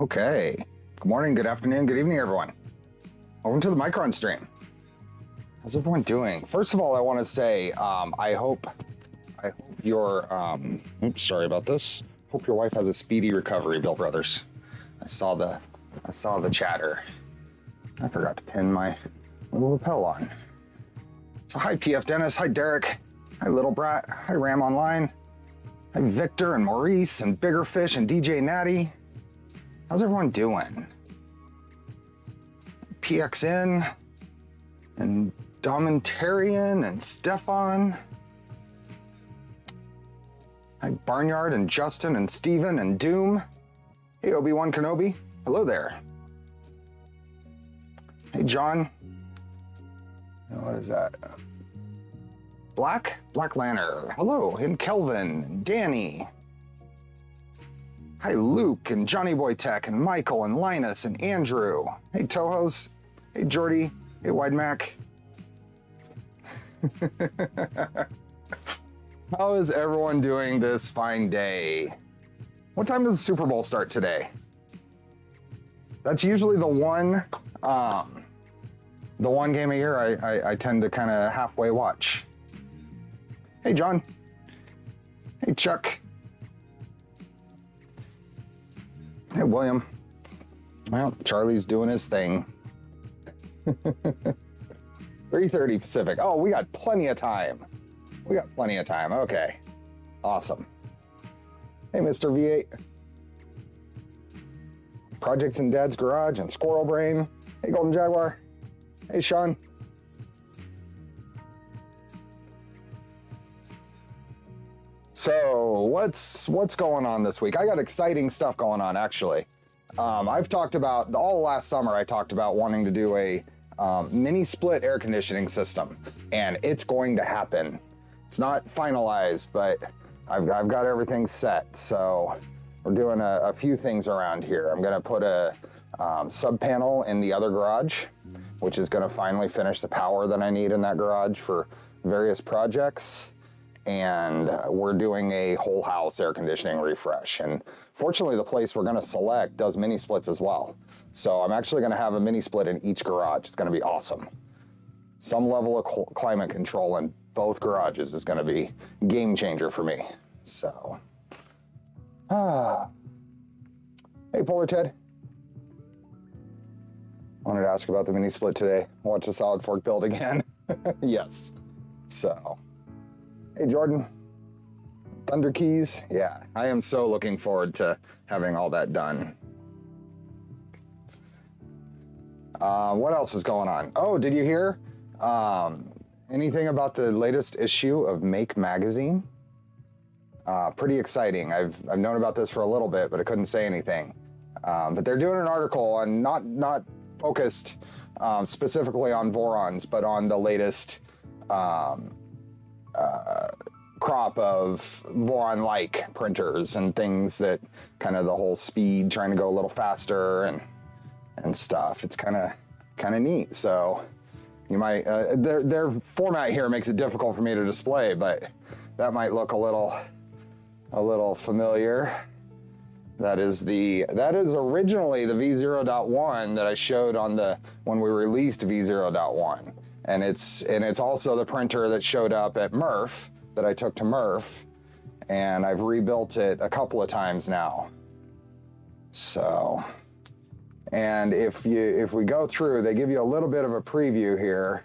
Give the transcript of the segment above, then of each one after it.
Okay. Good morning, good afternoon, good evening, everyone. Welcome to the Micron stream. How's everyone doing? First of all, I want to say, I hope your, oops, sorry about this. Hope your wife has a speedy recovery, Bill Brothers. I saw the chatter. I forgot to pin my little lapel on. So hi, PF Dennis. Hi, Derek. Hi, Little Brat. Hi, Ram Online. Hi, Victor and Maurice and Bigger Fish and DJ Natty. How's everyone doing? PXN and Domentarian and Stefan. Hi, Barnyard and Justin and Steven and Doom. Hey, Obi-Wan Kenobi. Hello there. Hey, John. What is that? Black Lantern. Hello. And Kelvin and Danny. Hi, Luke and Johnny Boy Tech and Michael and Linus and Andrew. Hey, Tohos. Hey, Jordy. Hey, Wide Mac. How is everyone doing this fine day? What time does the Super Bowl start today? That's usually the one game a year I tend to kind of halfway watch. Hey, John. Hey, Chuck. Hey, William. Well, Charlie's doing his thing. 3:30 Pacific. Oh, we got plenty of time. Okay. Awesome. Hey, Mr. V8. Projects in Dad's Garage and Squirrel Brain. Hey, Golden Jaguar. Hey, Sean. So what's going on this week? I got exciting stuff going on, actually. I've talked about, all last summer, I talked about wanting to do a mini split air conditioning system, and it's going to happen. It's not finalized, but I've got everything set. So we're doing a few things around here. I'm gonna put a sub panel in the other garage, which is gonna finally finish the power that I need in that garage for various projects. And we're doing a whole house air conditioning refresh. And fortunately, the place we're gonna select does mini splits as well. So I'm actually gonna have a mini split in each garage. It's gonna be awesome. Some level of climate control in both garages is gonna be game changer for me. So, Hey, Polar Ted. I wanted to ask about the mini split today. Watch the solid fork build again. Yes. So. Hey, Jordan. Thunder Keys. Yeah, I am so looking forward to having all that done. What else is going on? Oh, did you hear anything about the latest issue of Make magazine? Pretty exciting. I've known about this for a little bit, but I couldn't say anything. But they're doing an article on not focused specifically on Vorons, but on the latest crop of Voron-like printers and things that kind of the whole speed, trying to go a little faster and stuff. It's kind of neat. So you might their format here makes it difficult for me to display, but that might look a little familiar. That is originally the V0.1 that I showed on when we released V0.1. And it's also the printer that showed up at Murph that I took to Murph, and I've rebuilt it a couple of times now. So, and if we go through, they give you a little bit of a preview here.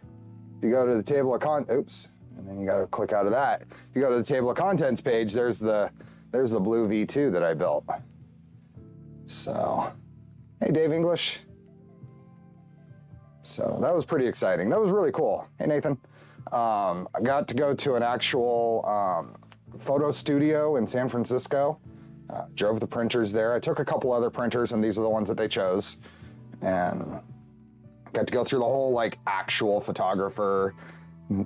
If you go to the table of oops, and then you got to click out of that. If you go to the table of contents page, there's the blue V2 that I built. So, hey, Dave English. So that was pretty exciting. That was really cool. Hey, Nathan. I got to go to an actual photo studio in San Francisco. Drove the printers there. I took a couple other printers, and these are the ones that they chose. And got to go through the whole like actual photographer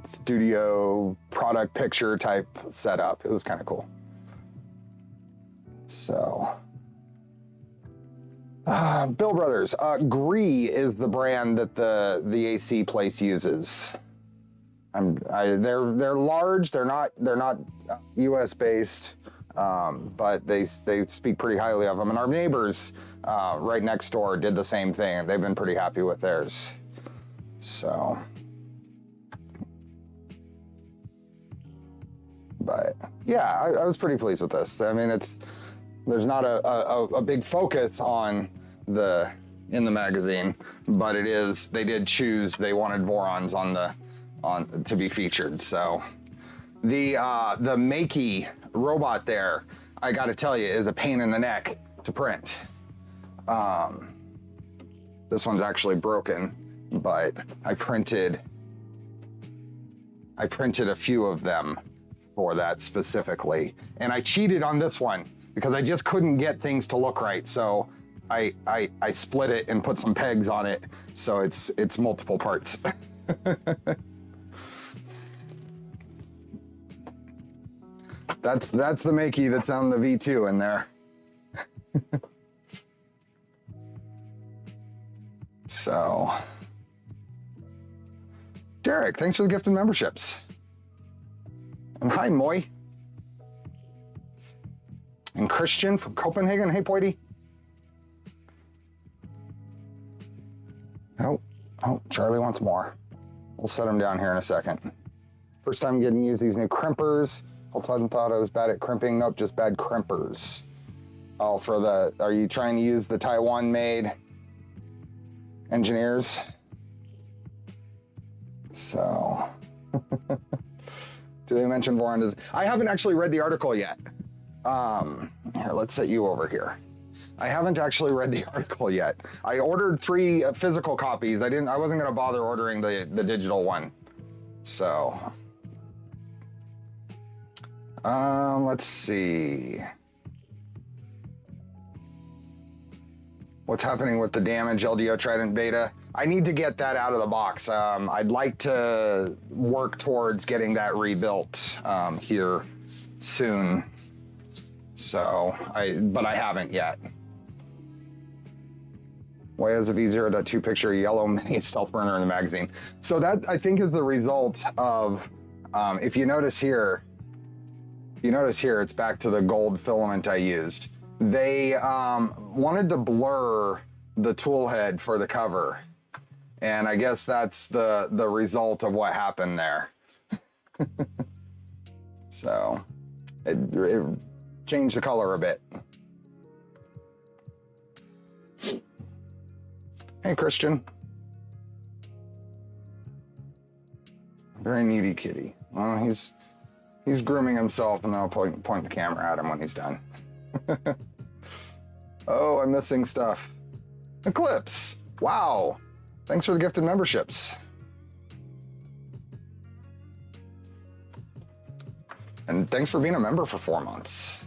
studio product picture type setup. It was kind of cool. So, Bill Brothers, Gree is the brand that the AC place uses. They're large. They're not US based. but they speak pretty highly of them. And our neighbors right next door did the same thing, and they've been pretty happy with theirs. So, but yeah, I was pretty pleased with this. I mean, there's not a big focus on in the magazine, but it is, they did choose, they wanted Vorons to be featured. So the Makey robot there, I got to tell you, is a pain in the neck to print. This one's actually broken, but I printed a few of them for that specifically, and I cheated on this one because I just couldn't get things to look right. So I split it and put some pegs on it, so it's multiple parts. That's the Makey that's on the V2 in there. So, Derek, thanks for the gift of memberships. And hi, Moy. And Christian from Copenhagen. Hey, Poity. Oh, Charlie wants more. We'll set him down here in a second. First time getting to use these new crimpers. Whole time thought I was bad at crimping. Nope, just bad crimpers. Oh, are you trying to use the Taiwan-made engineers? So, do they mention Voron? I haven't actually read the article yet. Here, let's set you over here. I haven't actually read the article yet. I ordered 3 physical copies. I wasn't gonna bother ordering the digital one. So, let's see. What's happening with the damaged LDO Trident beta? I need to get that out of the box. I'd like to work towards getting that rebuilt here soon. So, but I haven't yet. Why has a V0.2 picture yellow mini stealth burner in the magazine? So that, I think, is the result of, if you notice here, it's back to the gold filament I used. They wanted to blur the tool head for the cover. And I guess that's the result of what happened there. So it changed the color a bit. Hey, Christian. Very needy kitty. Well, he's grooming himself, and then I'll point the camera at him when he's done. Oh, I'm missing stuff. Eclipse. Wow. Thanks for the gifted memberships. And thanks for being a member for 4 months.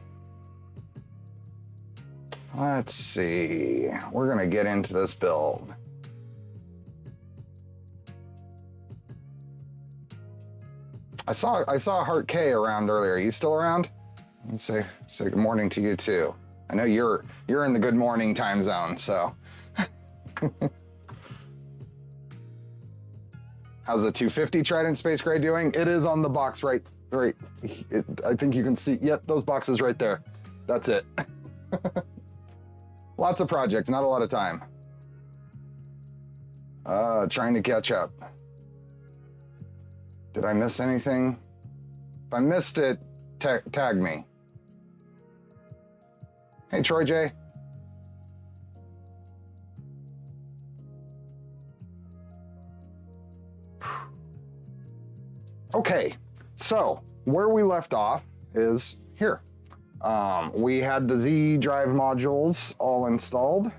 Let's see. We're gonna get into this build. I saw Heart K around earlier. Are you still around? Let's say good morning to you too. I know you're in the good morning time zone, so. How's the 250 Trident Space Gray doing? It is on the box right. I think you can see, yep, those boxes right there. That's it. Lots of projects, not a lot of time. Trying to catch up. Did I miss anything? If I missed it, tag me. Hey, Troy J. Okay, so where we left off is here. We had the Z drive modules all installed.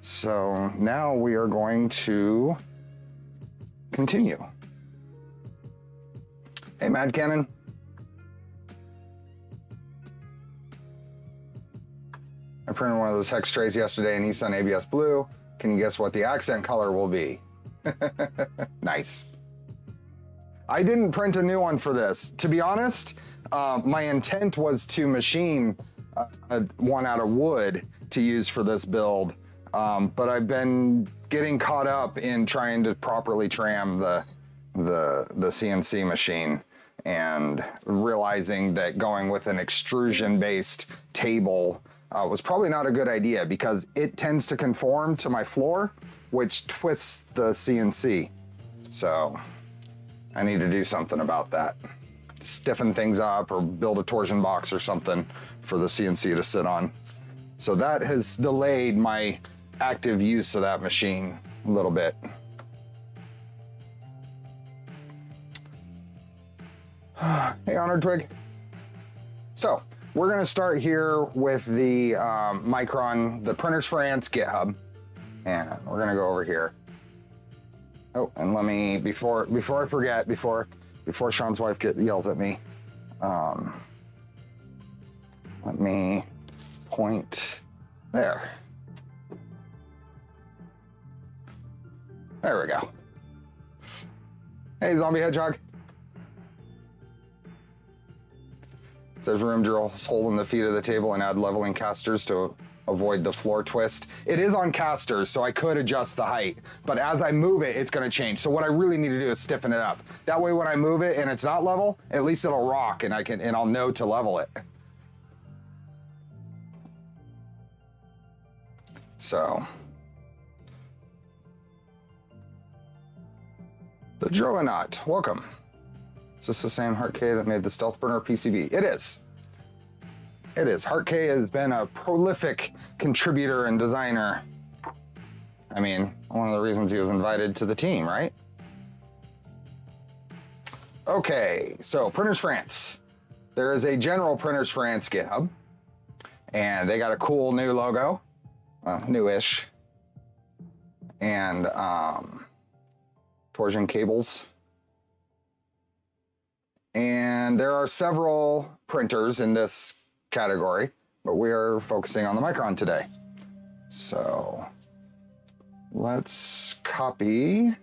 So now we are going to continue. Hey, Mad Cannon. I printed one of those hex trays yesterday in Nissan ABS Blue. Can you guess what the accent color will be? Nice. I didn't print a new one for this. To be honest, my intent was to machine one out of wood to use for this build, but I've been getting caught up in trying to properly tram the CNC machine, and realizing that going with an extrusion-based table was probably not a good idea because it tends to conform to my floor, which twists the CNC. So I need to do something about that. Stiffen things up or build a torsion box or something for the CNC to sit on. So that has delayed my active use of that machine a little bit. Hey, Honored Twig. So we're gonna start here with the Micron, the Printers for Ants GitHub. And we're gonna go over here. Oh, and let me, before I forget, before Sean's wife yells at me, let me point there. There we go. Hey, Zombie Hedgehog. There's room drills hole in the feet of the table and add leveling casters to avoid the floor twist. It is on casters, so I could adjust the height, but as I move it, it's gonna change. So what I really need to do is stiffen it up. That way when I move it and it's not level, at least it'll rock and I'll know to level it. So. The Droanaut, welcome. Is this the same Heart K that made the Stealth Burner PCB? It is. It is. Heart K has been a prolific contributor and designer. I mean, one of the reasons he was invited to the team, right? Okay, so Printers for Ants. There is a general Printers for Ants GitHub, and they got a cool new logo, newish, and torsion cables. And there are several printers in this category, but we are focusing on the Micron today. So let's copy.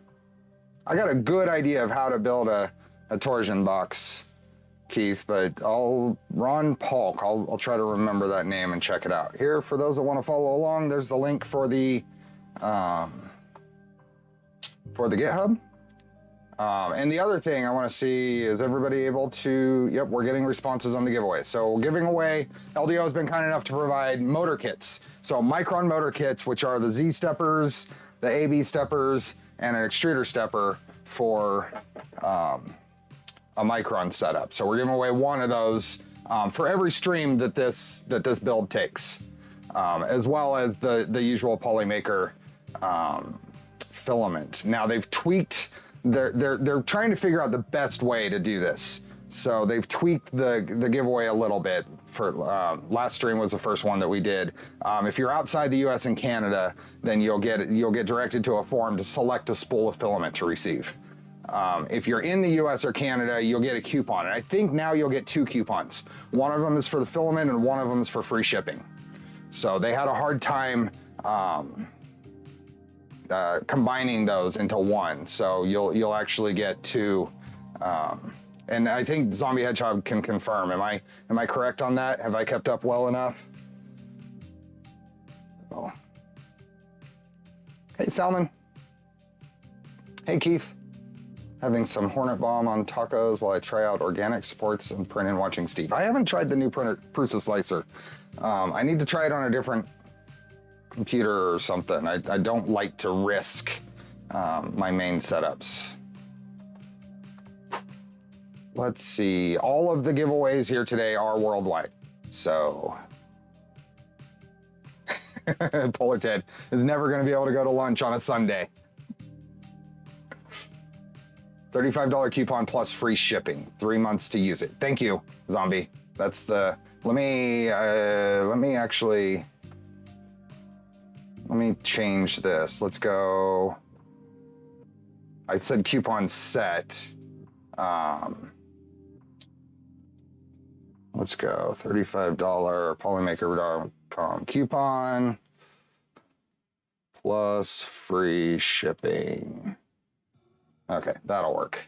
I got a good idea of how to build a torsion box, Keith, but Ron Polk, I'll try to remember that name and check it out. Here, for those that want to follow along, there's the link for the GitHub. And the other thing I want to see is everybody able to, yep, we're getting responses on the giveaway. So giving away, LDO has been kind enough to provide motor kits. So Micron motor kits, which are the Z steppers, the AB steppers, and an extruder stepper for a Micron setup. So we're giving away one of those for every stream that this build takes, as well as the usual Polymaker filament. Now they've tweaked. They're trying to figure out the best way to do this. So they've tweaked the giveaway a little bit. For last stream was the first one that we did. If you're outside the US and Canada, then you'll get directed to a form to select a spool of filament to receive. If you're in the US or Canada, you'll get a coupon. And I think now you'll get 2 coupons. One of them is for the filament and one of them is for free shipping. So they had a hard time combining those into one, so you'll actually get 2. And I think Zombie Hedgehog can confirm. Am I correct on that? Have I kept up well enough? Oh. Hey, Salmon. Hey, Keith. Having some Hornet Bomb on tacos while I try out organic supports and print and watching Steve. I haven't tried the new Prusa Slicer. I need to try it on a different computer or something. I don't like to risk my main setups. Let's see. All of the giveaways here today are worldwide. So Polar Ted is never going to be able to go to lunch on a Sunday. $35 coupon plus free shipping. 3 months to use it. Thank you, Zombie. That's the. Let me change this. Let's go. I said coupon set. Let's go. $35 Polymaker.com coupon plus free shipping. Okay, that'll work.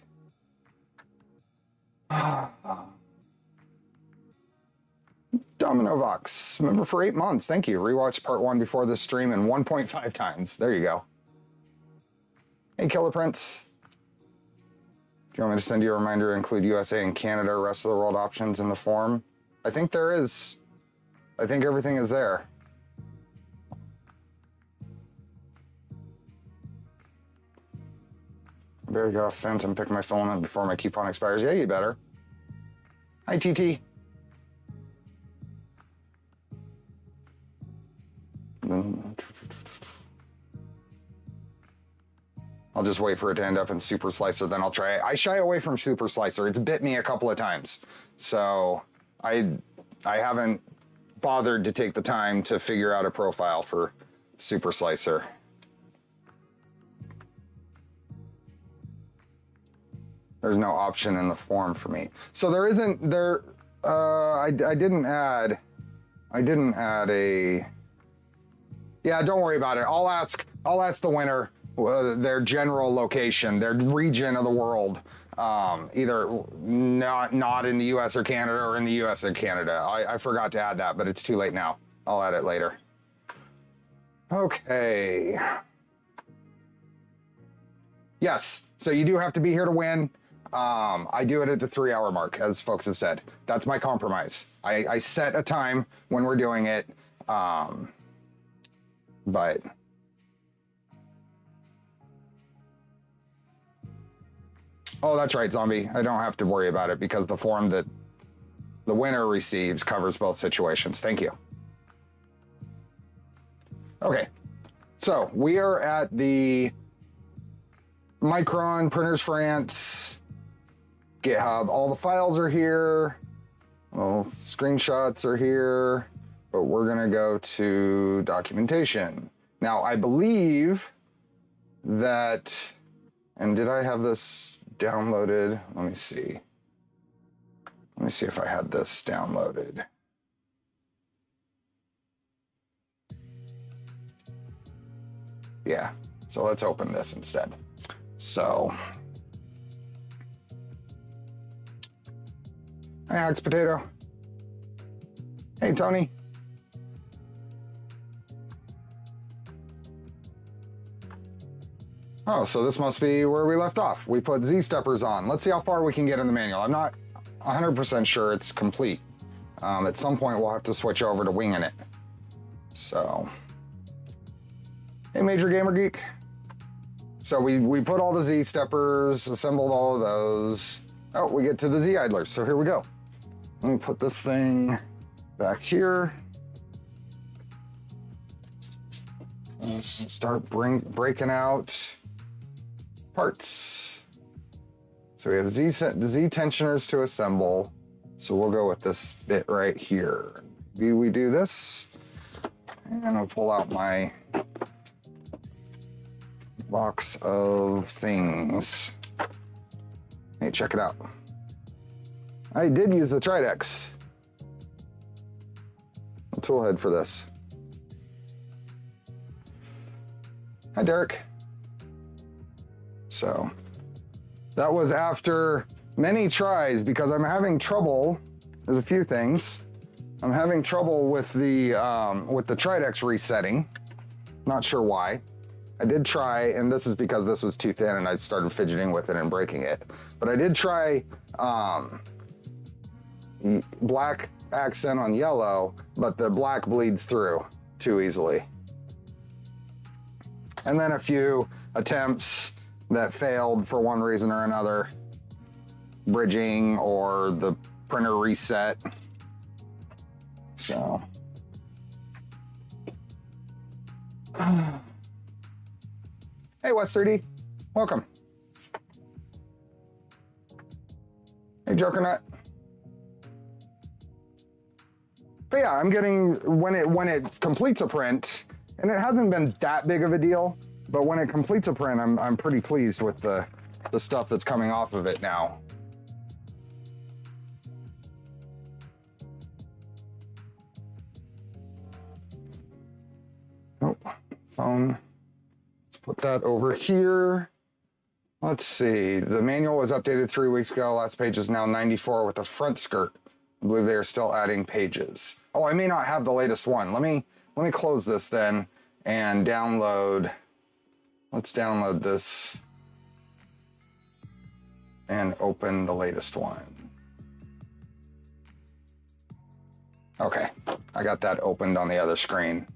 Dominovox, member for 8 months. Thank you. Rewatched part 1 before this stream and 1.5 times. There you go. Hey, Killer Prince. Do you want me to send you a reminder to include USA and Canada, rest of the world options in the form? I think there is. I think everything is there. I better get off fence and pick my filament before my coupon expires. Yeah, you better. Hi, TT. I'll just wait for it to end up in Super Slicer, then I'll try it. I shy away from Super Slicer. It's bit me a couple of times. So I haven't bothered to take the time to figure out a profile for Super Slicer. There's no option in the form for me. So there isn't, I didn't add a, yeah, don't worry about it. I'll ask the winner their general location, their region of the world, either not in the US or Canada or in the US or Canada. I forgot to add that, but it's too late now. I'll add it later. Okay. Yes, so you do have to be here to win. I do it at the 3-hour mark, as folks have said. That's my compromise. I set a time when we're doing it, but oh, that's right, Zombie. I don't have to worry about it because the form that the winner receives covers both situations. Thank you. Okay, so we are at the Micron Printers France GitHub. All the files are here. Well, screenshots are here, but we're gonna go to documentation. Now, I believe that, and did I have this downloaded? Let me see. Let me see if I had this downloaded. Yeah, so let's open this instead. So, hi, Axe Potato. Hey, Tony. Oh, so this must be where we left off. We put Z-steppers on. Let's see how far we can get in the manual. I'm not 100% sure it's complete. At some point, we'll have to switch over to winging it. So, hey, Major Gamer Geek. So we put all the Z-steppers, assembled all of those. Oh, we get to the Z-idlers, so here we go. Let me put this thing back here. Let's start breaking out parts. So we have Z tensioners to assemble. So we'll go with this bit right here. We do this, and I'll pull out my box of things. Hey, check it out. I did use the Tridex, the toolhead for this. Hi, Derek. So that was after many tries because I'm having trouble. There's a few things. I'm having trouble with the Tridex resetting. Not sure why. I did try, and this is because this was too thin and I started fidgeting with it and breaking it. But I did try black accent on yellow, but the black bleeds through too easily. And then a few attempts that failed for one reason or another, bridging or the printer reset. So. Hey, West30, welcome. Hey, Jokernut. But yeah, I'm getting, when it completes a print, and it hasn't been that big of a deal, but when it completes a print, I'm pretty pleased with the stuff that's coming off of it now. Oh, phone. Let's put that over here. Let's see, the manual was updated 3 weeks ago. Last page is now 94 with a front skirt. I believe they are still adding pages. Oh, I may not have the latest one. Let me close this then and download. Let's download this. and open the latest one. Okay, I got that opened on the other screen.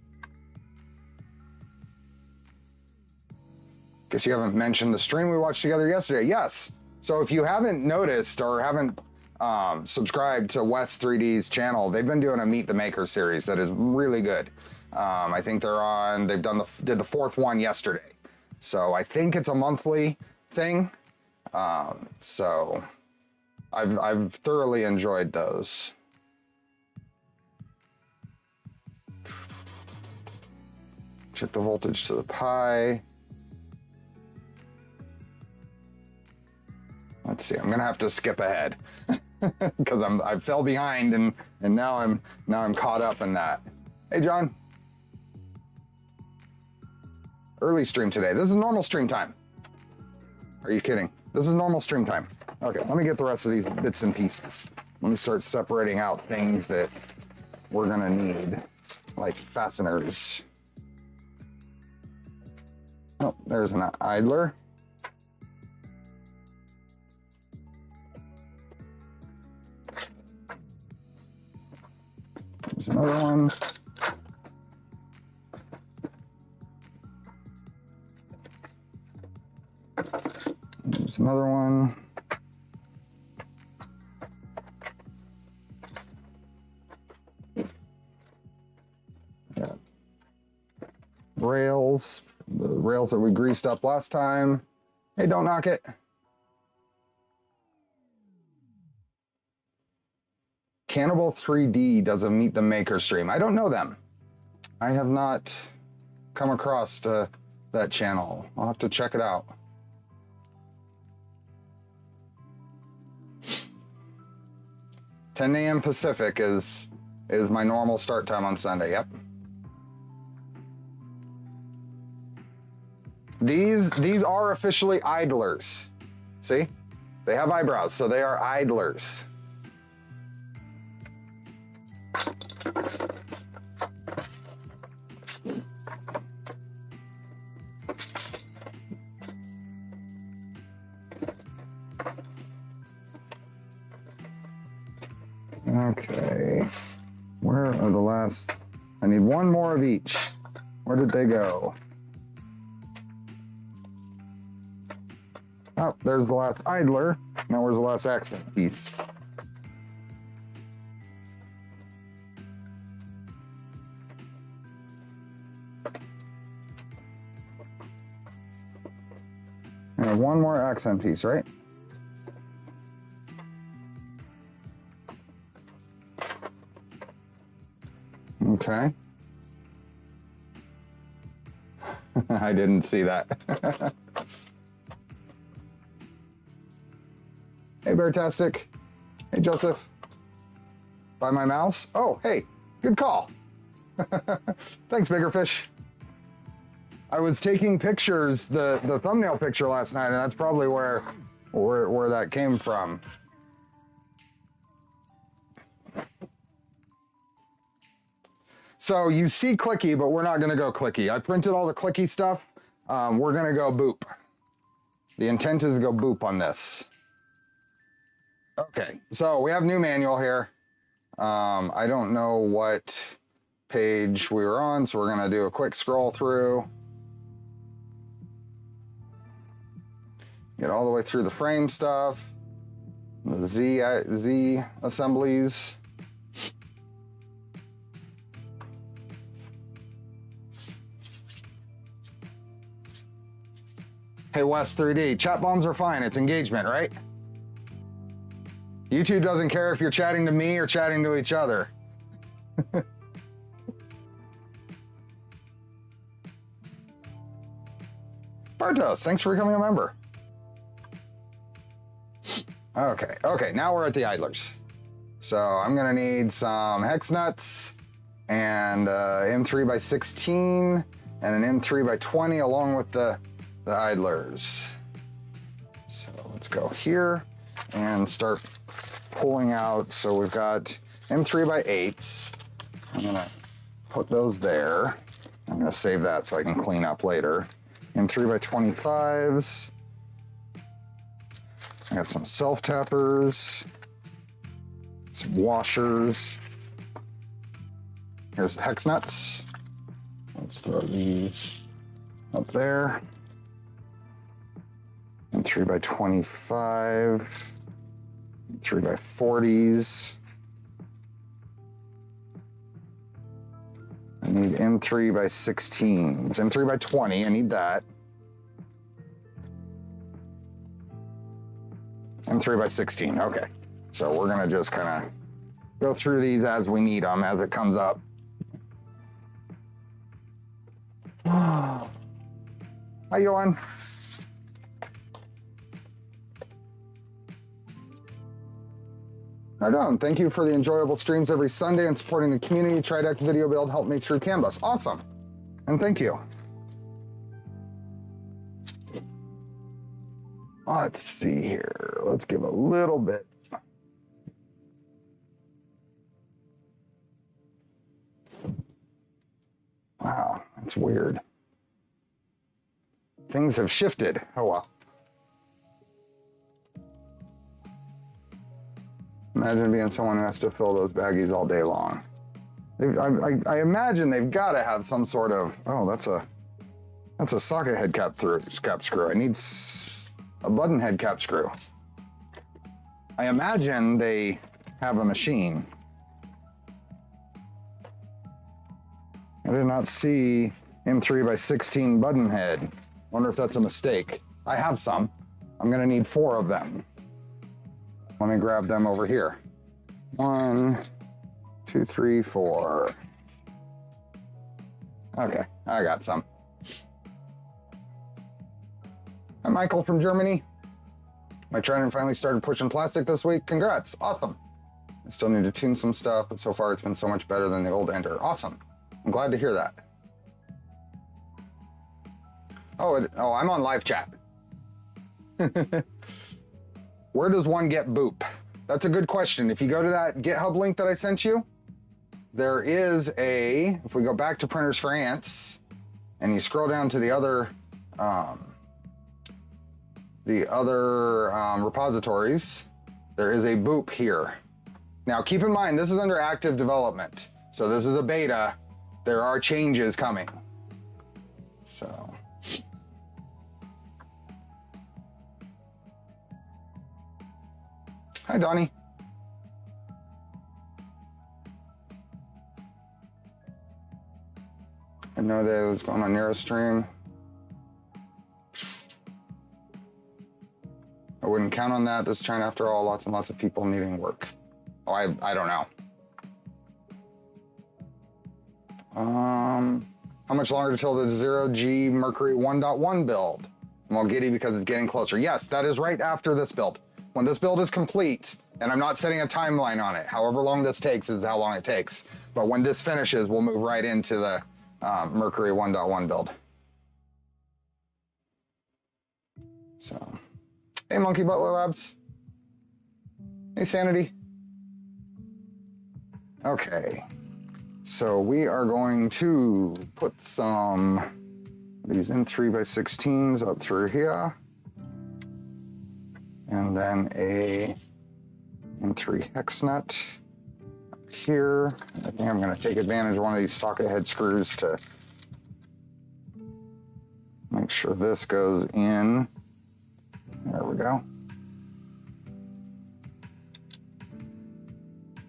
Guess you haven't mentioned the stream we watched together yesterday. Yes. So if you haven't noticed or haven't subscribed to West 3D's channel, they've been doing a Meet the Maker series that is really good. I think they've did the fourth one yesterday. So I think it's a monthly thing. So I've thoroughly enjoyed those. Check the voltage to the Pi. Let's see, I'm gonna have to skip ahead because I fell behind and now I'm caught up in that. Hey John. Early stream today. This is normal stream time. Are you kidding? This is normal stream time. Okay, let me get the rest of these bits and pieces. Let me start separating out things that we're gonna need, like fasteners. Oh, there's an idler. There's another one. There's another one. Yeah. Rails. The rails that we greased up last time. Hey, don't knock it. Cannibal 3D does a Meet the Maker stream. I don't know them. I have not come across that channel. I'll have to check it out. $10 a.m. Pacific is my normal start time on Sunday. Yep. These are officially idlers. See? They have eyebrows, so they are idlers. Okay. Where are the last? I need one more of each. Where did they go? Oh, there's the last idler. Now where's the last accent piece? And one more accent piece, right? Okay. I didn't see that. Hey, Beartastic. Hey, Joseph. By my mouse? Oh, hey, good call. Thanks, Bigger Fish. I was taking pictures, the thumbnail picture last night, and that's probably where that came from. So you see clicky, but we're not gonna go clicky. I printed all the clicky stuff. We're gonna go boop. The intent is to go boop on this. Okay, so we have new manual here. I don't know what page we were on, so we're gonna do a quick scroll through. Get all the way through the frame stuff, the Z assemblies. Hey, West 3D, chat bombs are fine, it's engagement, right? YouTube doesn't care if you're chatting to me or chatting to each other. Bartos, thanks for becoming a member. Okay, now we're at the idlers. So I'm gonna need some hex nuts and M3x16 and an M3x20 along with the idlers. So let's go here and start pulling out. So we've got M3x8s. I'm gonna put those there. I'm gonna save that so I can clean up later. M3x25s. got some self-tappers, some washers. Here's the hex nuts. Let's throw these up there. And 3x25, 3x40s. I need M3x16. It's M3x20, I need that. M3x16, okay. So we're gonna just kind of go through these as we need them, as it comes up. Hi, Johan. Right on. Thank you for the enjoyable streams every Sunday and supporting the community. Tridex video build helped me through Canvas. Awesome. And thank you. Let's see here. Let's give a little bit. Wow, that's weird. Things have shifted. Oh well. Imagine being someone who has to fill those baggies all day long. I imagine they've got to have some sort of, oh, that's a socket head cap screw. I need a button head cap screw. I imagine they have a machine. I did not see M3x16 button head. Wonder if that's a mistake. I have some. I'm gonna need 4 of them. Let me grab them over here. 1, 2, 3, 4. Okay, I got some. Hi, Michael from Germany. My Trident finally started pushing plastic this week. Congrats, awesome. I still need to tune some stuff, but so far it's been so much better than the old Ender. Awesome, I'm glad to hear that. Oh, I'm on live chat. Where does one get boop? That's a good question. If you go to that GitHub link that I sent you, there is if we go back to Printers for Ants, and you scroll down to the other repositories, there is a boop here. Now keep in mind, this is under active development. So this is a beta. There are changes coming. So. Hi, Donnie. I had no idea what's going on NeuroStream. I wouldn't count on that. This is China after all. Lots and lots of people needing work. Oh, I don't know. How much longer till the 0G Mercury 1.1 build? I'm all giddy because it's getting closer. Yes, that is right after this build. When this build is complete, and I'm not setting a timeline on it, however long this takes is how long it takes. But when this finishes, we'll move right into the Mercury 1.1 build. So, hey Monkey Butler Labs. Hey Sanity. Okay, so we are going to put some of these M3x16s up through here. And then a M3 hex nut up here. I think I'm gonna take advantage of one of these socket head screws to make sure this goes in. There we go.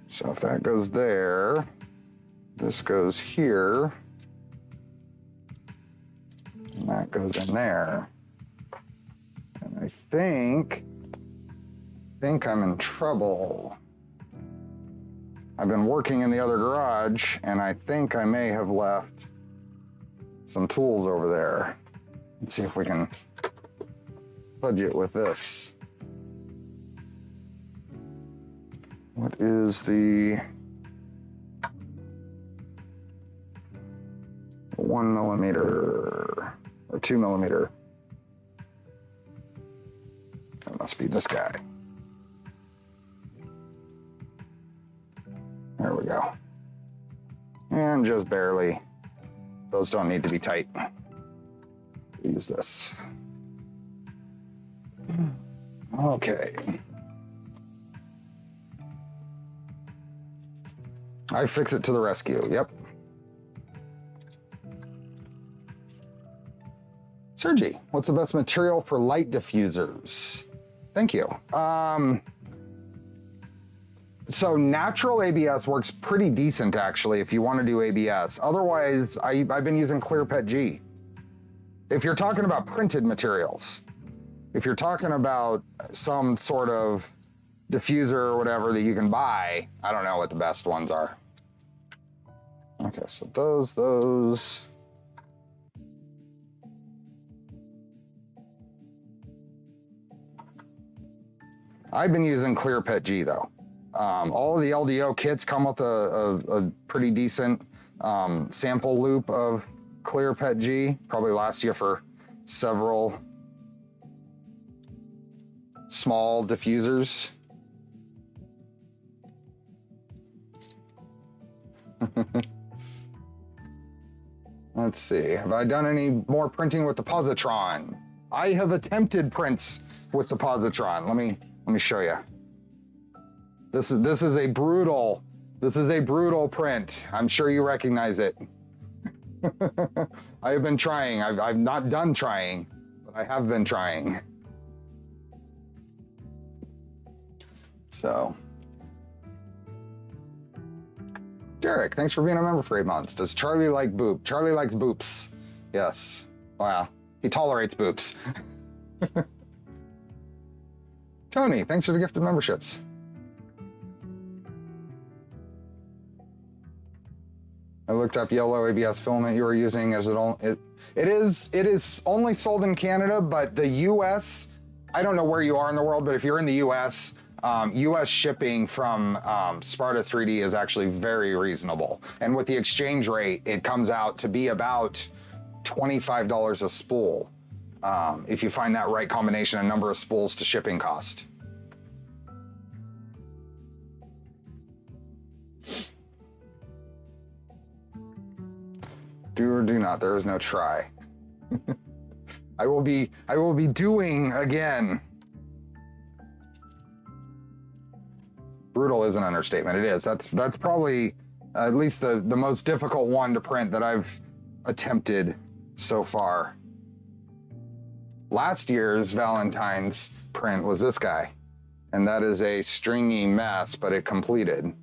So if that goes there, this goes here, and that goes in there. And I think I'm in trouble. I've been working in the other garage, and I think I may have left some tools over there. Let's see if we can fudge it with this. What is the 1mm or 2mm? That must be this guy. There we go. And just barely. Those don't need to be tight. Use this. Okay. I fix it to the rescue, yep. Sergi, what's the best material for light diffusers? Thank you. So natural ABS works pretty decent actually if you want to do ABS. Otherwise, I've been using Clear PET G. If you're talking about printed materials, if you're talking about some sort of diffuser or whatever that you can buy, I don't know what the best ones are. Okay, so those. I've been using Clear PET G though. All of the LDO kits come with a pretty decent sample loop of Clear PET G. Probably lasts you for several small diffusers. Let's see, have I done any more printing with the positron? I have attempted prints with the positron. Let me show you. This is a brutal print. I'm sure you recognize it. I have been trying. I've not done trying, but I have been trying. So, Derek, thanks for being a member for 8 months. Does Charlie like boop? Charlie likes boops. Yes. Wow. He tolerates boops. Tony, thanks for the gift of memberships. I looked up yellow ABS filament you were using. It is only sold in Canada, but the US, I don't know where you are in the world, but if you're in the US, US shipping from Sparta 3D is actually very reasonable. And with the exchange rate, it comes out to be about $25 a spool. If you find that right combination of number of spools to shipping cost. Do or do not, there is no try. I will be doing again. Brutal is an understatement, it is. That's probably at least the most difficult one to print that I've attempted so far. Last year's Valentine's print was this guy, and that is a stringy mess, but it completed.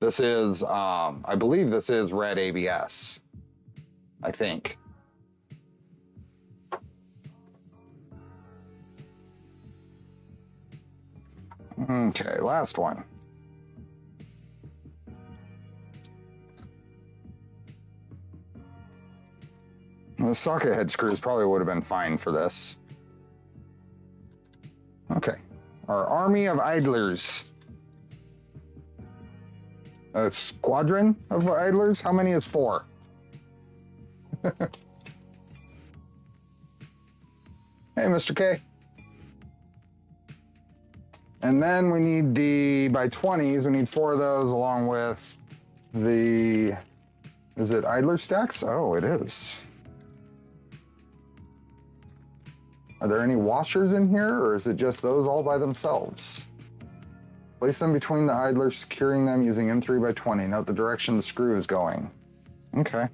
This is, I believe this is red ABS, I think. Okay, last one. The socket head screws probably would have been fine for this. Okay, our army of idlers. A squadron of idlers? How many is 4? Hey, Mr. K. And then we need the, by 20s, we need 4 of those along with the, is it idler stacks? Oh, it is. Are there any washers in here, or is it just those all by themselves? Place them between the idlers, securing them using M3 by 20. Note the direction the screw is going. Okay.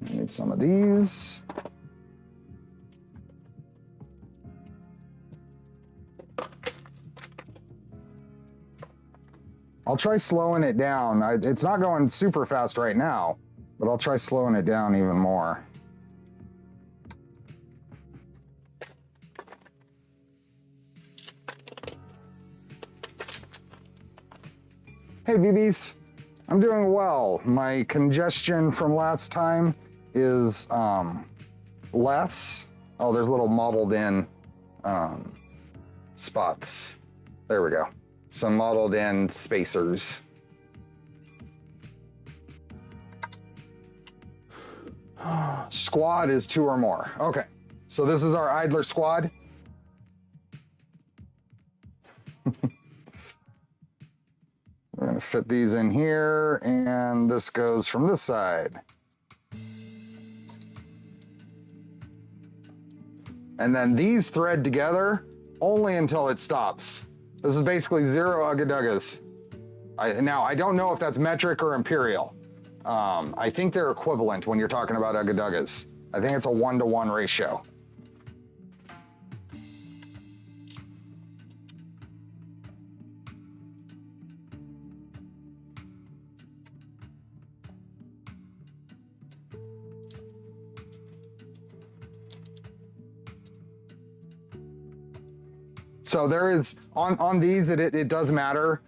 Need some of these. I'll try slowing it down. It's not going super fast right now, but I'll try slowing it down even more. Hey, BBs. I'm doing well. My congestion from last time is less. Oh, there's little modeled in spots. There we go. Some modeled in spacers. Squad is 2 or more. Okay, so this is our idler squad. We're gonna fit these in here, and this goes from this side. And then these thread together only until it stops. This is basically 0 ugga-duggas. Now, I don't know if that's metric or imperial. I think they're equivalent when you're talking about ugga-duggas. I think it's a 1-to-1 ratio. So there is, on these, it does matter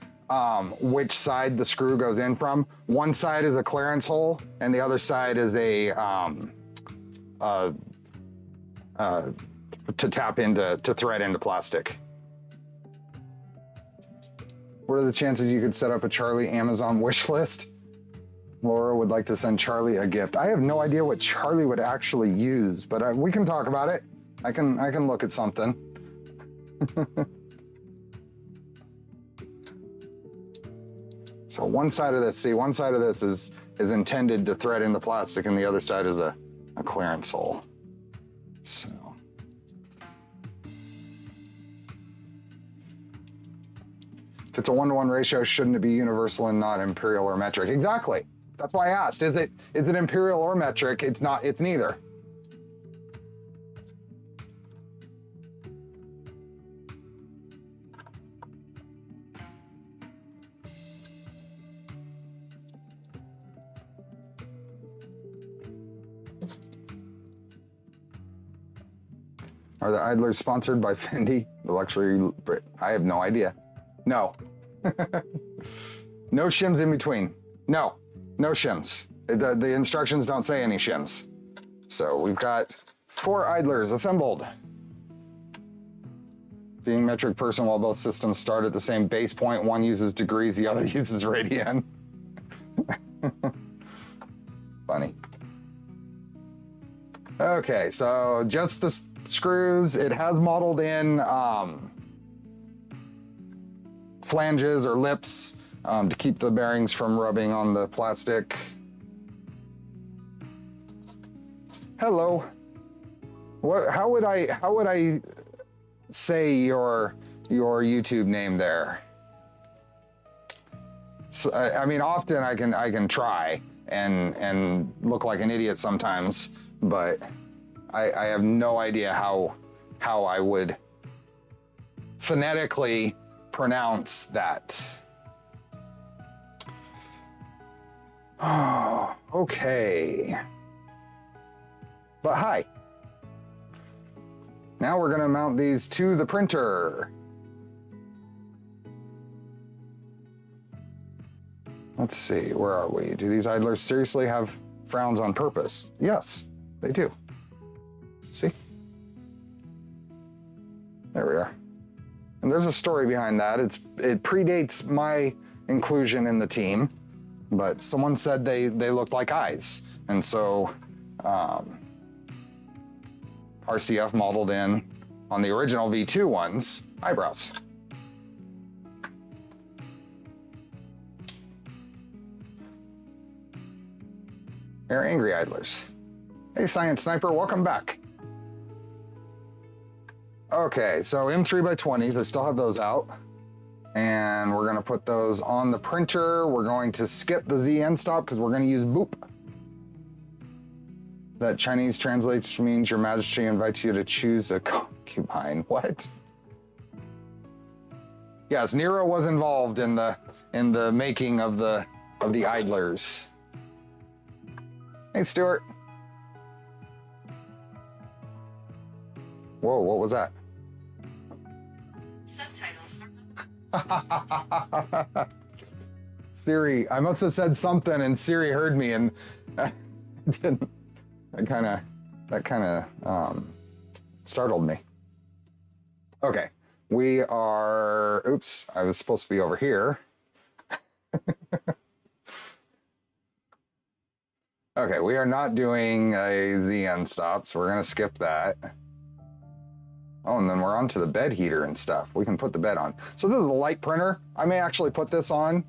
which side the screw goes in from. One side is a clearance hole, and the other side is to tap into, to thread into plastic. What are the chances you could set up a Charlie Amazon wish list? Laura would like to send Charlie a gift. I have no idea what Charlie would actually use, but we can talk about it. I can look at something. So one side of this, one side of this is intended to thread into plastic, and the other side is a clearance hole. So. If it's a 1-to-1 ratio, shouldn't it be universal and not imperial or metric? Exactly. That's why I asked. Is it imperial or metric? It's not, it's neither. Are the idlers sponsored by Fendi? The luxury, I have no idea. No. No shims in between. No shims. The instructions don't say any shims. So we've got 4 idlers assembled. Being metric person while both systems start at the same base point, one uses degrees, the other uses radian. Funny. Okay, so just the screws. It has modeled in flanges or lips to keep the bearings from rubbing on the plastic. Hello. How would I say your YouTube name there? So, I mean, often I can try and look like an idiot sometimes, but I have no idea how I would phonetically pronounce that. Oh, okay. But hi. Now we're gonna mount these to the printer. Let's see, where are we? Do these idlers seriously have frowns on purpose? Yes, they do. See? There we are. And there's a story behind that. It predates my inclusion in the team, but someone said they looked like eyes. And so RCF modeled in on the original V2 ones, eyebrows. They're angry idlers. Hey, Science Sniper, welcome back. Okay, so M3x20s, I still have those out. And we're gonna put those on the printer. We're going to skip the ZN stop because we're gonna use boop. That Chinese translates means Your Majesty invites you to choose a concubine. What? Yes, Nero was involved in the making of the idlers. Hey, Stuart. Whoa, what was that? Subtitles. Siri, I must have said something and Siri heard me and didn't. That kind of startled me. Okay, we are, oops, I was supposed to be over here. Okay, we are not doing a ZN stop, so we're gonna skip that. Oh, and then we're on to the bed heater and stuff. We can put the bed on. So this is a light printer. I may actually put this on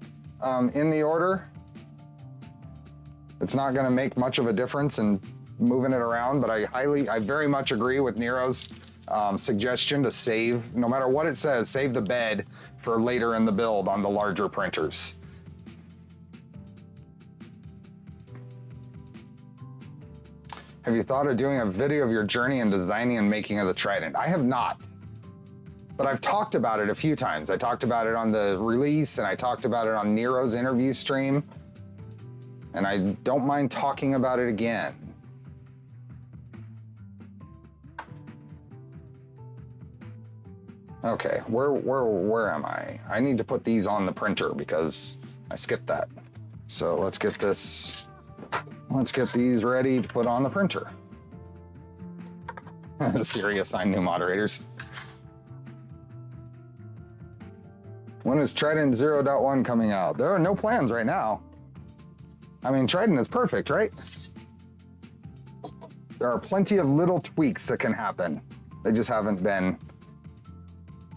in the order. It's not gonna make much of a difference in moving it around, but I very much agree with Nero's suggestion to save, no matter what it says, save the bed for later in the build on the larger printers. Have you thought of doing a video of your journey in designing and making of the Trident? I have not, but I've talked about it a few times. I talked about it on the release, and I talked about it on Nero's interview stream, and I don't mind talking about it again. Okay, where am I? I need to put these on the printer because I skipped that. So let's get this. Let's get these ready to put on the printer. Siri assigned new moderators. When is Trident 0.1 coming out? There are no plans right now. I mean, Trident is perfect, right? There are plenty of little tweaks that can happen. They just haven't been.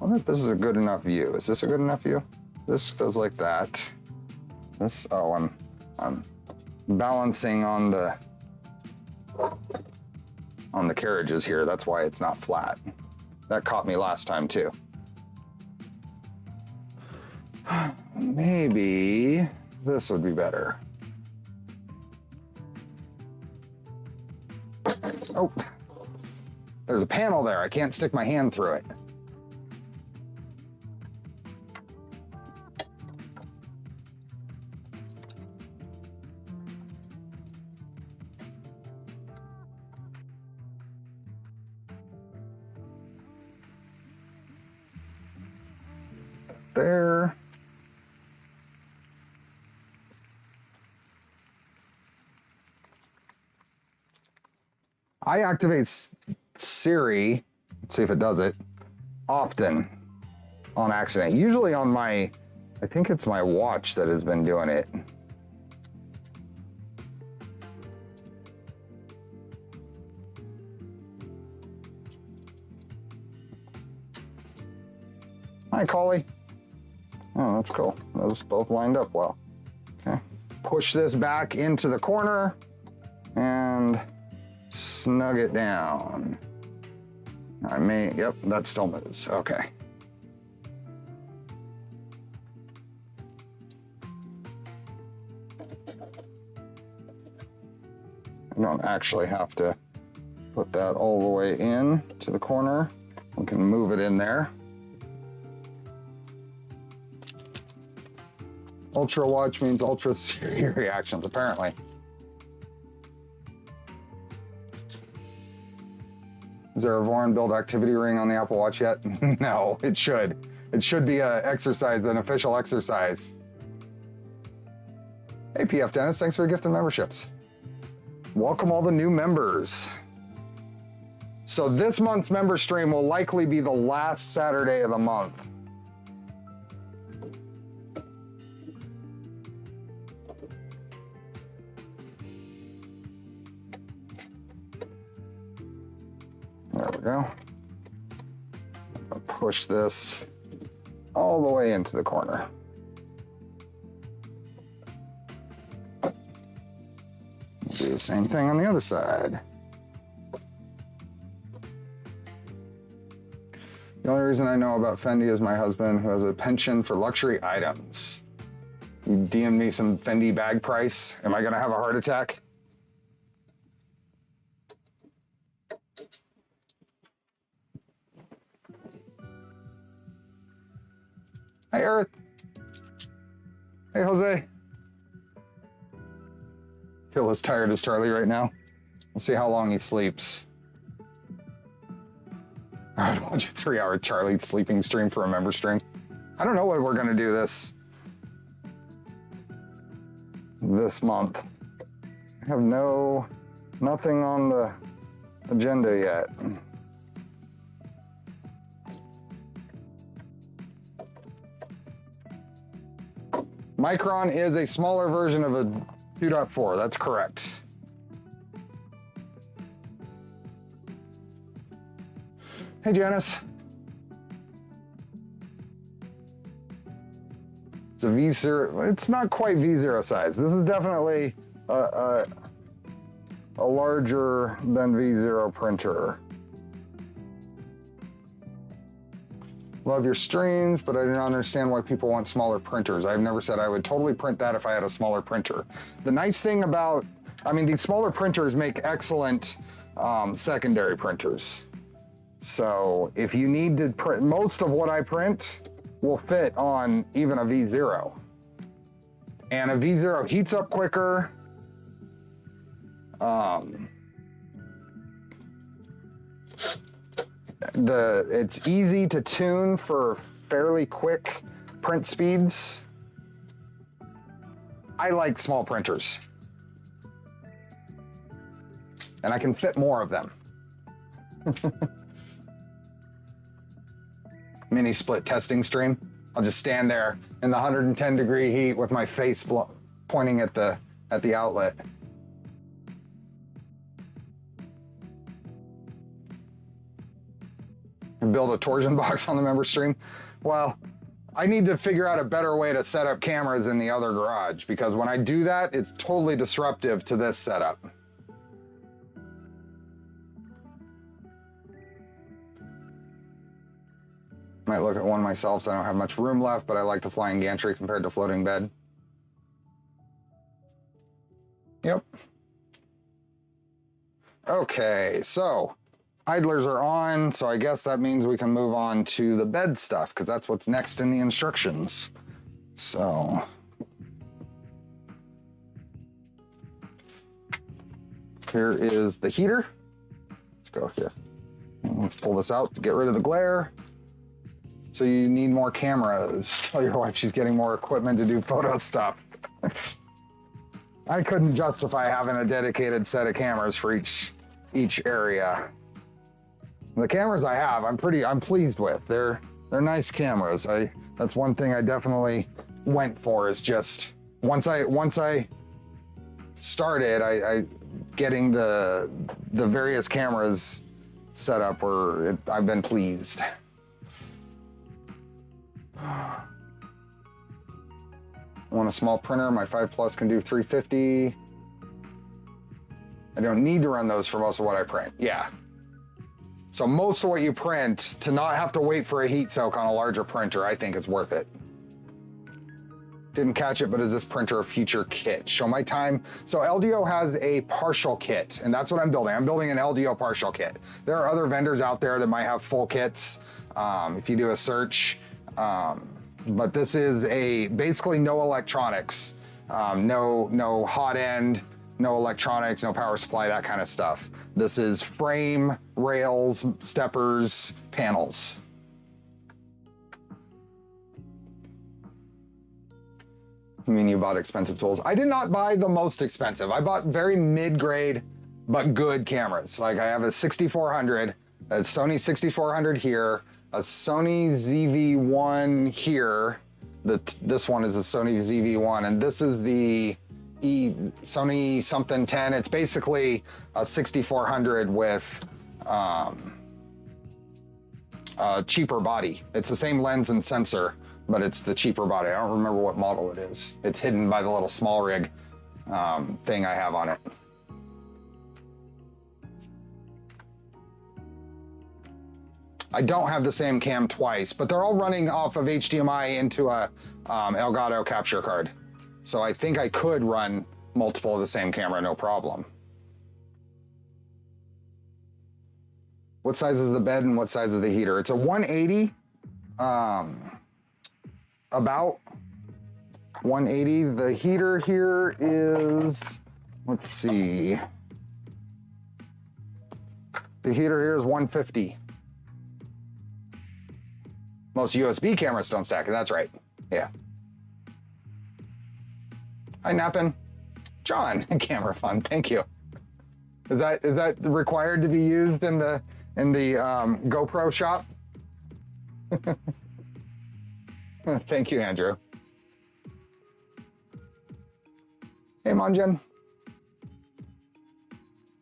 I wonder if this is a good enough view. Is this a good enough view? This goes like that. This, oh, I'm balancing on the carriages here. That's why it's not flat. That caught me last time too. Maybe this would be better. Oh, there's a panel there. I can't stick my hand through it. There. I activate Siri, let's see if it does it, often on accident. Usually on my, I think it's my watch that has been doing it. Hi, Collie. Oh, that's cool. Those both lined up well. Okay. Push this back into the corner and snug it down. Yep, that still moves. Okay. I don't actually have to put that all the way in to the corner. We can move it in there. Ultra watch means ultra Siri reactions, apparently. Is there a Voron build activity ring on the Apple Watch yet? No, it should. It should be an exercise, an official exercise. Hey, PF Dennis, thanks for gifting memberships. Welcome all the new members. So this month's member stream will likely be the last Saturday of the month. There we go. I'll push this all the way into the corner. Do the same thing on the other side. The only reason I know about Fendi is my husband, who has a penchant for luxury items. You DM me some Fendi bag price, am I gonna have a heart attack? Hey, Earth. Hey, Jose. Feel as tired as Charlie right now. We'll see how long he sleeps. I would watch a 3-hour Charlie sleeping stream for a member stream. I don't know what we're gonna do this month. I have nothing on the agenda yet. Micron is a smaller version of a 2.4, that's correct. Hey, Janice. It's a V0, it's not quite V0 size. This is definitely a larger than V0 printer. Love your streams, but I do not understand why people want smaller printers. I've never said I would totally print that if I had a smaller printer. The nice thing about, I mean, these smaller printers make excellent secondary printers. So if you need to print, most of what I print will fit on even a V0. And a V0 heats up quicker. It's easy to tune for fairly quick print speeds. I like small printers. And I can fit more of them. Mini split testing stream. I'll just stand there in the 110-degree heat with my face pointing at the outlet. And build a torsion box on the member stream. Well, I need to figure out a better way to set up cameras in the other garage, because when I do that, it's totally disruptive to this setup. Might look at one myself, so I don't have much room left, but I like the flying gantry compared to floating bed. Yep. Okay, so idlers are on, so I guess that means we can move on to the bed stuff, because that's what's next in the instructions. So here is the heater. Let's go here. Let's pull this out to get rid of the glare. So you need more cameras. Tell your wife she's getting more equipment to do photo stuff. I couldn't justify having a dedicated set of cameras for each area. The cameras I have, I'm pleased with. They're nice cameras. That's one thing I definitely went for, is just once I started, I getting the various cameras set up I've been pleased. I want a small printer. My 5 Plus can do 350. I don't need to run those for most of what I print. Yeah. So most of what you print, to not have to wait for a heat soak on a larger printer, I think is worth it. Didn't catch it, but is this printer a future kit? Show my time. So LDO has a partial kit, and that's what I'm building. I'm building an LDO partial kit. There are other vendors out there that might have full kits if you do a search. But this is basically no electronics, no hot end, no electronics, no power supply, that kind of stuff. This is frame, rails, steppers, panels. You mean you bought expensive tools? I did not buy the most expensive. I bought very mid-grade, but good cameras. Like I have a 6400, a Sony 6400 here, a Sony ZV-1 here. This one is a Sony ZV-1, and this is the Sony something 10. It's basically a 6400 with a cheaper body. It's the same lens and sensor, but it's the cheaper body. I don't remember what model it is. It's hidden by the little small rig thing I have on it. I don't have the same cam twice, but they're all running off of HDMI into a Elgato capture card. So I think I could run multiple of the same camera, no problem. What size is the bed and what size is the heater? It's a 180, about 180. The heater here is, let's see. The heater here is 150. Most USB cameras don't stack it, that's right. Yeah. Hi, Nappin. John, camera fun, thank you. Is that required to be used in the GoPro shop? Thank you, Andrew. Hey, Monjen.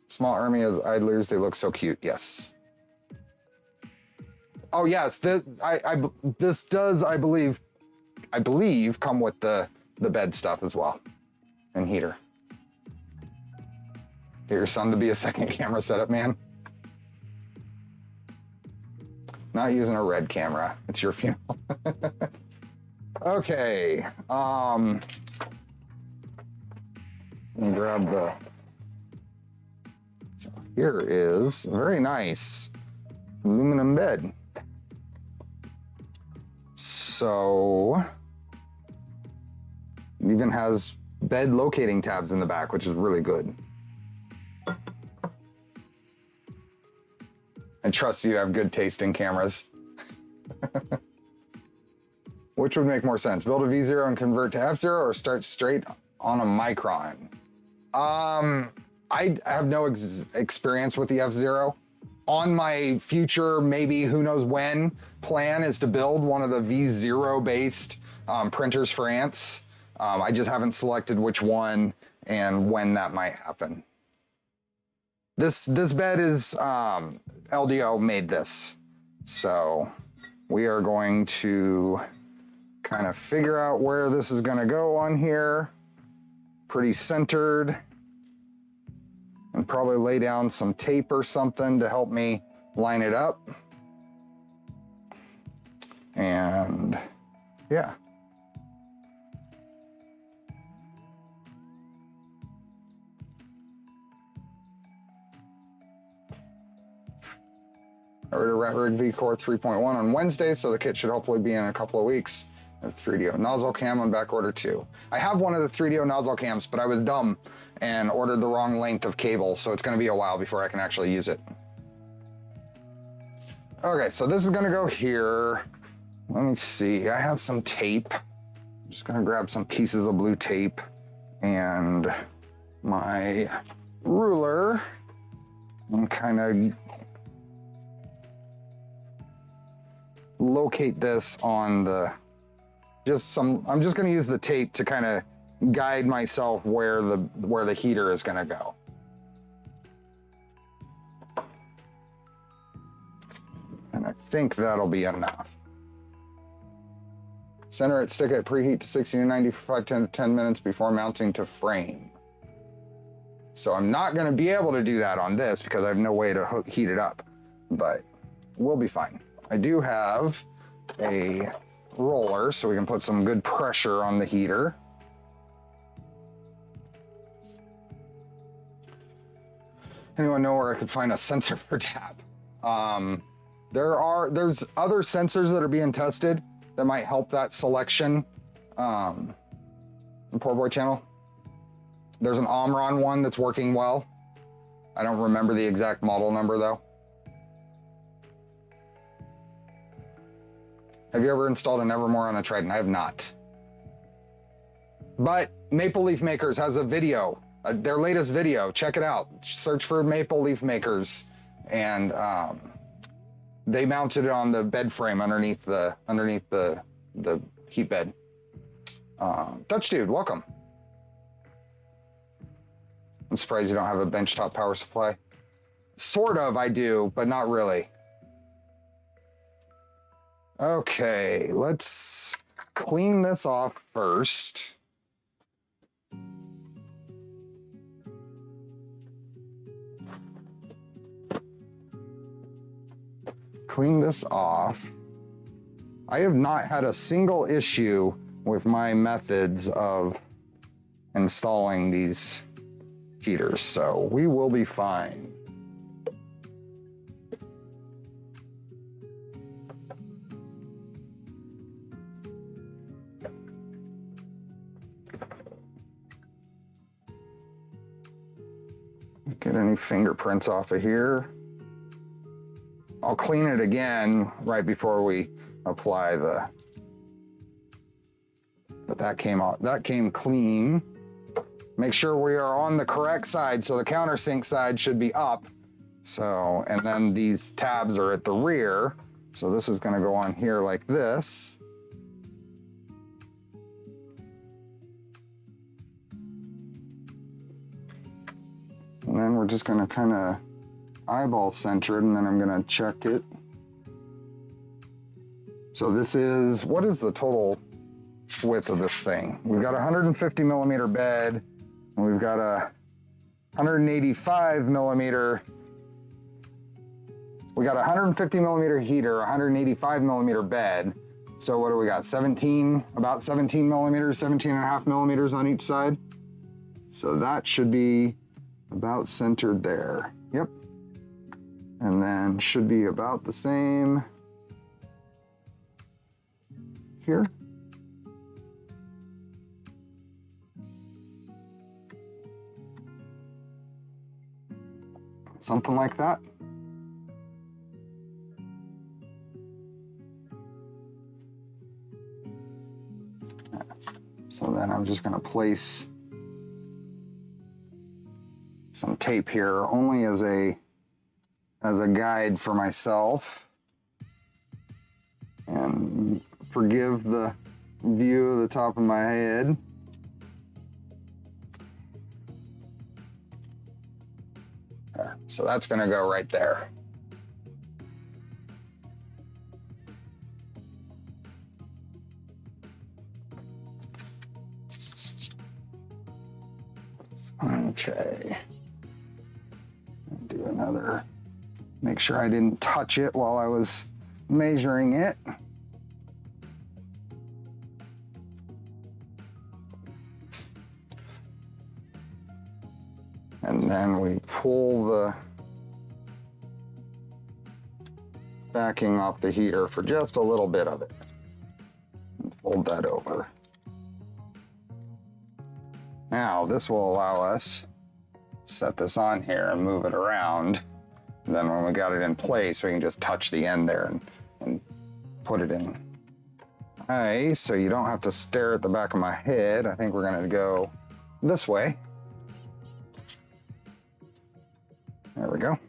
Small army as idlers, they look so cute, yes. Oh yes, this does, I believe, come with the bed stuff as well, and heater. Get your son to be a second camera setup man. Not using a red camera. It's your funeral. Okay. Let me grab the... So here is a very nice aluminum bed. So it even has bed locating tabs in the back, which is really good. I trust you to have good taste in cameras. Which would make more sense? Build a V0 and convert to F0 or start straight on a Micron? I have no experience with the F0. On my future, maybe who knows when, plan is to build one of the V0 based printers for ants. I just haven't selected which one and when that might happen. This bed is, LDO made this. So we are going to kind of figure out where this is gonna go on here. Pretty centered. And probably lay down some tape or something to help me line it up. And yeah. I ordered a RatRig V-Core 3.1 on Wednesday, so the kit should hopefully be in a couple of weeks. 3DO nozzle cam on back order 2. I have one of the 3DO nozzle cams, but I was dumb and ordered the wrong length of cable, so it's gonna be a while before I can actually use it. Okay, so this is gonna go here. Let me see, I have some tape. I'm just gonna grab some pieces of blue tape and my ruler and kind of locate this on the, I'm just gonna use the tape to kind of guide myself where the heater is gonna go. And I think that'll be enough. Center it, stick it, preheat to 60 to 90 for 5 to 10 minutes before mounting to frame. So I'm not gonna be able to do that on this because I have no way to heat it up, but we'll be fine. I do have a roller so we can put some good pressure on the heater. Anyone know where I could find a sensor for tap? There's other sensors that are being tested that might help that selection. The Poor Boy channel. There's an Omron one that's working well. I don't remember the exact model number though. Have you ever installed an Evermore on a Trident? I have not. But Maple Leaf Makers has a video, their latest video. Check it out. Search for Maple Leaf Makers, and they mounted it on the bed frame underneath the heat bed. Dutch Dude, welcome. I'm surprised you don't have a benchtop power supply. Sort of, I do, but not really. Okay, let's clean this off first. Clean this off. I have not had a single issue with my methods of installing these heaters, so we will be fine. Get any fingerprints off of here. I'll clean it again right before we apply the, but that came clean. Make sure we are on the correct side, so the countersink side should be up. So, and then these tabs are at the rear. So this is gonna go on here like this. And then we're just gonna kind of eyeball center it, and then I'm gonna check it. So this is, what is the total width of this thing? We've got a 150 millimeter bed, and we've got a 185 millimeter We got a 150 millimeter heater, 185 millimeter bed. So what do we got? 17, about 17 millimeters, 17 and a half millimeters on each side. So that should be about centered there. Yep. And then should be about the same here. Something like that. So then I'm just gonna place some tape here, only as a guide for myself. And forgive the view of the top of my head. There. So that's gonna go right there. Okay. Do another, make sure I didn't touch it while I was measuring it. And then we pull the backing off the heater for just a little bit of it. And fold that over. Now this will allow us to set this on here and move it around. And then when we got it in place, we can just touch the end there and put it in. Nice, so you don't have to stare at the back of my head. I think we're gonna go this way. There we go.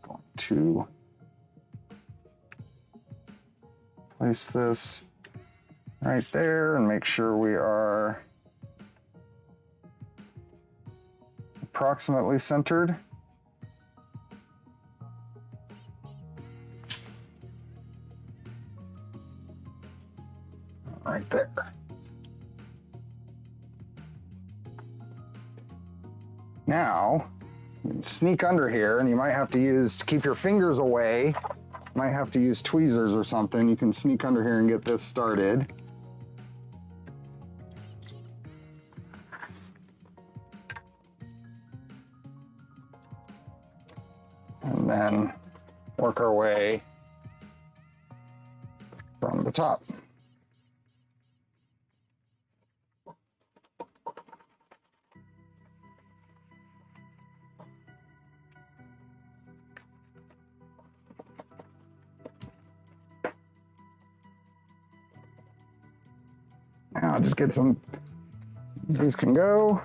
Going to place this right there and make sure we are approximately centered. Right there. Now, you can sneak under here, and you might have to use, to keep your fingers away, might have to use tweezers or something. You can sneak under here and get this started. And then work our way from the top. Now just get some, these can go,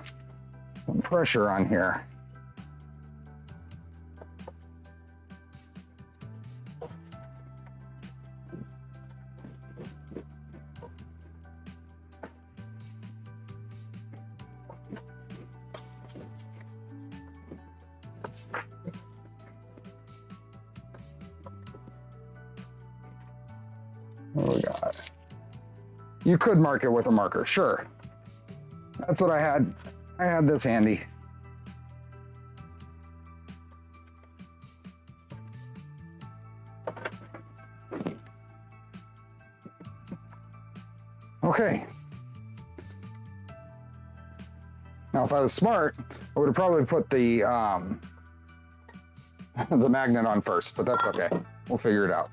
some pressure on here. What do we got? You could mark it with a marker, sure. That's what I had. I had this handy. Okay. Now, if I was smart, I would have probably put the the magnet on first, but that's okay. We'll figure it out.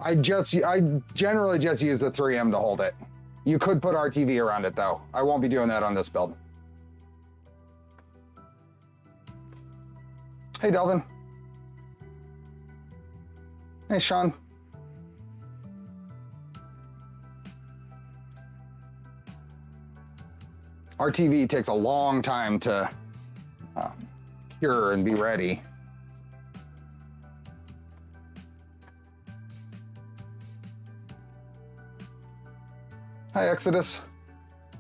I generally just use the 3M to hold it. You could put RTV around it though. I won't be doing that on this build. Hey, Delvin. Hey, Sean. RTV takes a long time to cure and be ready. Hi, Exodus.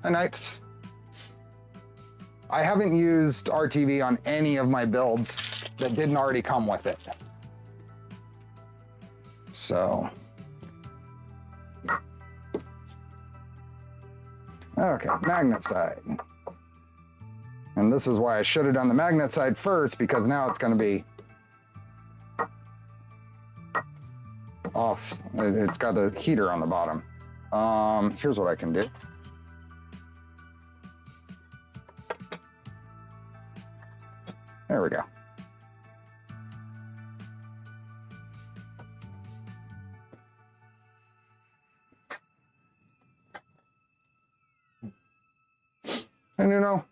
Hi, Knights. I haven't used RTV on any of my builds that didn't already come with it. So. Okay, magnet side. And this is why I should have done the magnet side first, because now it's going to be off. It's got a heater on the bottom. Here's what I can do. There we go. And you know,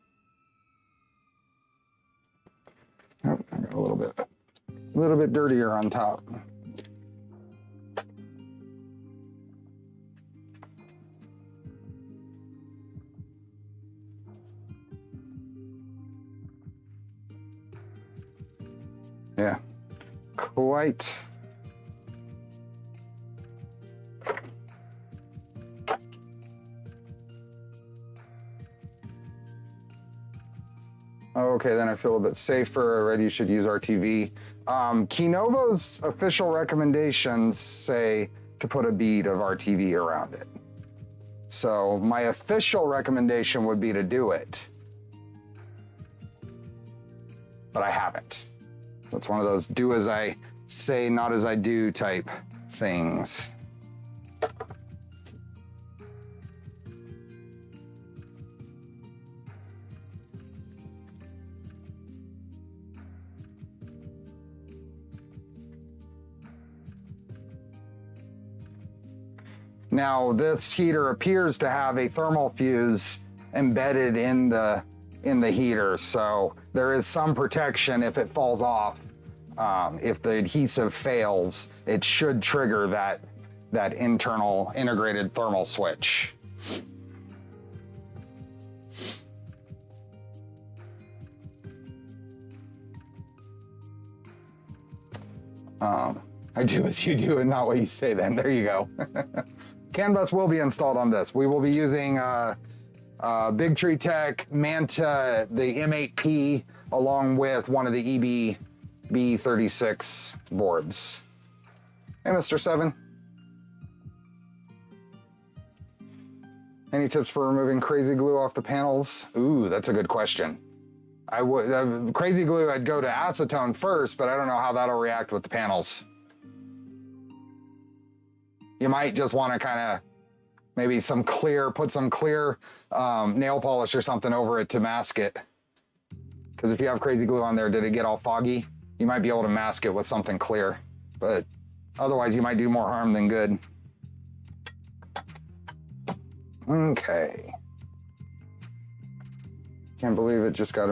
oh, I got a little bit dirtier on top. Yeah, quite. Okay, then I feel a bit safer. Already you should use RTV. Keenovo's official recommendations say to put a bead of RTV around it. So my official recommendation would be to do it. But I haven't. So it's one of those do as I say, not as I do type things. Now this heater appears to have a thermal fuse embedded in the heater, so there is some protection if it falls off. If the adhesive fails, it should trigger that internal integrated thermal switch. I do as you do and not what you say then. There you go. CAN bus will be installed on this. We will be using Big Tree Tech, Manta, the M8P, along with one of the EB-B36 boards. Hey, Mr. 7. Any tips for removing crazy glue off the panels? Ooh, that's a good question. I would crazy glue, I'd go to acetone first, but I don't know how that'll react with the panels. You might just want to kind of maybe put some clear nail polish or something over it to mask it. Because if you have crazy glue on there, did it get all foggy? You might be able to mask it with something clear, but otherwise you might do more harm than good. Okay. Can't believe it, just got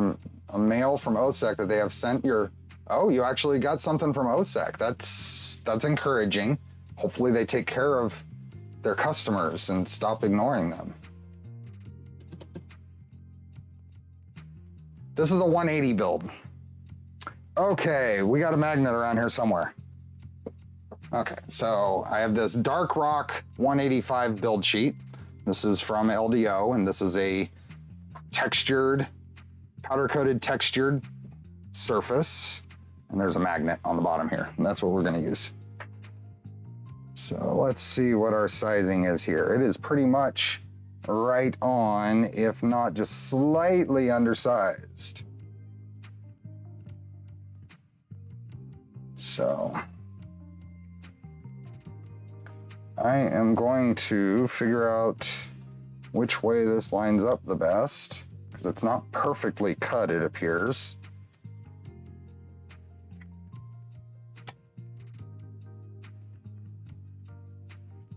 a mail from OSEC that they have sent your, oh, you actually got something from OSEC. That's encouraging. Hopefully they take care of their customers and stop ignoring them. This is a 180 build. Okay, we got a magnet around here somewhere. Okay, so I have this Dark Rock 185 build sheet. This is from LDO, and this is a textured, powder-coated textured surface. And there's a magnet on the bottom here, and that's what we're gonna use. So let's see what our sizing is here. It is pretty much right on, if not just slightly undersized. So I am going to figure out which way this lines up the best, because it's not perfectly cut, it appears.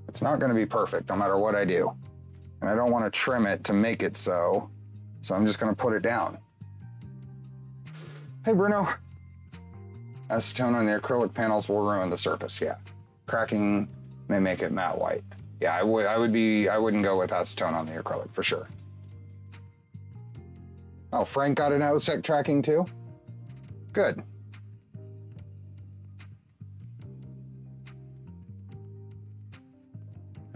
It's not going to be perfect no matter what I do. And I don't want to trim it to make it so I'm just going to put it down. Hey Bruno. Acetone on the acrylic panels will ruin the surface, yeah. Cracking may make it matte white. Yeah, I wouldn't go with acetone on the acrylic for sure. Oh, Frank got an OSEC tracking too? Good.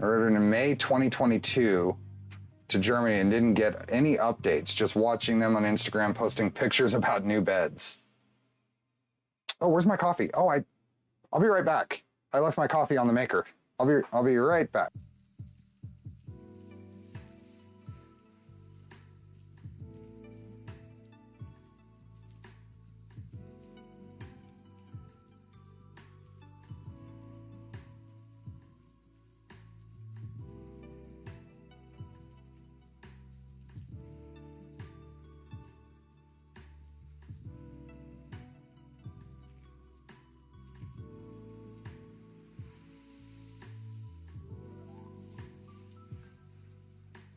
I ordered in May 2022 to Germany and didn't get any updates, just watching them on Instagram posting pictures about new beds. Oh, where's my coffee? Oh, I'll be right back. I left my coffee on the maker. I'll be right back.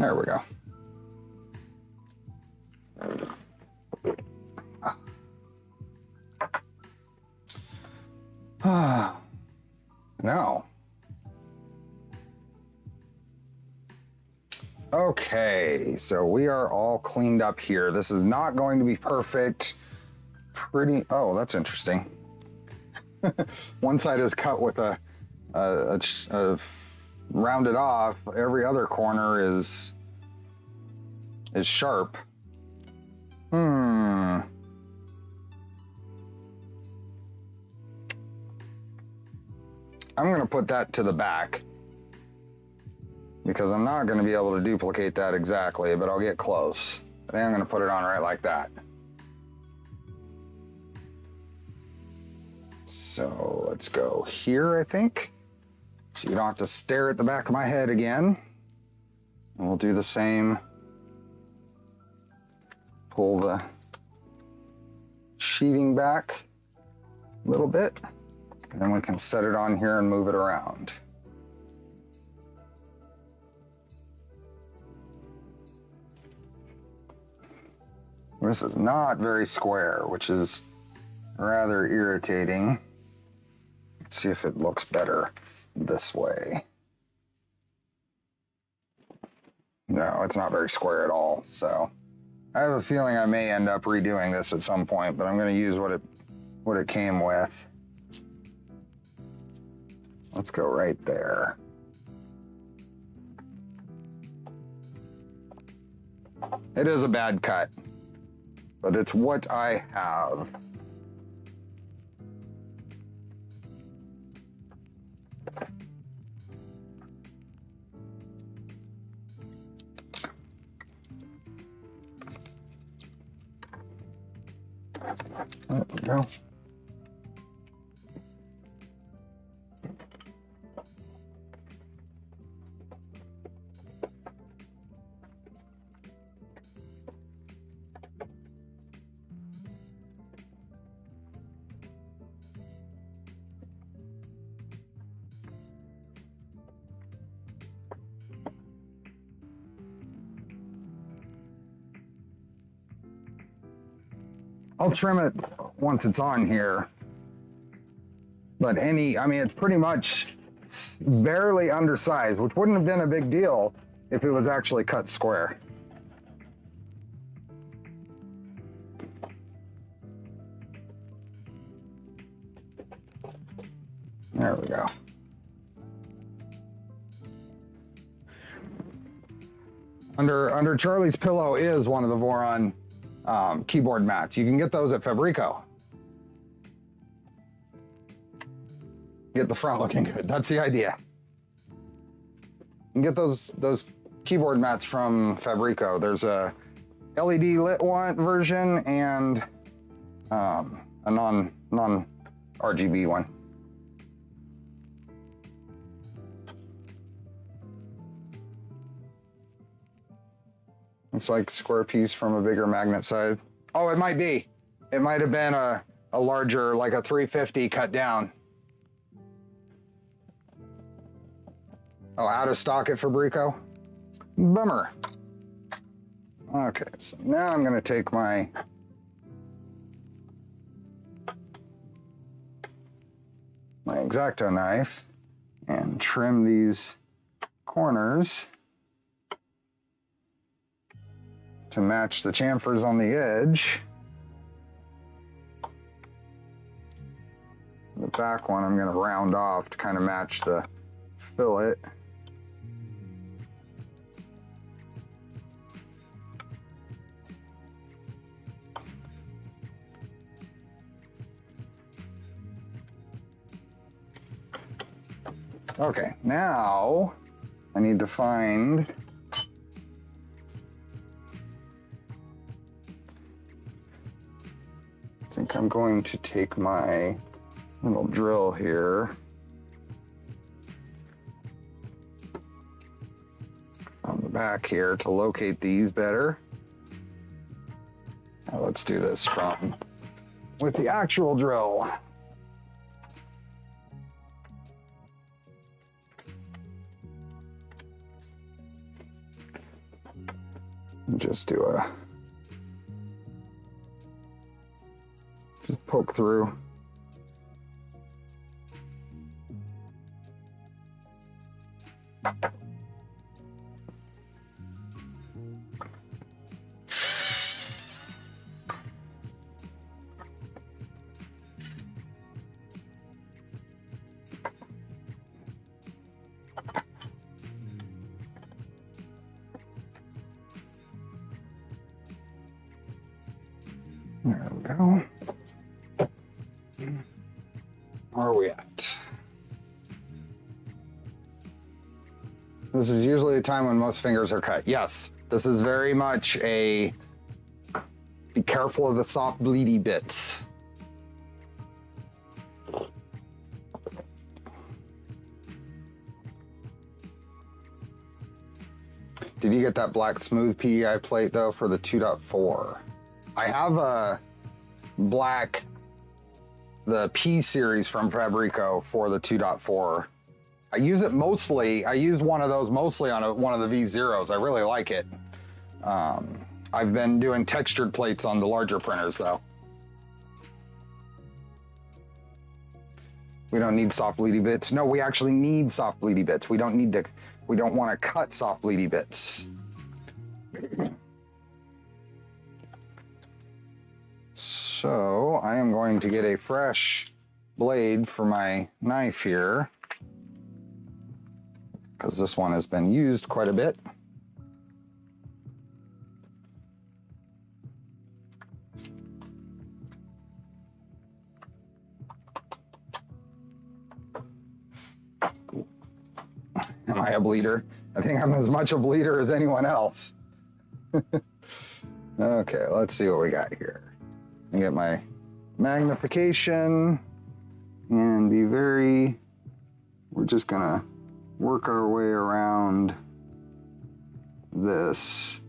There we go. Now. Okay, so we are all cleaned up here. This is not going to be perfect. Oh, that's interesting. One side is cut with a rounded off. Every other corner is sharp. I'm gonna put that to the back because I'm not gonna be able to duplicate that exactly, but I'll get close. I think I'm gonna put it on right like that. So let's go here, I think. So you don't have to stare at the back of my head again. And we'll do the same. Pull the sheeting back a little bit. And then we can set it on here and move it around. This is not very square, which is rather irritating. Let's see if it looks better this way. No, it's not very square at all. So I have a feeling I may end up redoing this at some point, but I'm going to use what it came with. Let's go right there. It is a bad cut, but it's what I have. There we go. I'll trim it once it's on here. But I mean, it's pretty much barely undersized, which wouldn't have been a big deal if it was actually cut square. There we go. Under Charlie's pillow is one of the Voron keyboard mats. You can get those at Fabrico. Get the front looking good. That's the idea. You can get those keyboard mats from Fabrico. There's a LED lit one version and a non RGB one. Looks like a square piece from a bigger magnet side. Oh, it might be. It might have been a larger, like a 350 cut down. Oh, out of stock at Fabrico? Bummer. Okay, so now I'm gonna take my X-Acto knife and trim these corners to match the chamfers on the edge. The back one I'm gonna round off to kind of match the fillet. Okay, now I need to find I think I'm going to take my little drill here on the back here to locate these better. Now let's do this with the actual drill. Just do a, just poke through. There we go. Where are we at? This is usually the time when most fingers are cut. Yes, this is very much a be careful of the soft bleedy bits. Did you get that black smooth PEI plate though for the 2.4? I have a black, the P series from Fabrico for the 2.4. I use it mostly, I use one of those mostly on one of the V0s. I really like it. I've been doing textured plates on the larger printers though. We don't need soft bleedy bits. No, we actually need soft bleedy bits. We don't need to, we don't want to cut soft bleedy bits. So I am going to get a fresh blade for my knife here, because this one has been used quite a bit. Am I a bleeder? I think I'm as much a bleeder as anyone else. Okay, let's see what we got here. I get my magnification and be very, we're just gonna work our way around this,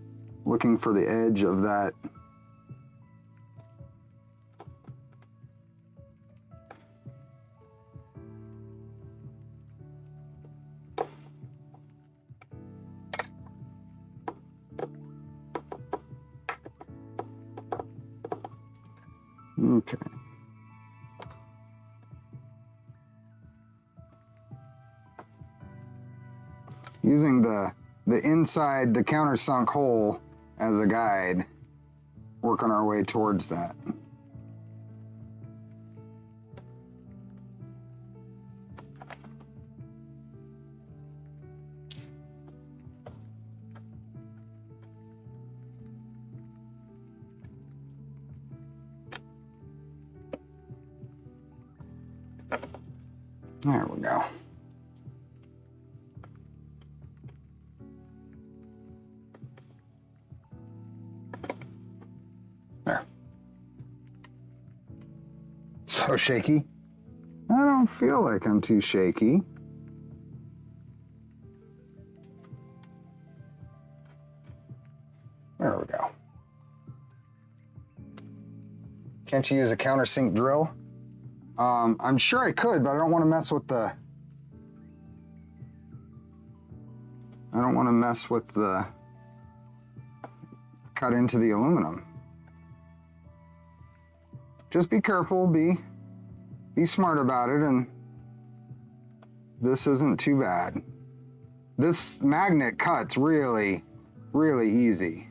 looking for the edge of that. Okay. Using the inside, the countersunk hole as a guide, working our way towards that. There we go. There. So shaky? I don't feel like I'm too shaky. There we go. Can't you use a countersink drill? I'm sure I could, but I don't want to mess with the, cut into the aluminum. Just be careful, be smart about it, and this isn't too bad. This magnet cuts really, really easy.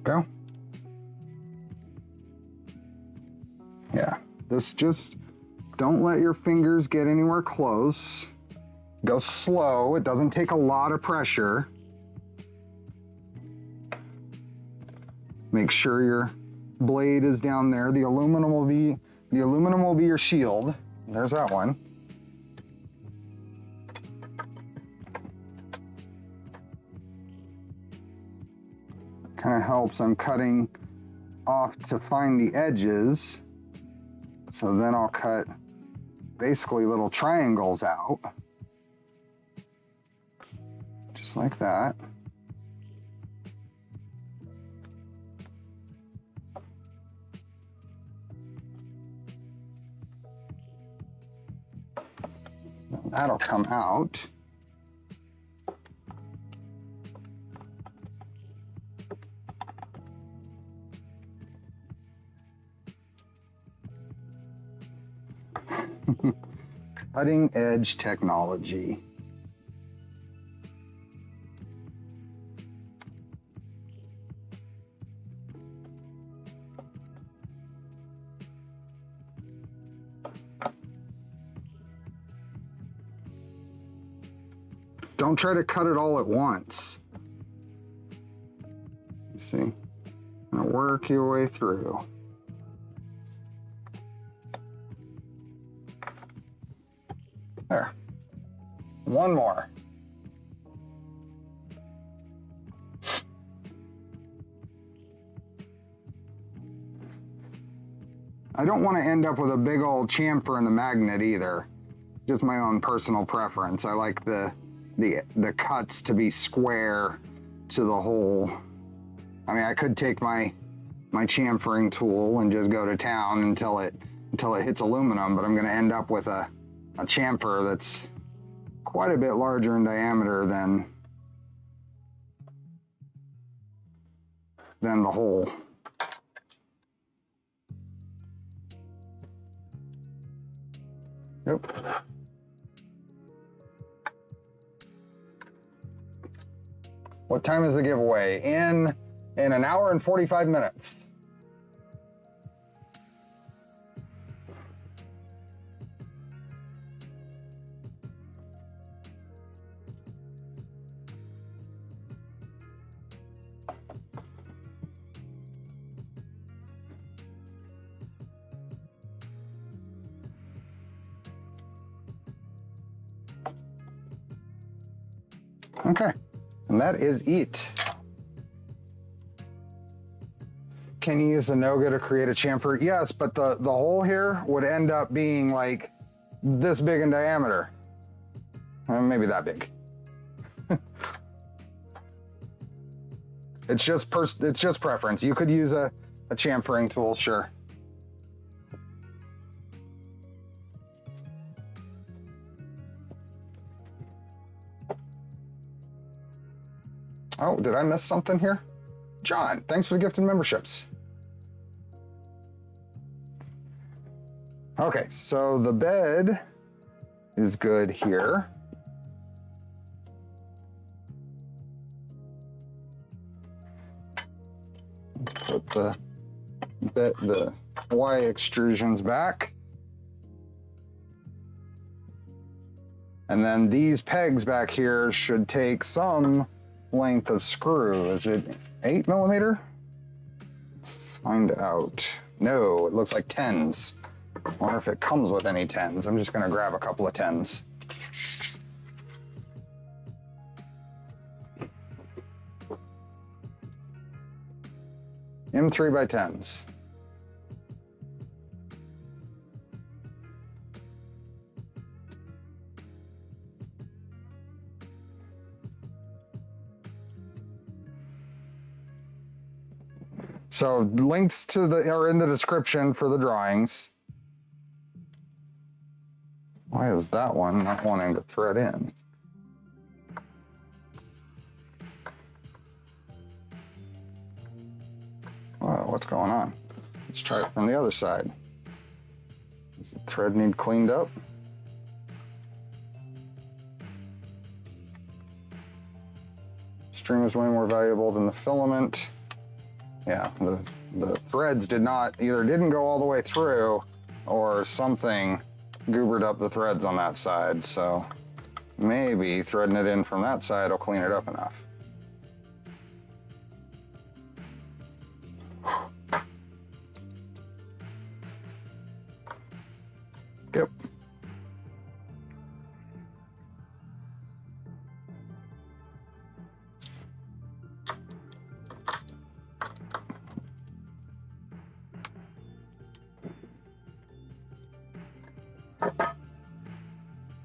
Go. Yeah, this just, don't let your fingers get anywhere close. Go slow, it doesn't take a lot of pressure. Make sure your blade is down there. The aluminum will be your shield. There's that one. kind of helps. I'm cutting off to find the edges. So then I'll cut basically little triangles out. Just like that. That'll come out. Cutting edge technology. Don't try to cut it all at once. You see? Now work your way through. There. One more. I don't want to end up with a big old chamfer in the magnet either. Just my own personal preference. I like the cuts to be square to the hole. I mean, I could take my chamfering tool and just go to town until it hits aluminum, but I'm going to end up with a chamfer that's quite a bit larger in diameter than the hole. Yep. What time is the giveaway? In an hour and 45 minutes. Okay, and that is it. Can you use the Noga to create a chamfer? Yes, but the hole here would end up being like this big in diameter. Maybe that big. It's just preference. You could use a chamfering tool, sure. Oh, did I miss something here? John, thanks for the gifted memberships. Okay, so the bed is good here. Let's put the Y extrusions back. And then these pegs back here should take some length of screw. Is it 8 millimeter? Let's find out. No, it looks like 10s. I wonder if it comes with any 10s. I'm just gonna grab a couple of 10s. M3 by 10s. So links to are in the description for the drawings. Why is that one not wanting to thread in? Whoa, what's going on? Let's try it from the other side. Does the thread need cleaned up? String is way more valuable than the filament. Yeah, the threads didn't go all the way through, or something goobered up the threads on that side, so maybe threading it in from that side will clean it up enough. Yep.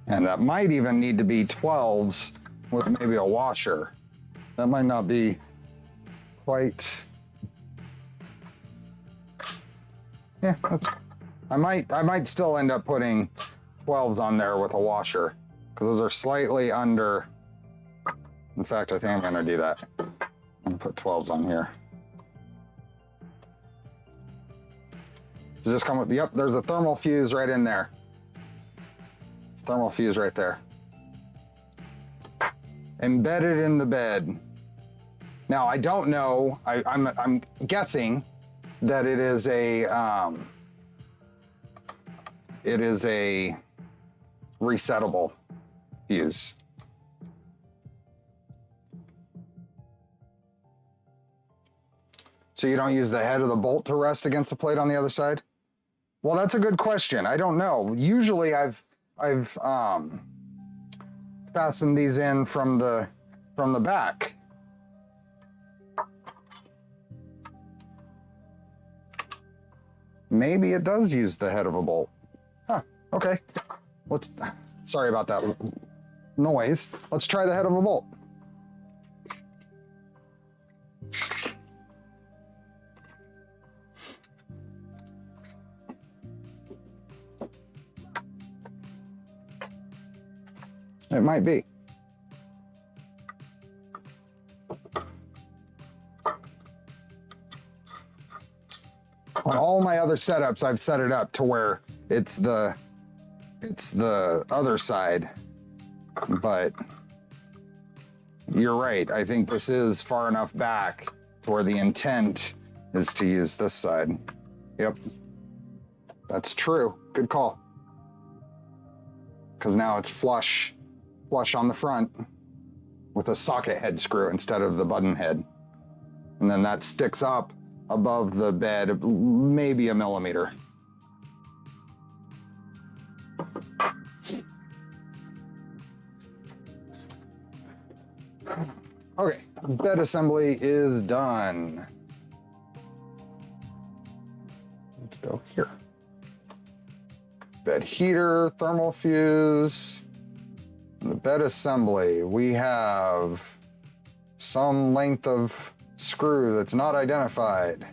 And that might even need to be 12s with maybe a washer. That might not be quite. Yeah, I might still end up putting 12s on there with a washer because those are slightly under. In fact, I think I'm gonna do that. I'm gonna put 12s on here. Does this come with, yep, there's a thermal fuse right in there. Thermal fuse right there. Embedded in the bed. Now, I don't know, I'm guessing that it is a resettable fuse. So you don't use the head of the bolt to rest against the plate on the other side? Well, that's a good question. I don't know. Usually I've fastened these in from the back. Maybe it does use the head of a bolt. Huh, okay. Sorry about that noise. Let's try the head of a bolt. It might be. On all my other setups, I've set it up to where it's the other side, but you're right. I think this is far enough back to where the intent is to use this side. Yep, that's true. Good call. Because now it's flush on the front with a socket head screw instead of the button head. And then that sticks up above the bed, maybe a millimeter. Okay, bed assembly is done. Let's go here. Bed heater, thermal fuse. The bed assembly, we have some length of screw that's not identified.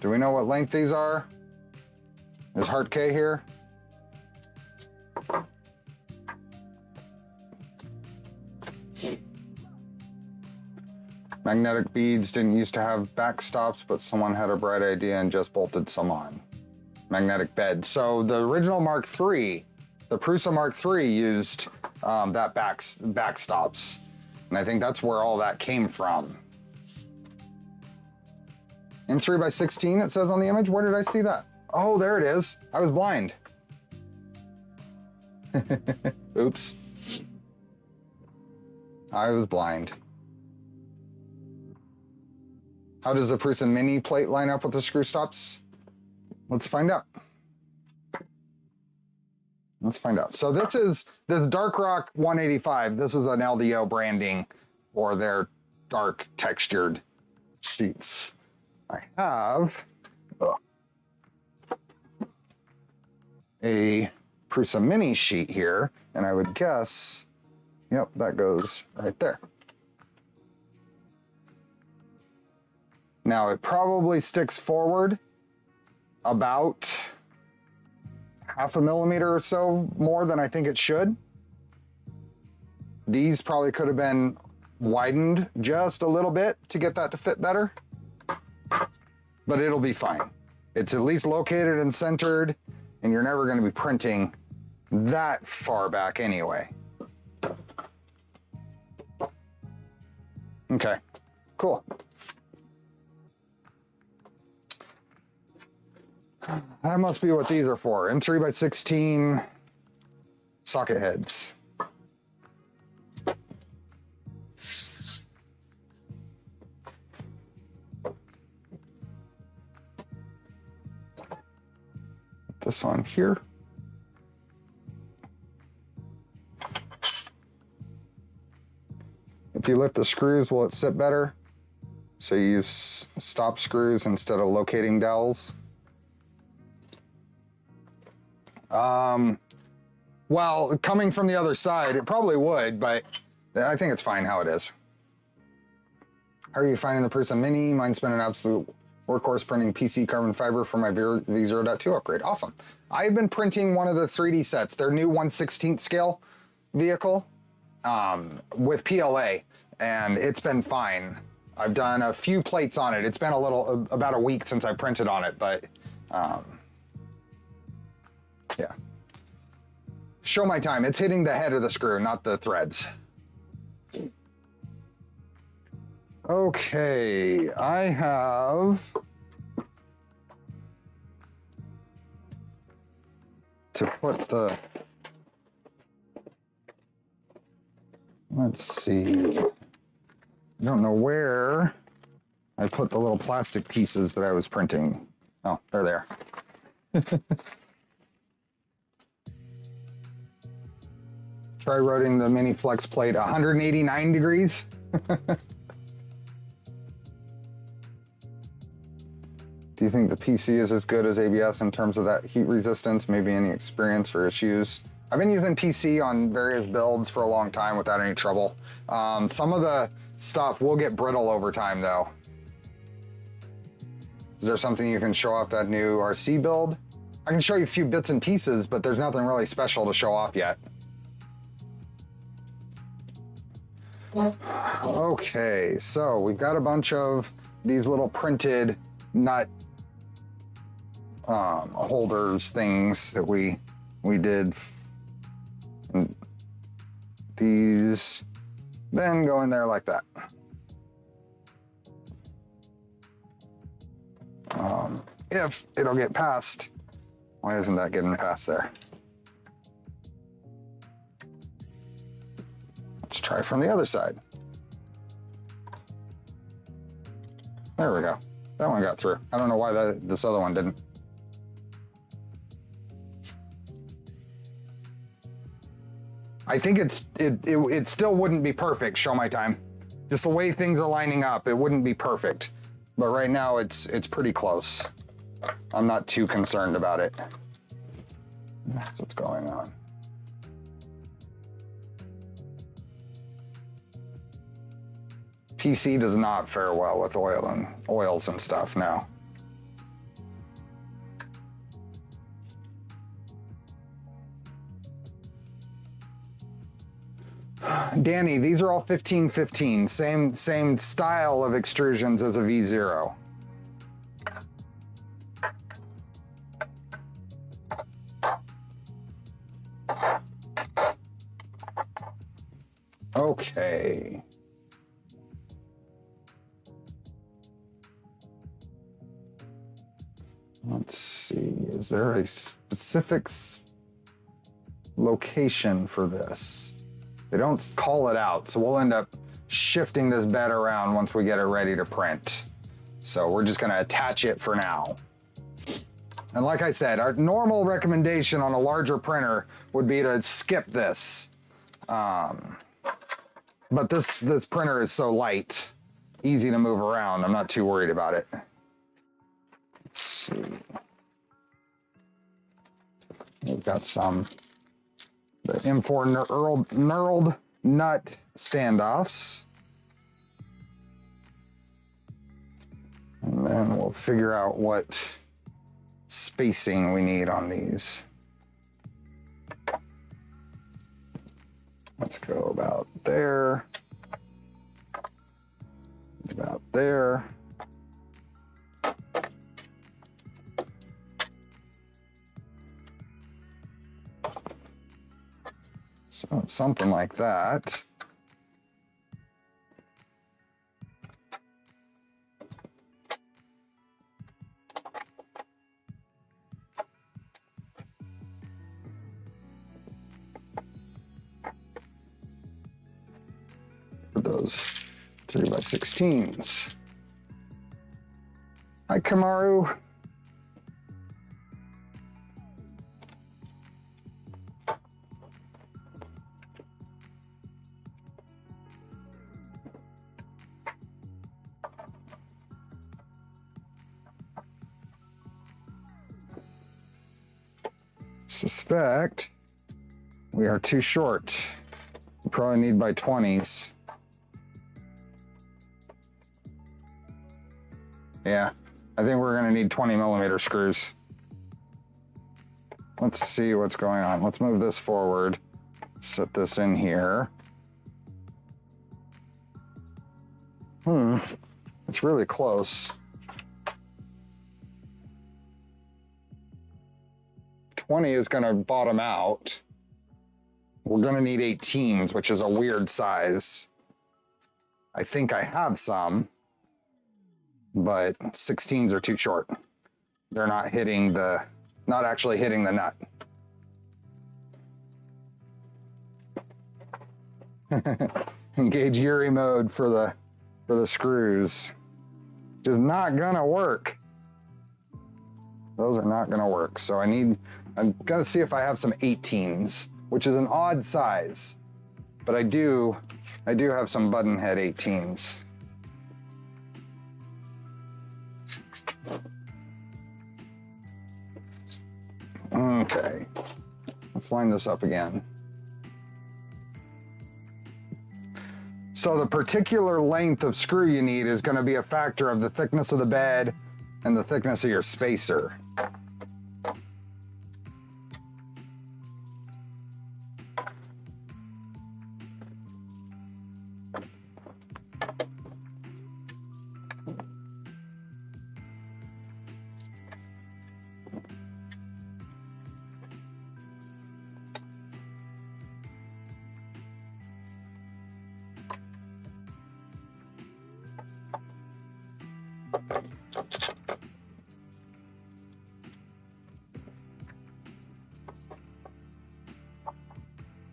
Do we know what length these are? Is Hart K here? Magnetic beads didn't used to have backstops, but someone had a bright idea and just bolted some on. Magnetic bed. So the original Mark III, the Prusa Mark III used that backstops. And I think that's where all that came from. M3x16 it says on the image. Where did I see that? Oh, there it is. I was blind. Oops. I was blind. How does the Prusa Mini plate line up with the screw stops? Let's find out. Let's find out. So this is this Dark Rock 185. This is an LDO branding for their dark textured sheets. I have a Prusa Mini sheet here, and I would guess, yep, that goes right there. Now it probably sticks forward about half a millimeter or so more than I think it should. These probably could have been widened just a little bit to get that to fit better, but it'll be fine. It's at least located and centered, and you're never going to be printing that far back anyway. Okay, cool. That must be what these are for. M3x16 socket heads. Put this on here. If you lift the screws, will it sit better? So you use stop screws instead of locating dowels. Well, coming from the other side, it probably would, but I think it's fine how it is. How are you finding the Prusa Mini? Mine's been an absolute workhorse printing PC carbon fiber for my V0.2 upgrade. Awesome. I've been printing one of the 3D sets, their new 1/16 scale vehicle with PLA, and it's been fine. I've done a few plates on it. It's been about a week since I printed on it, but yeah. Show my time. It's hitting the head of the screw, not the threads. Okay, I have to put the, let's see, I don't know where I put the little plastic pieces that I was printing. Oh, they're there. Try rotating the mini flex plate 189 degrees. Do you think the PC is as good as ABS in terms of that heat resistance? Maybe any experience or issues? I've been using PC on various builds for a long time without any trouble. Some of the stuff will get brittle over time though. Is there something you can show off that new RC build? I can show you a few bits and pieces, but there's nothing really special to show off yet. Okay, so we've got a bunch of these little printed nut holders things that we did. And these then go in there like that. If it'll get past. Why isn't that getting past there? Let's try from the other side. There we go. That one got through. I don't know why this other one didn't. I think it still wouldn't be perfect, show my time. Just the way things are lining up, it wouldn't be perfect. But right now it's pretty close. I'm not too concerned about it. That's what's going on. PC does not fare well with oils and stuff now. Danny, these are all 1515, same style of extrusions as a V0. Okay. Let's see, is there a specific location for this? They don't call it out, so we'll end up shifting this bed around once we get it ready to print. So we're just gonna attach it for now. And like I said, our normal recommendation on a larger printer would be to skip this. But this printer is so light, easy to move around, I'm not too worried about it. Let's see. We've got the M4 knurled nut standoffs. And then we'll figure out what spacing we need on these. Let's go about there. About there. So something like that. For those 3x16s. Hi, Kamaru. Suspect we are too short. We probably need by 20s. Yeah, I think we're gonna need 20mm screws. Let's see what's going on. Let's move this forward. Set this in here. It's really close. 20 is gonna bottom out. We're gonna need 18s, which is a weird size. I think I have some, but 16s are too short. They're not actually hitting the nut. Engage Yuri mode for the screws. Just not gonna work. Those are not gonna work. So I'm gonna see if I have some 18s, which is an odd size, but I do have some button head 18s. Okay, let's line this up again. So the particular length of screw you need is going to be a factor of the thickness of the bed and the thickness of your spacer.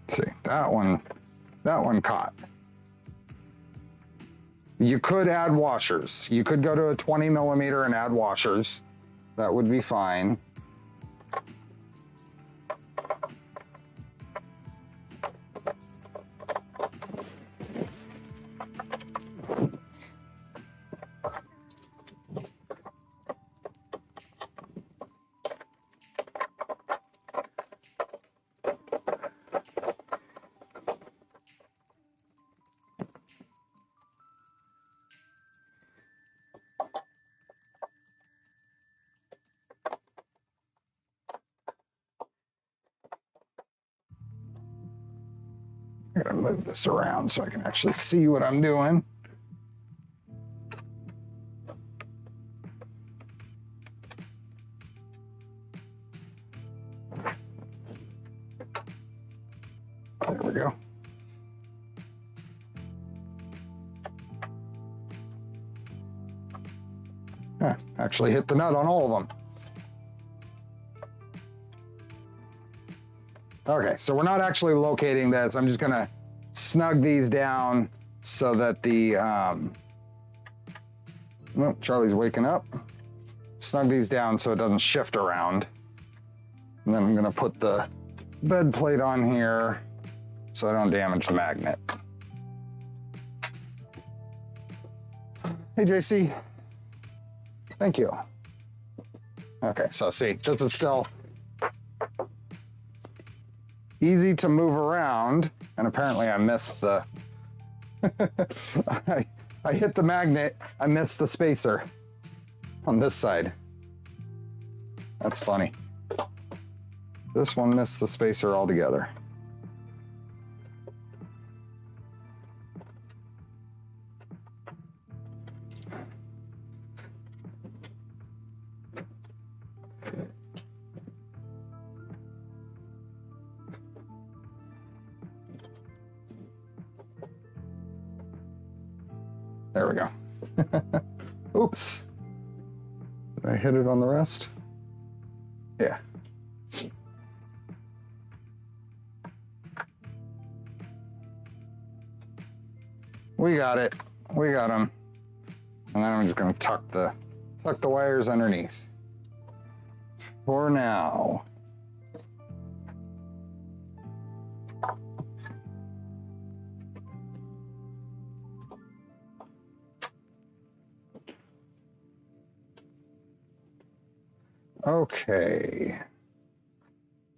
See, that one caught. You could add washers. You could go to a 20mm and add washers. That would be fine. I gotta move this around so I can actually see what I'm doing. There we go. Actually hit the nut on all of them. Okay, so we're not actually locating this. I'm just gonna snug these down so that the, oh, Charlie's waking up. Snug these down so it doesn't shift around. And then I'm gonna put the bed plate on here so I don't damage the magnet. Hey, JC. Thank you. Okay, so see, this is still easy to move around, and apparently I missed the, I hit the magnet, I missed the spacer on this side. That's funny. This one missed the spacer altogether. There we go. Oops. Did I hit it on the rest? Yeah. We got it. We got them. And then I'm just going to tuck the wires underneath. For now. Okay,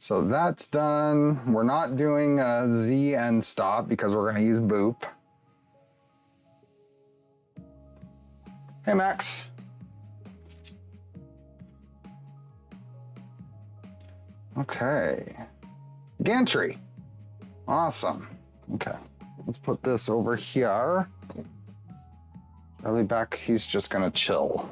So that's done. We're not doing a Z end stop because we're going to use boop. Hey, Max. Okay. Gantry. Awesome. Okay. Let's put this over here. Charlie back, he's just going to chill.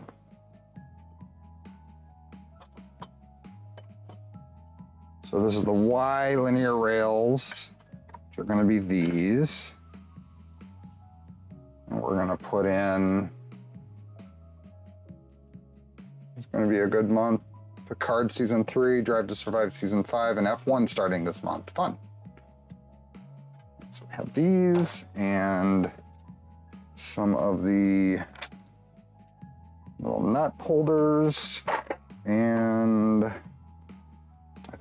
So this is the Y linear rails, which are going to be these. And we're going to put in, it's going to be a good month. Picard Season 3, Drive to Survive Season 5, and F1 starting this month. Fun. So we have these and some of the little nut holders, and I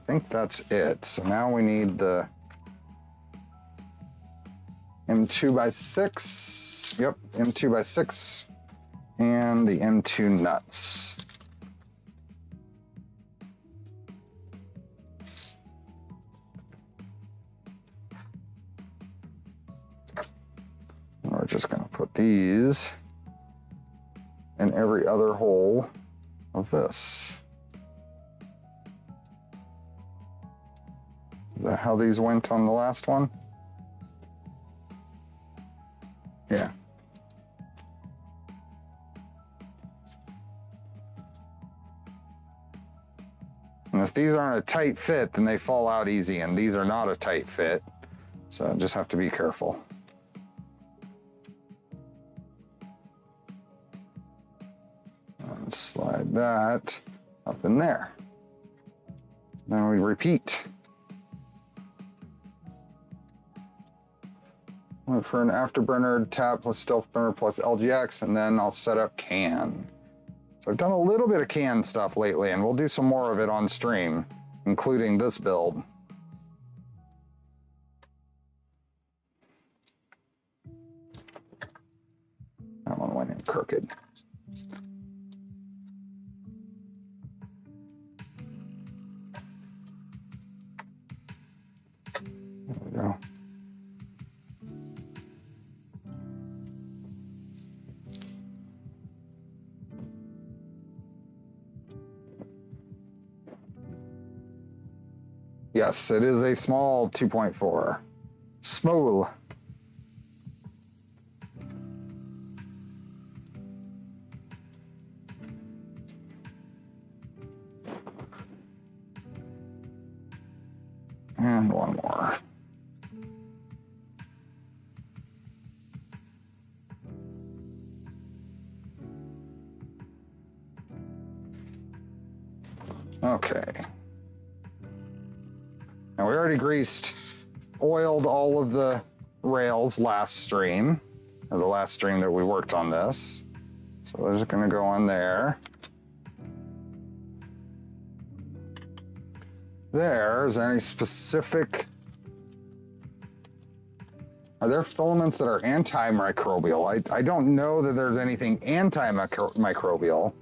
think that's it. So now we need the M2x6. Yep, M2x6 and the M2 nuts. And we're just going to put these in every other hole of this. Is that how these went on the last one? Yeah. And if these aren't a tight fit, then they fall out easy, and these are not a tight fit. So I just have to be careful. And slide that up in there. Then we repeat. Went for an afterburner tap plus stealth burner plus LGX, and then I'll set up can. So I've done a little bit of can stuff lately, and we'll do some more of it on stream, including this build. That one went in crooked. There we go. Yes, it is a small 2.4. Small. And one more. Okay. Now we already oiled all of the rails last stream, or the last stream that we worked on this. So they're just gonna go on there. Is there any specific, are there filaments that are antimicrobial? I don't know that there's anything antimicrobial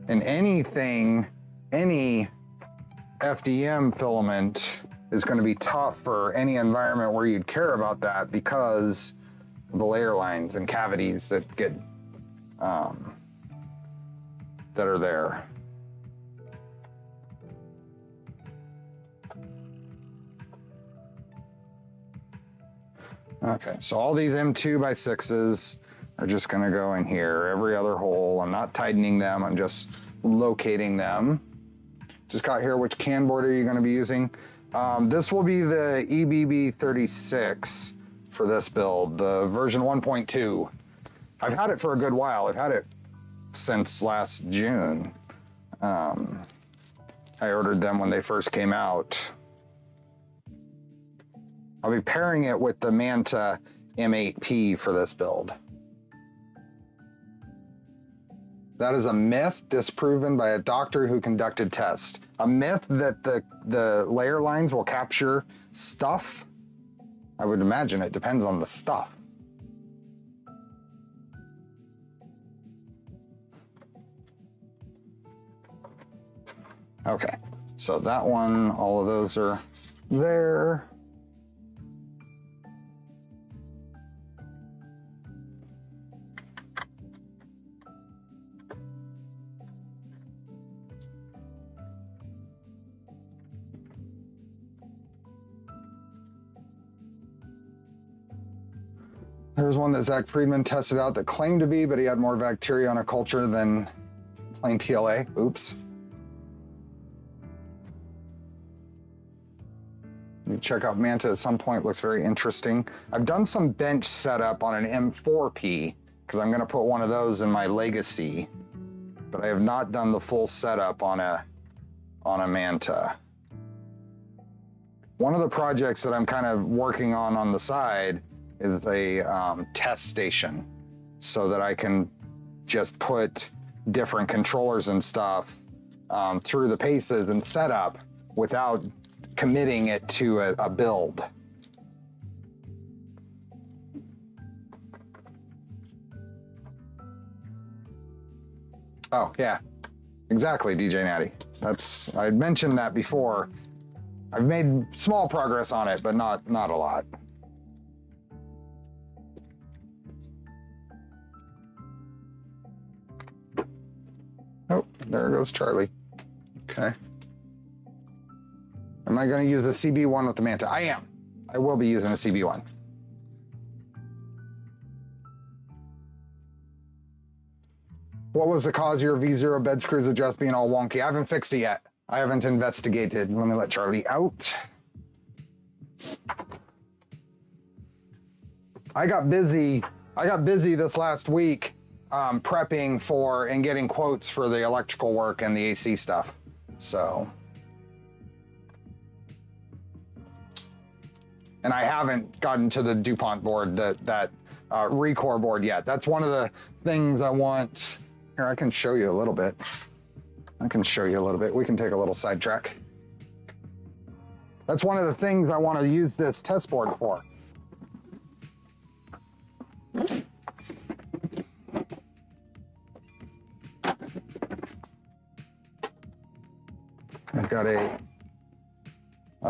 in anything, any FDM filament is going to be tough for any environment where you'd care about that because of the layer lines and cavities that get that are there. Okay, so all these M2x6s are just going to go in here, every other hole. I'm not tightening them, I'm just locating them. Just got here, which can board are you going to be using? This will be the EBB36 for this build, the version 1.2. I've had it for a good while. I've had it since last June. I ordered them when they first came out. I'll be pairing it with the Manta M8P for this build. That is a myth disproven by a doctor who conducted tests. A myth that the layer lines will capture stuff. I would imagine it depends on the stuff. Okay, So that one, all of those are there. There's one that Zach Friedman tested out that claimed to be, but he had more bacteria on a culture than plain PLA. Oops. You check out Manta at some point, looks very interesting. I've done some bench setup on an M4P because I'm gonna put one of those in my Legacy, but I have not done the full setup on a Manta. One of the projects that I'm kind of working on the side is a test station so that I can just put different controllers and stuff through the paces and setup without committing it to a build. Oh yeah, exactly, DJ Natty. I had mentioned that before. I've made small progress on it, but not a lot. Oh, there goes Charlie. Okay. Am I going to use the CB1 with the Manta? I am. I will be using a CB1. What was the cause of your V0 bed screws adjust being all wonky? I haven't fixed it yet. I haven't investigated. Let me let Charlie out. I got busy this last week prepping for and getting quotes for the electrical work and the AC stuff. So, and I haven't gotten to the DuPont board, that Recore board yet. That's one of the things I want. Here, I can show you a little bit. We can take a little sidetrack. That's one of the things I want to use this test board for. I've got a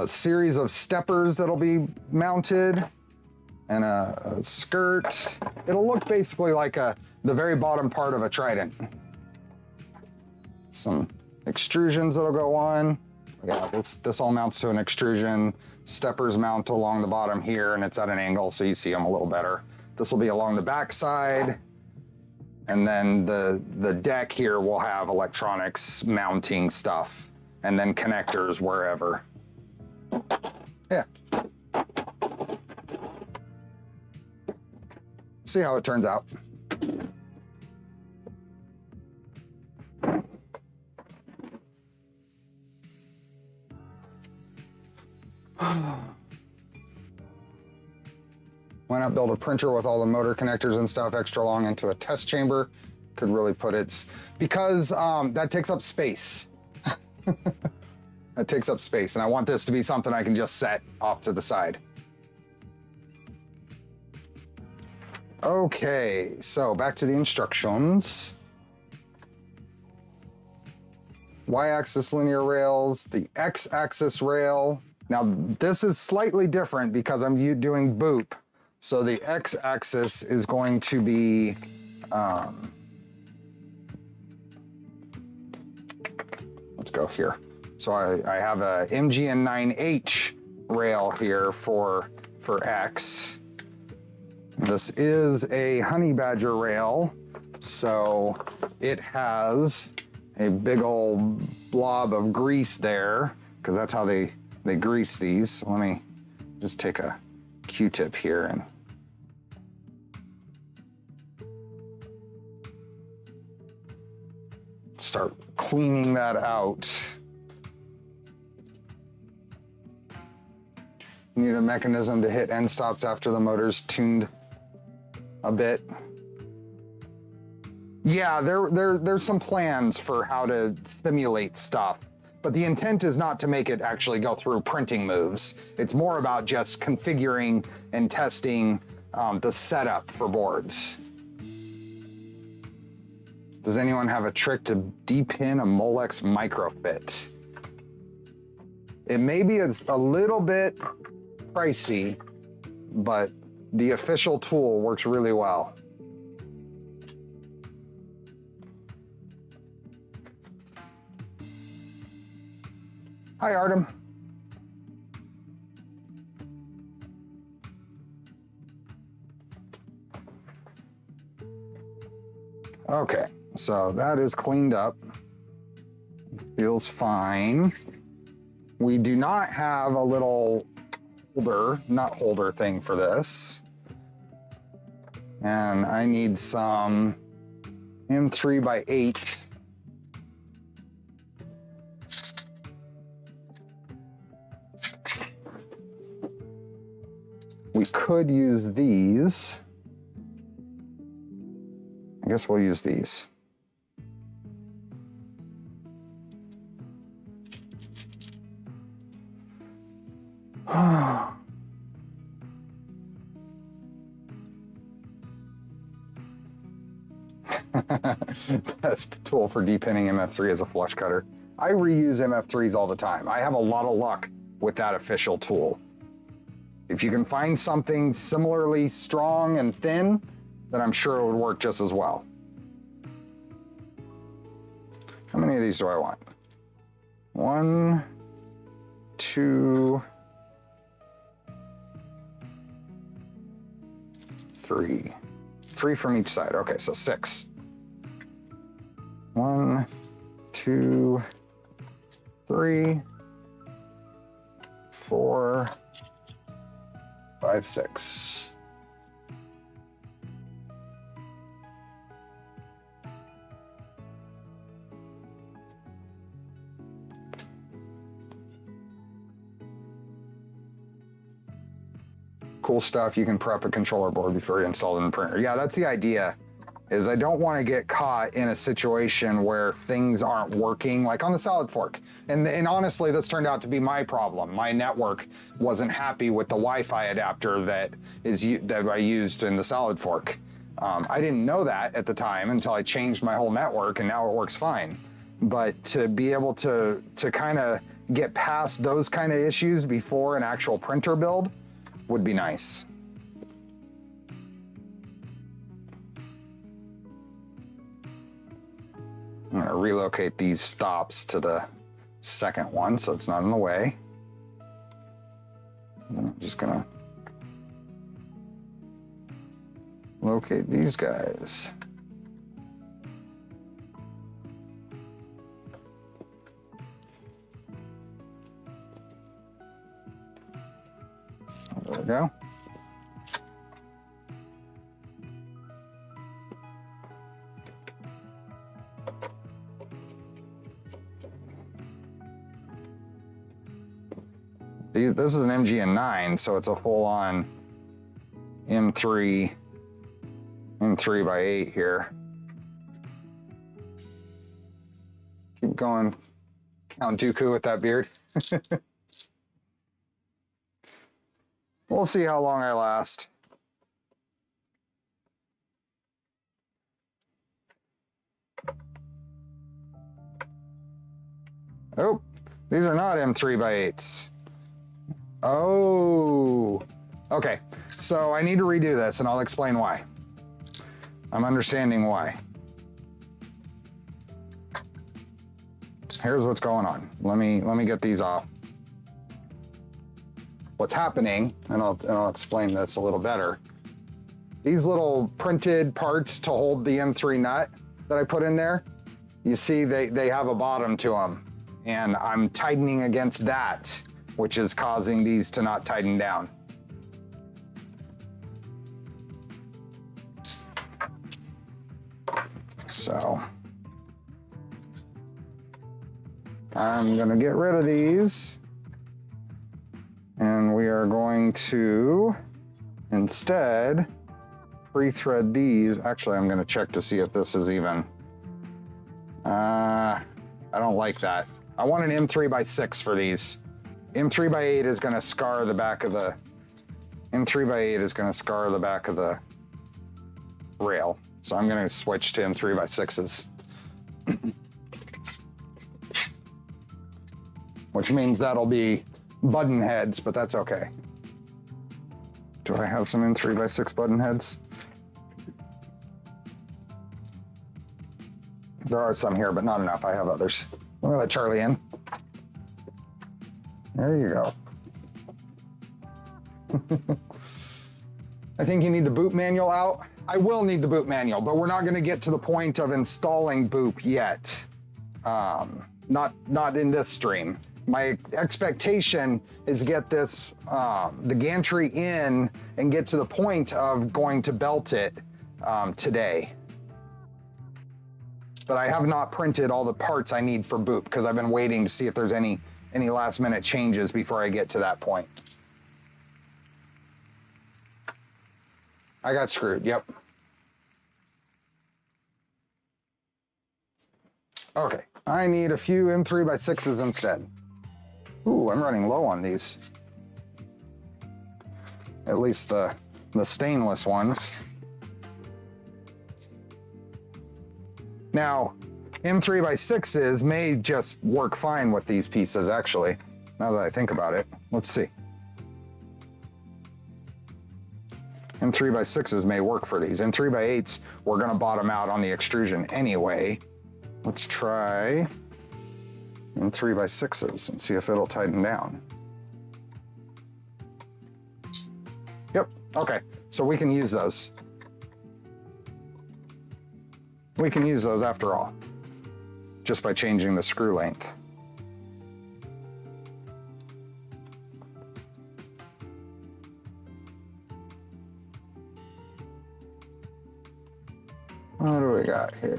series of steppers that'll be mounted and a skirt. It'll look basically like the very bottom part of a trident. Some extrusions that'll go on. Yeah, this all mounts to an extrusion. Steppers mount along the bottom here, and it's at an angle so you see them a little better. This will be along the back side. And then the deck here will have electronics mounting stuff, and then connectors wherever. Yeah. See how it turns out. Why not build a printer with all the motor connectors and stuff extra long into a test chamber? Could really put it, because that takes up space. That takes up space, and I want this to be something I can just set off to the side. Okay, so back to the instructions. Y-axis linear rails, the X-axis rail. Now this is slightly different because I'm doing boop. So the X-axis is going to be, let's go here. So I have a MGN9H rail here for X. This is a honey badger rail, so it has a big old blob of grease there, because that's how they grease these. So let me just take a Q-tip here and start cleaning that out. You need a mechanism to hit end stops after the motor's tuned a bit. Yeah, there's some plans for how to simulate stuff, but the intent is not to make it actually go through printing moves. It's more about just configuring and testing the setup for boards. Does anyone have a trick to depin a Molex microfit? It may be a little bit pricey, but the official tool works really well. Hi, Artem. Okay, so that is cleaned up. Feels fine. We do not have a little holder, nut holder thing for this. And I need some M3x8. We could use these. I guess we'll use these. Best tool for depinning MF3 is a flush cutter. I reuse MF3s all the time. I have a lot of luck with that official tool. If you can find something similarly strong and thin, then I'm sure it would work just as well. How many of these do I want? 1, 2, 3. 3 from each side. Okay, so 6. 1, 2, 3, 4, 5, 6. Cool stuff. You can prep a controller board before you install it in the printer. Yeah, that's the idea. Is I don't want to get caught in a situation where things aren't working, like on the salad fork. And honestly, this turned out to be my problem. My network wasn't happy with the Wi-Fi adapter that I used in the salad fork. I didn't know that at the time until I changed my whole network, and now it works fine. But to be able to kind of get past those kind of issues before an actual printer build would be nice. I'm gonna relocate these stops to the second one so it's not in the way. And then I'm just gonna locate these guys. There we go. This is an MGN9, so it's a full-on M3 by 8 here. Keep going, Count Dooku with that beard. We'll see how long I last. Oh, these are not M3 by 8s. Oh, okay. So I need to redo this, and I'll explain why. I'm understanding why. Here's what's going on. Let me get these off. What's happening, and I'll explain this a little better. These little printed parts to hold the M3 nut that I put in there, you see they have a bottom to them, and I'm tightening against that, which is causing these to not tighten down. So I'm gonna get rid of these, and we are going to instead pre-thread these. Actually, I'm gonna check to see if this is even. I don't like that. I want an M3 by 6 for these. M3 by 8 is gonna scar the back of the, M3 by 8 is gonna scar the back of the rail. So I'm gonna switch to M3 by 6s. which means that'll be button heads, but that's okay. Do I have some M3x6 button heads? There are some here, but not enough. I have others. Let me let Charlie in. There you go. I think you need the boot manual out. I will need the boot manual, but we're not going to get to the point of installing boop yet. Not in this stream. My expectation is get this, the gantry in and get to the point of going to belt it today. But I have not printed all the parts I need for boop because I've been waiting to see if there's any last minute changes before I get to that point. I got screwed, yep. Okay, I need a few M3x6s instead. Ooh, I'm running low on these. At least the stainless ones. Now, M3x6s may just work fine with these pieces, actually, now that I think about it. Let's see. M3x6s may work for these. M3x8s, we're gonna bottom out on the extrusion anyway. Let's try M3x6s and see if it'll tighten down. Yep, okay, so we can use those. We can use those after all, just by changing the screw length. What do we got here?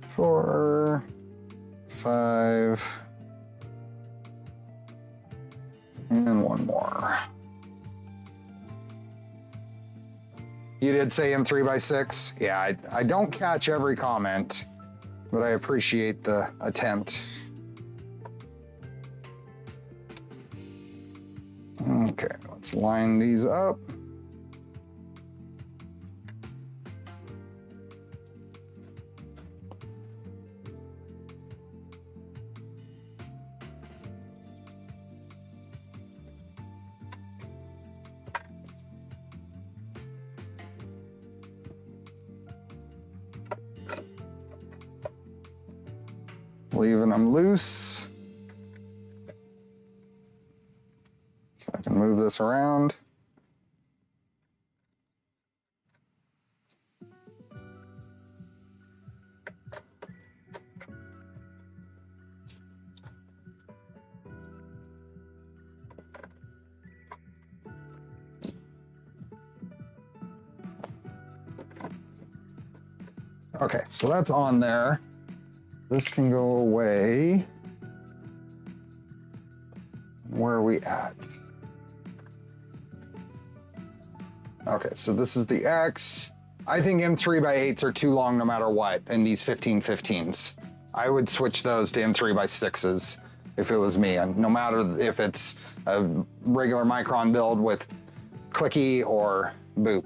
Four, 5, and one more. You did say M3x6? Yeah, I don't catch every comment, but I appreciate the attempt. Okay, let's line these up. Leaving them loose. So I can move this around. Okay, so that's on there. This can go away. Where are we at? Okay, so this is the X. I think M3x8s are too long no matter what in these 1515s. I would switch those to M3x6s if it was me, and no matter if it's a regular Micron build with clicky or boot.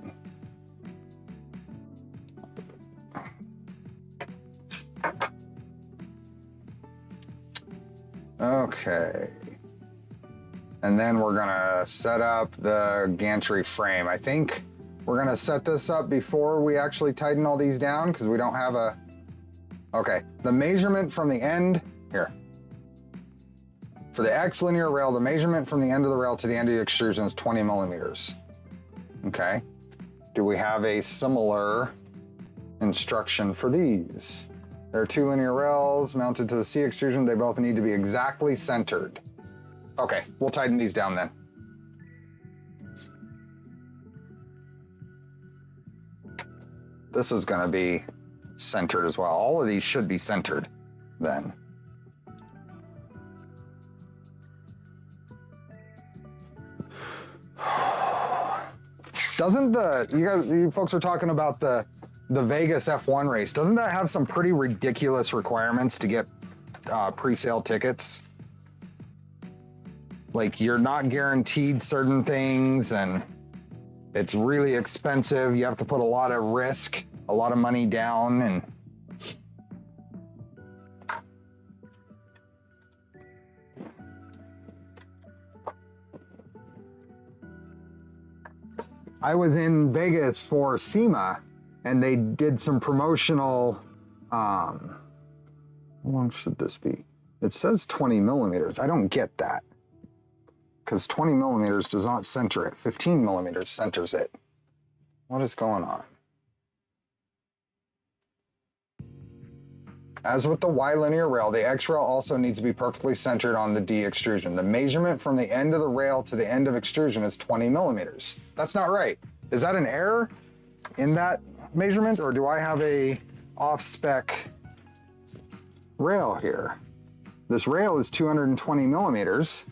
Okay. And then we're gonna set up the gantry frame. I think we're gonna set this up before we actually tighten all these down because we don't have a, okay. The measurement from the end, here. For the X linear rail, the measurement from the end of the rail to the end of the extrusion is 20 millimeters. Okay. Do we have a similar instruction for these? There are 2 linear rails mounted to the C extrusion. They both need to be exactly centered. Okay, we'll tighten these down then. This is gonna be centered as well. All of these should be centered then. Doesn't you folks are talking about the Vegas F1 race, doesn't that have some pretty ridiculous requirements to get pre-sale tickets? Like, you're not guaranteed certain things and it's really expensive. You have to put a lot of risk a lot of money down and I was in Vegas for SEMA and they did some promotional, how long should this be? It says 20 millimeters. I don't get that because 20 millimeters does not center it. 15 millimeters centers it. What is going on? As with the Y linear rail, the X rail also needs to be perfectly centered on the D extrusion. The measurement from the end of the rail to the end of extrusion is 20 millimeters. That's not right. Is that an error in that measurement, or do I have a off-spec rail here? This rail is 220 millimeters.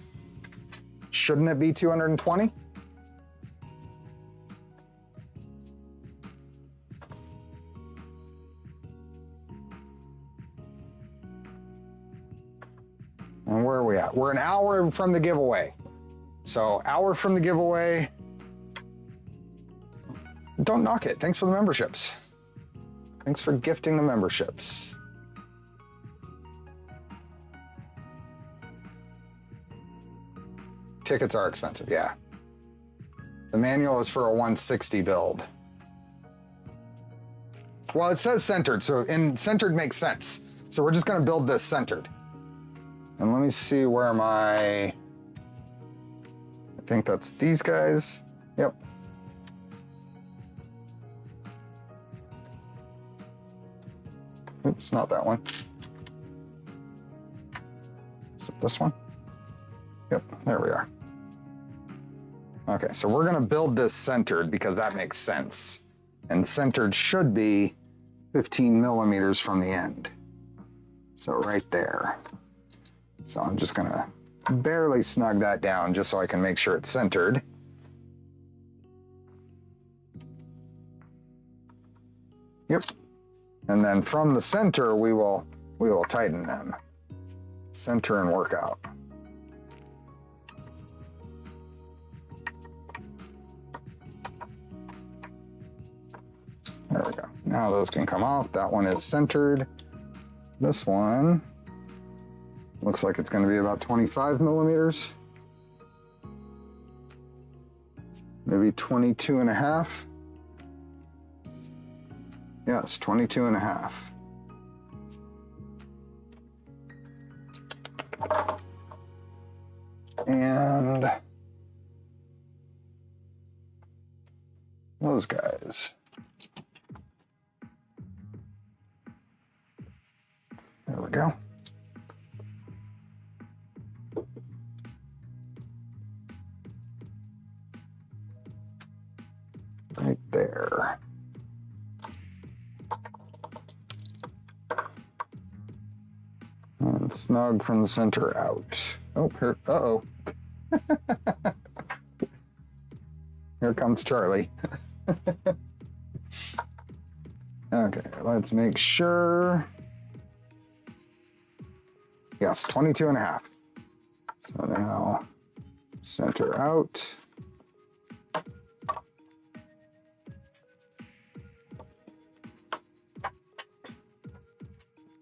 Shouldn't it be 220? And where are we at? We're an hour from the giveaway. So hour from the giveaway. Don't knock it. Thanks for the memberships. Thanks for gifting the memberships. Tickets are expensive, yeah. The manual is for a 160 build. Well, it says centered, so centered makes sense. So we're just gonna build this centered. And let me see where I think that's these guys. Yep. Oops, not that one. Is it this one? Yep, there we are. Okay, so we're gonna build this centered because that makes sense. And centered should be 15 millimeters from the end. So right there. So I'm just gonna barely snug that down just so I can make sure it's centered. Yep. And then from the center, we will tighten them. Center and work out. There we go. Now those can come off. That one is centered. This one looks like it's going to be about 25 millimeters. Maybe 22 and a half. Yeah, it's 22 and a half. And those guys. There we go. Right there. And snug from the center out. Oh, here, uh-oh. Here comes Charlie. Okay, let's make sure. Yes, 22 and a half. So now center out.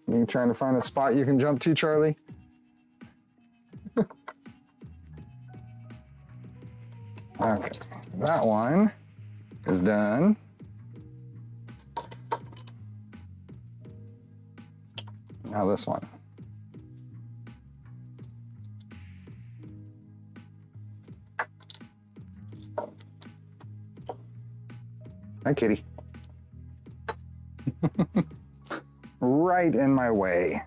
You trying to find a spot you can jump to, Charlie? Okay, that one is done. Now this one. Hi, kitty. Right in my way.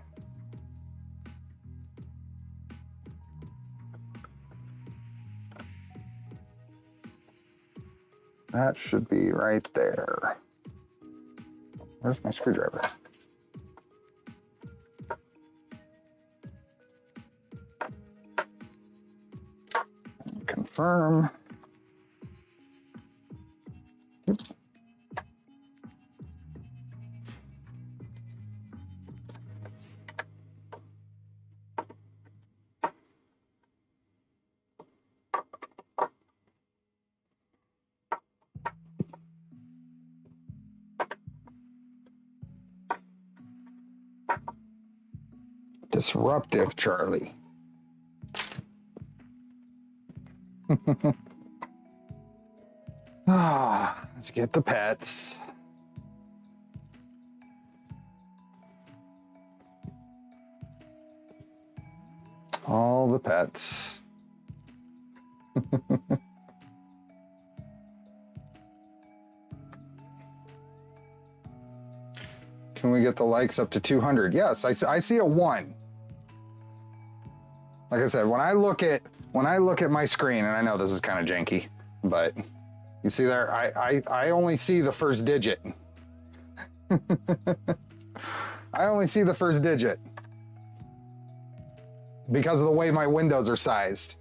That should be right there. Where's my screwdriver? Confirm. Oops. Disruptive Charlie. Let's get the pets. All the pets. Can we get the likes up to 200? Yes, I see a 1. Like I said, when I look at my screen, and I know this is kind of janky, but you see there, I only see the first digit. I only see the first digit because of the way my windows are sized.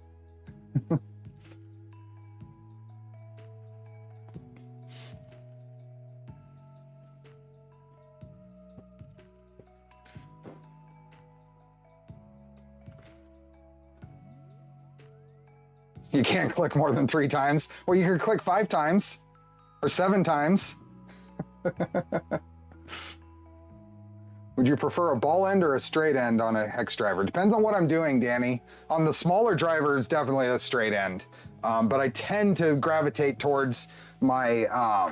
You can't click more than 3 times. Well, you can click 5 times or 7 times. Would you prefer a ball end or a straight end on a hex driver? Depends on what I'm doing, Danny. On the smaller drivers, definitely a straight end. But I tend to gravitate towards my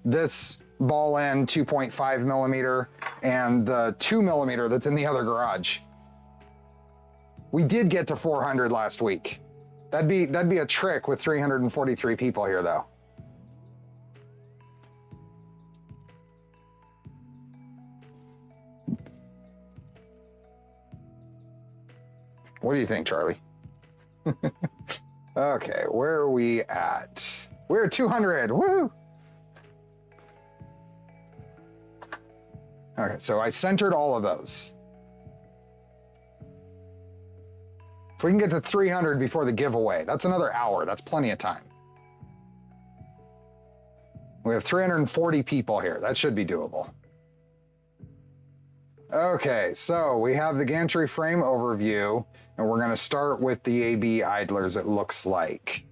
this ball end 2.5 millimeter and the 2 millimeter that's in the other garage. We did get to 400 last week. That'd be a trick with 343 people here, though. What do you think, Charlie? Okay, where are we at? We're at 200. Woo! Okay, so I centered all of those. If we can get to 300 before the giveaway, that's another hour. That's plenty of time. We have 340 people here. That should be doable. Okay, so we have the gantry frame overview, and we're going to start with the AB idlers, it looks like.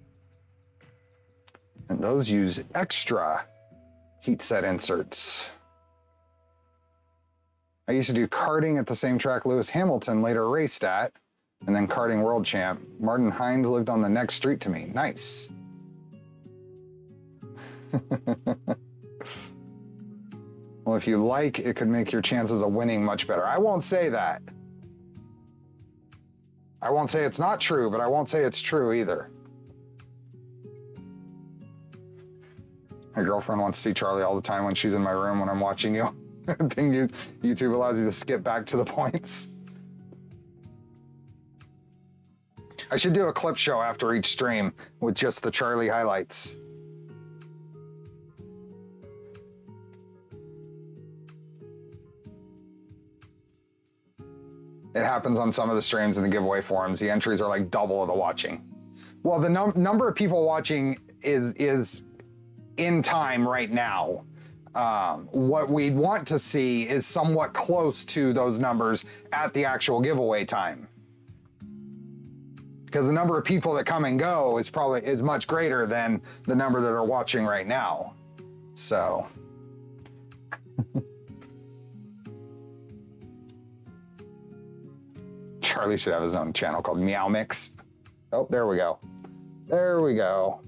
And those use extra heat set inserts. I used to do karting at the same track Lewis Hamilton later raced at, and then karting world champ. Martin Hines lived on the next street to me. Nice. Well, if you like, it could make your chances of winning much better. I won't say that. I won't say it's not true, but I won't say it's true either. My girlfriend wants to see Charlie all the time when she's in my room when I'm watching you. I think YouTube allows you to skip back to the points. I should do a clip show after each stream with just the Charlie highlights. It happens on some of the streams in the giveaway forums. The entries are like double of the watching. Well, the number of people watching is in time right now. What we want to see is somewhat close to those numbers at the actual giveaway time. Because the number of people that come and go is much greater than the number that are watching right now. So. Charlie should have his own channel called Meow Mix. Oh, there we go. There we go.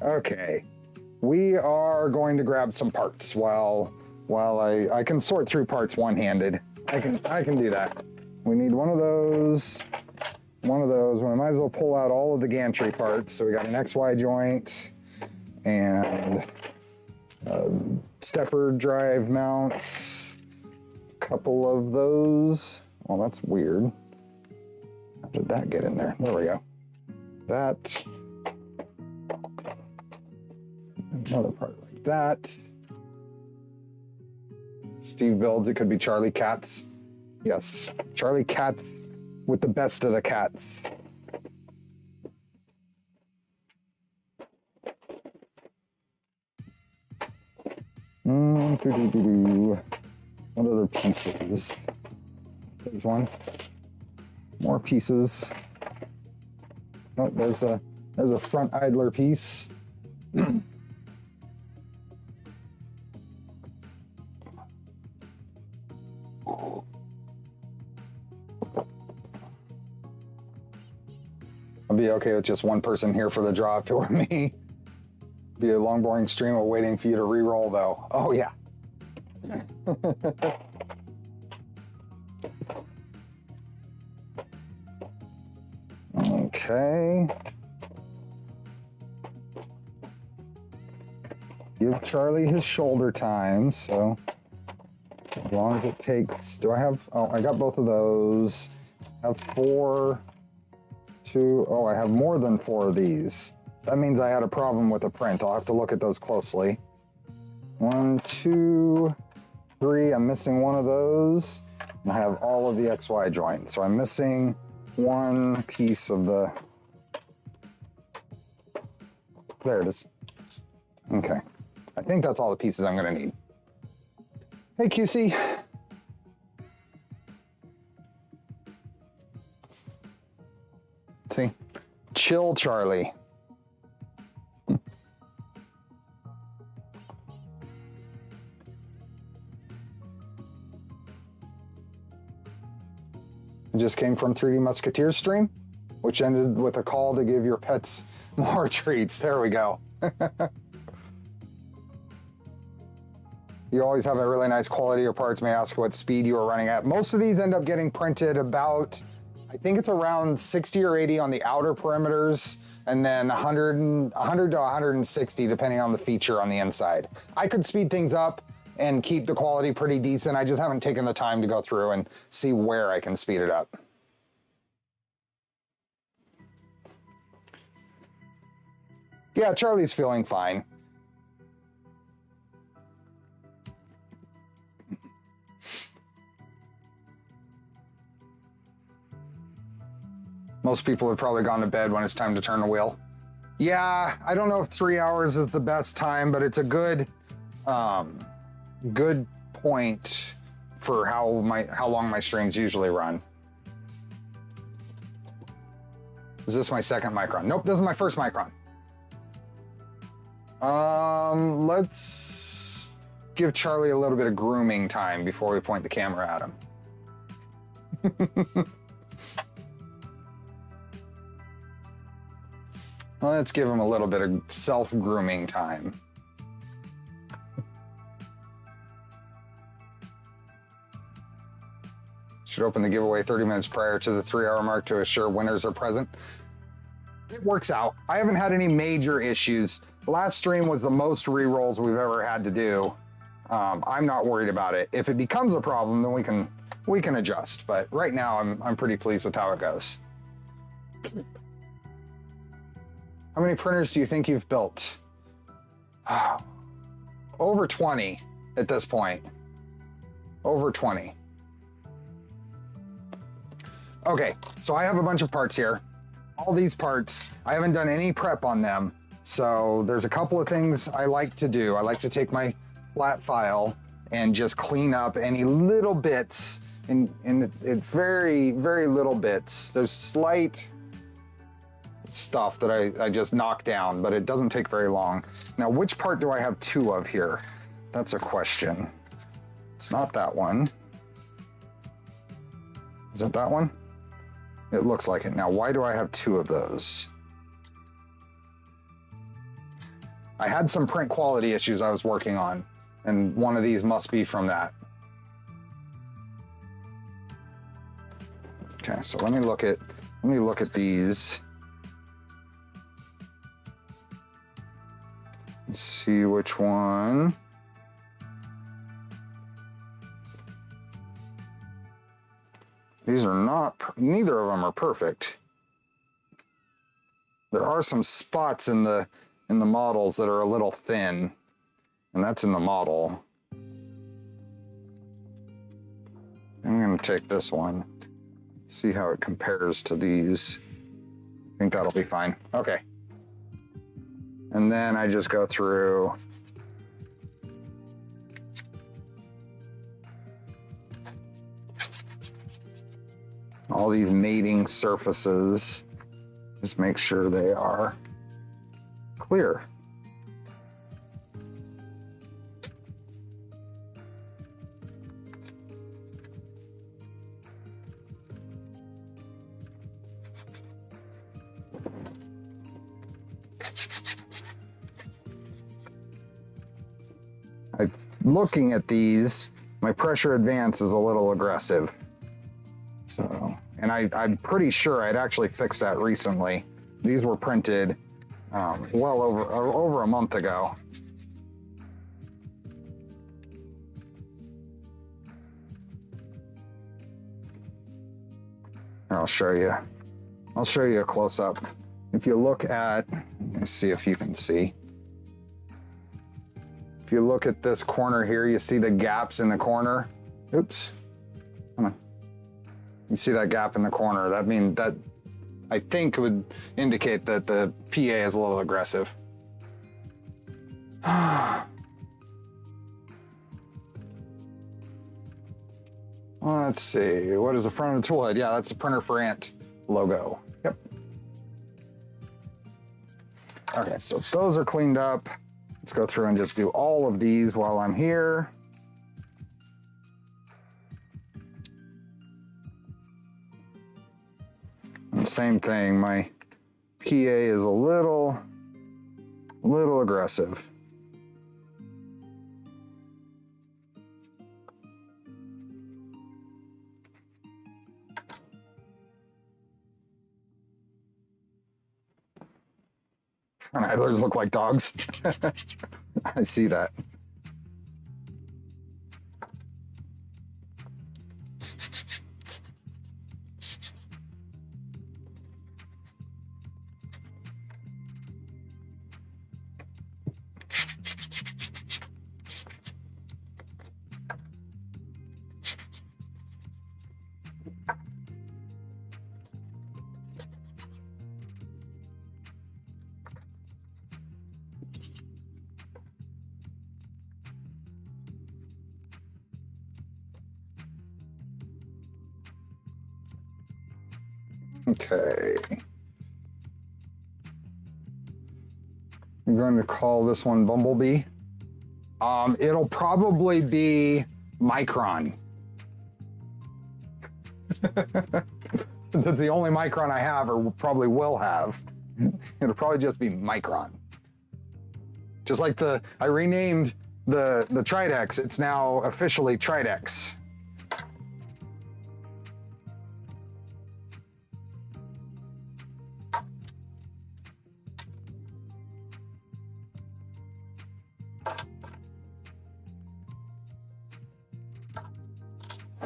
Okay. We are going to grab some parts while I can sort through parts one-handed. I can do that. We need one of those. We might as well pull out all of the gantry parts. So we got an XY joint and stepper drive mounts. A couple of those. Well, that's weird. How did that get in there? There we go. That. Another part like that. Steve builds, it could be Charlie Cats. Yes, Charlie Cats with the best of the cats. What other pieces? There's one. More pieces. Oh, there's a front idler piece. I'll be okay with just one person here for the drop or me. Be a long, boring stream of waiting for you to re-roll, though. Oh, yeah. Okay. Give Charlie his shoulder time, so as long as it takes. Do I have? Oh, I got both of those. I have 4, 2. Oh, I have more than 4 of these. That means I had a problem with the print. I'll have to look at those closely. 1, 2, 3. I'm missing one of those. And I have all of the XY joints. So I'm missing one piece of the. There it is. Okay. I think that's all the pieces I'm going to need. Hey, QC. See? Chill, Charlie. It just came from 3D Musketeers stream, which ended with a call to give your pets more treats. There we go. You always have a really nice quality. Your parts may ask what speed you are running at. Most of these end up getting printed about, I think it's around 60 or 80 on the outer perimeters, and then 100 to 160 depending on the feature on the inside. I could speed things up and keep the quality pretty decent. I just haven't taken the time to go through and see where I can speed it up. Yeah, Charlie's feeling fine. Most people have probably gone to bed when it's time to turn the wheel. Yeah, I don't know if 3 hours is the best time, but it's a good point for how long my streams usually run. Is this my second Micron? Nope, this is my first Micron. Let's give Charlie a little bit of grooming time before we point the camera at him. Let's give him a little bit of self-grooming time. Should open the giveaway 30 minutes prior to the 3-hour mark to assure winners are present. It works out. I haven't had any major issues. The last stream was the most re-rolls we've ever had to do. I'm not worried about it. If it becomes a problem, then we can adjust. But right now, I'm pretty pleased with how it goes. How many printers do you think you've built? Over 20 at this point. Over 20. Okay, so I have a bunch of parts here. All these parts, I haven't done any prep on them. So there's a couple of things I like to do. I like to take my flat file and just clean up any little bits in very, very little bits. There's slight stuff that I just knock down, but it doesn't take very long. Now, which part do I have 2 of here? That's a question. It's not that one. Is it that one? It looks like it. Now, why do I have 2 of those? I had some print quality issues I was working on, and one of these must be from that. Okay, so let me look at these. Let's see which one. These are not, neither of them are perfect. There are some spots in the models that are a little thin, and that's in the model. I'm gonna take this one, see how it compares to these. I think that'll be fine. Okay. And then I just go through all these mating surfaces. Just make sure they are clear. Looking at these, my pressure advance is a little aggressive. So, and I'm pretty sure I'd actually fixed that recently. These were printed well over a month ago. I'll show you a close-up. If you look at, let me see if you can see. If you look at this corner here, you see the gaps in the corner. Oops. Come on. You see that gap in the corner. That means that I think would indicate that the PA is a little aggressive. Let's see, what is the front of the toolhead? Yeah, that's the Printer for Ant logo. Yep. Okay, so those are cleaned up. Let's go through and just do all of these while I'm here. And same thing, my PA is a little aggressive. Front idlers look like dogs. I see that. Okay. I'm going to call this one Bumblebee. It'll probably be Micron. Since it's the only Micron I have, or probably will have, it'll probably just be Micron. Just like I renamed the Tridex, it's now officially Tridex.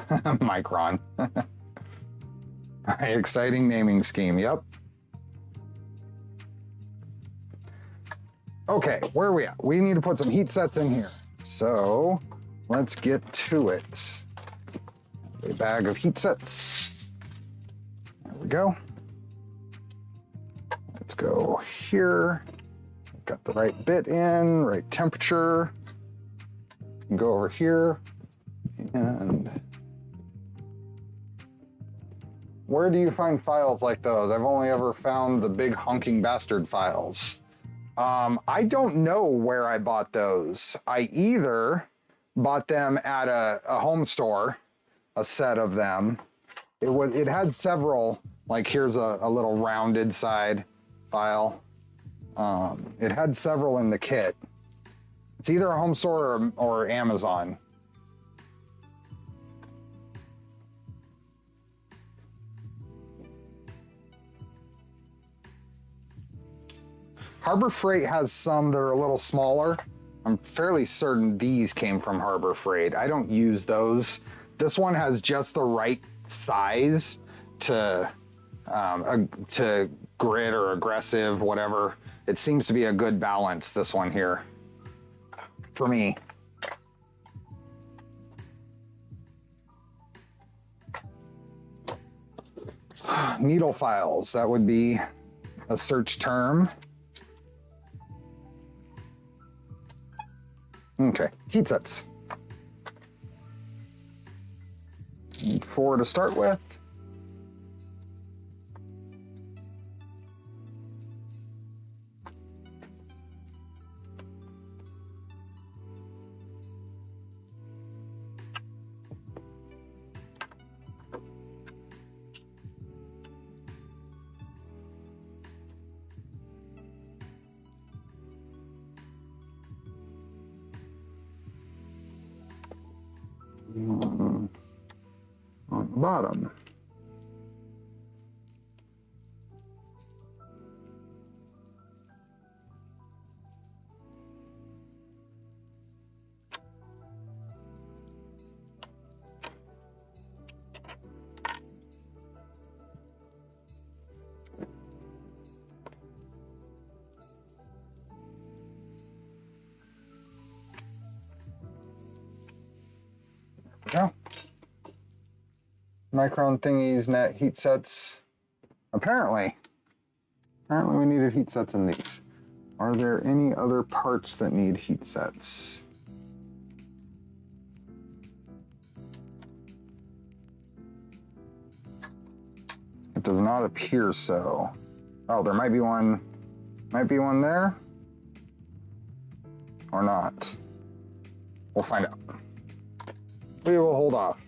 Micron. Exciting naming scheme, yep. Okay, where are we at? We need to put some heat sets in here. So let's get to it. A bag of heat sets. There we go. Let's go here. Got the right bit in, right temperature. Go over here and where do you find files like those? I've only ever found the big honking bastard files. I don't know where I bought those. I either bought them at a home store, a set of them. It had several, like here's a little rounded side file. It had several in the kit. It's either a home store or Amazon. Harbor Freight has some that are a little smaller. I'm fairly certain these came from Harbor Freight. I don't use those. This one has just the right size to grit or aggressive, whatever. It seems to be a good balance, this one here, for me. Needle files, that would be a search term. Okay, heat sets. Need 4 to start with. On the bottom. Go. Micron thingies, net heat sets. Apparently we needed heat sets in these. Are there any other parts that need heat sets? It does not appear so. Oh, there might be one there, or not. We'll find out. We will hold off.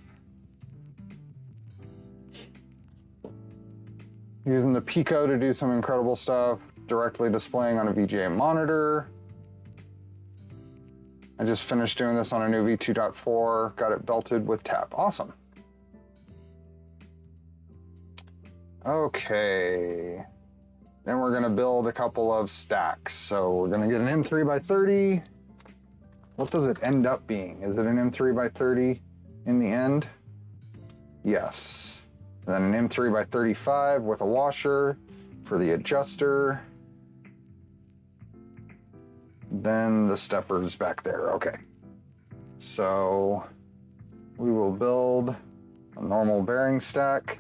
Using the Pico to do some incredible stuff, directly displaying on a VGA monitor. I just finished doing this on a new V2.4, got it belted with tap. Awesome. Okay. Then we're gonna build a couple of stacks. So we're gonna get an M3 by 30. What does it end up being? Is it an M3 by 30 in the end? Yes. And then an M3 by 35 with a washer for the adjuster. Then the steppers back there, okay. So we will build a normal bearing stack.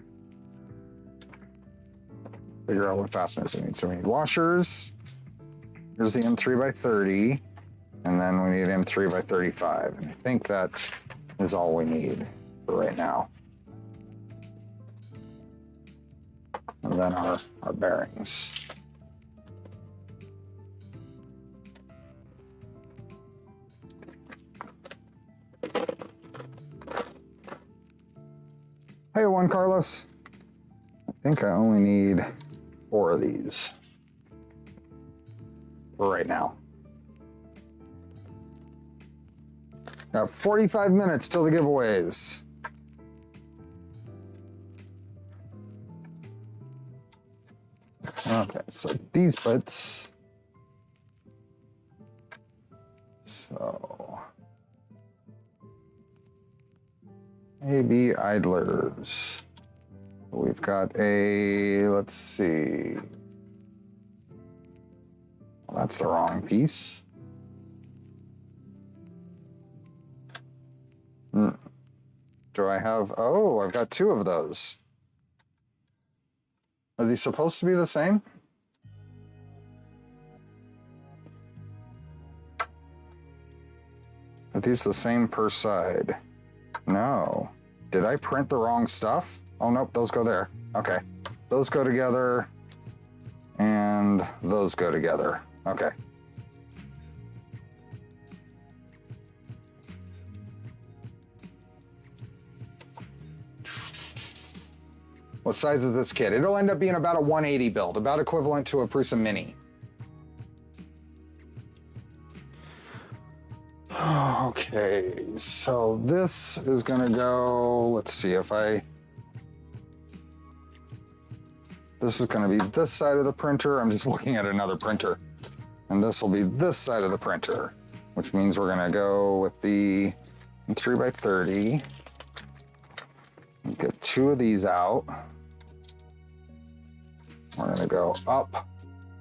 Figure out what fasteners we need. So we need washers. Here's the M3 by 30. And then we need M3 by 35. And I think that is all we need for right now. And then our bearings. Hey, Juan Carlos. I think I only need 4 of these for right now. Got 45 minutes till the giveaways. Okay, so these bits. So AB idlers. We've got a, let's see. Well, that's the wrong piece. Do I have, oh, I've got 2 of those. Are these supposed to be the same? Are these the same per side? No. Did I print the wrong stuff? Oh, nope, those go there. Okay. Those go together, and those go together. Okay. What size is this kit? It'll end up being about a 180 build, about equivalent to a Prusa Mini. Okay, so this is gonna go, let's see if this is gonna be this side of the printer. I'm just looking at another printer. And this will be this side of the printer, which means we're gonna go with the 3 by 30. Get 2 of these out. We're gonna go up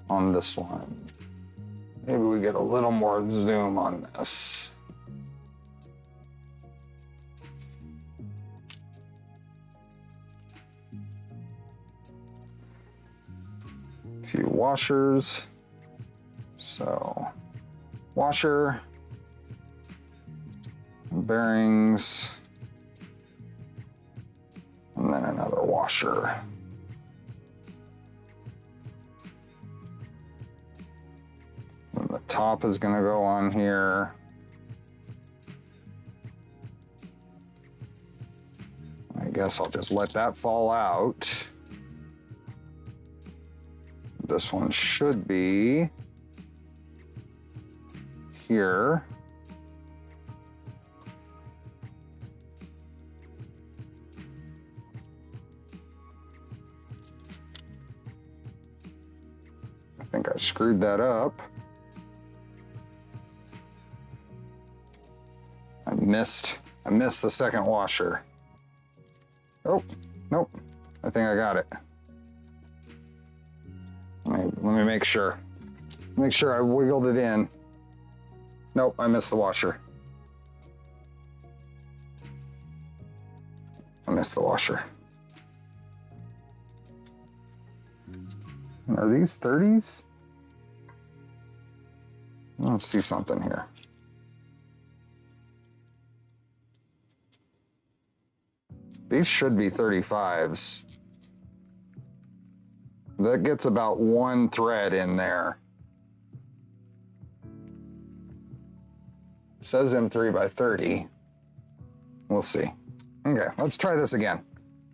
on this one. Maybe we get a little more zoom on this. A few washers. So, washer, bearings, and then another washer. And the top is gonna go on here. I guess I'll just let that fall out. This one should be here. think I screwed that up. I missed the second washer. Oh, nope. I think I got it. Let me make sure. Make sure I wiggled it in. Nope, I missed the washer. I missed the washer. Are these 30s? Let's see something here. These should be 35s. That gets about one thread in there. It says M3 by 30. We'll see. Okay, let's try this again.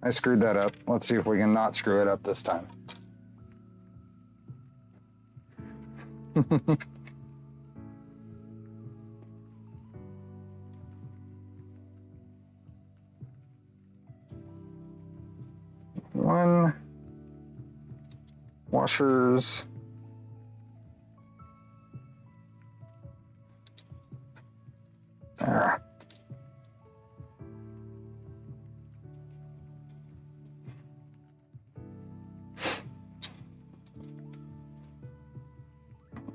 I screwed that up. Let's see if we can not screw it up this time. One. Washers. Ah.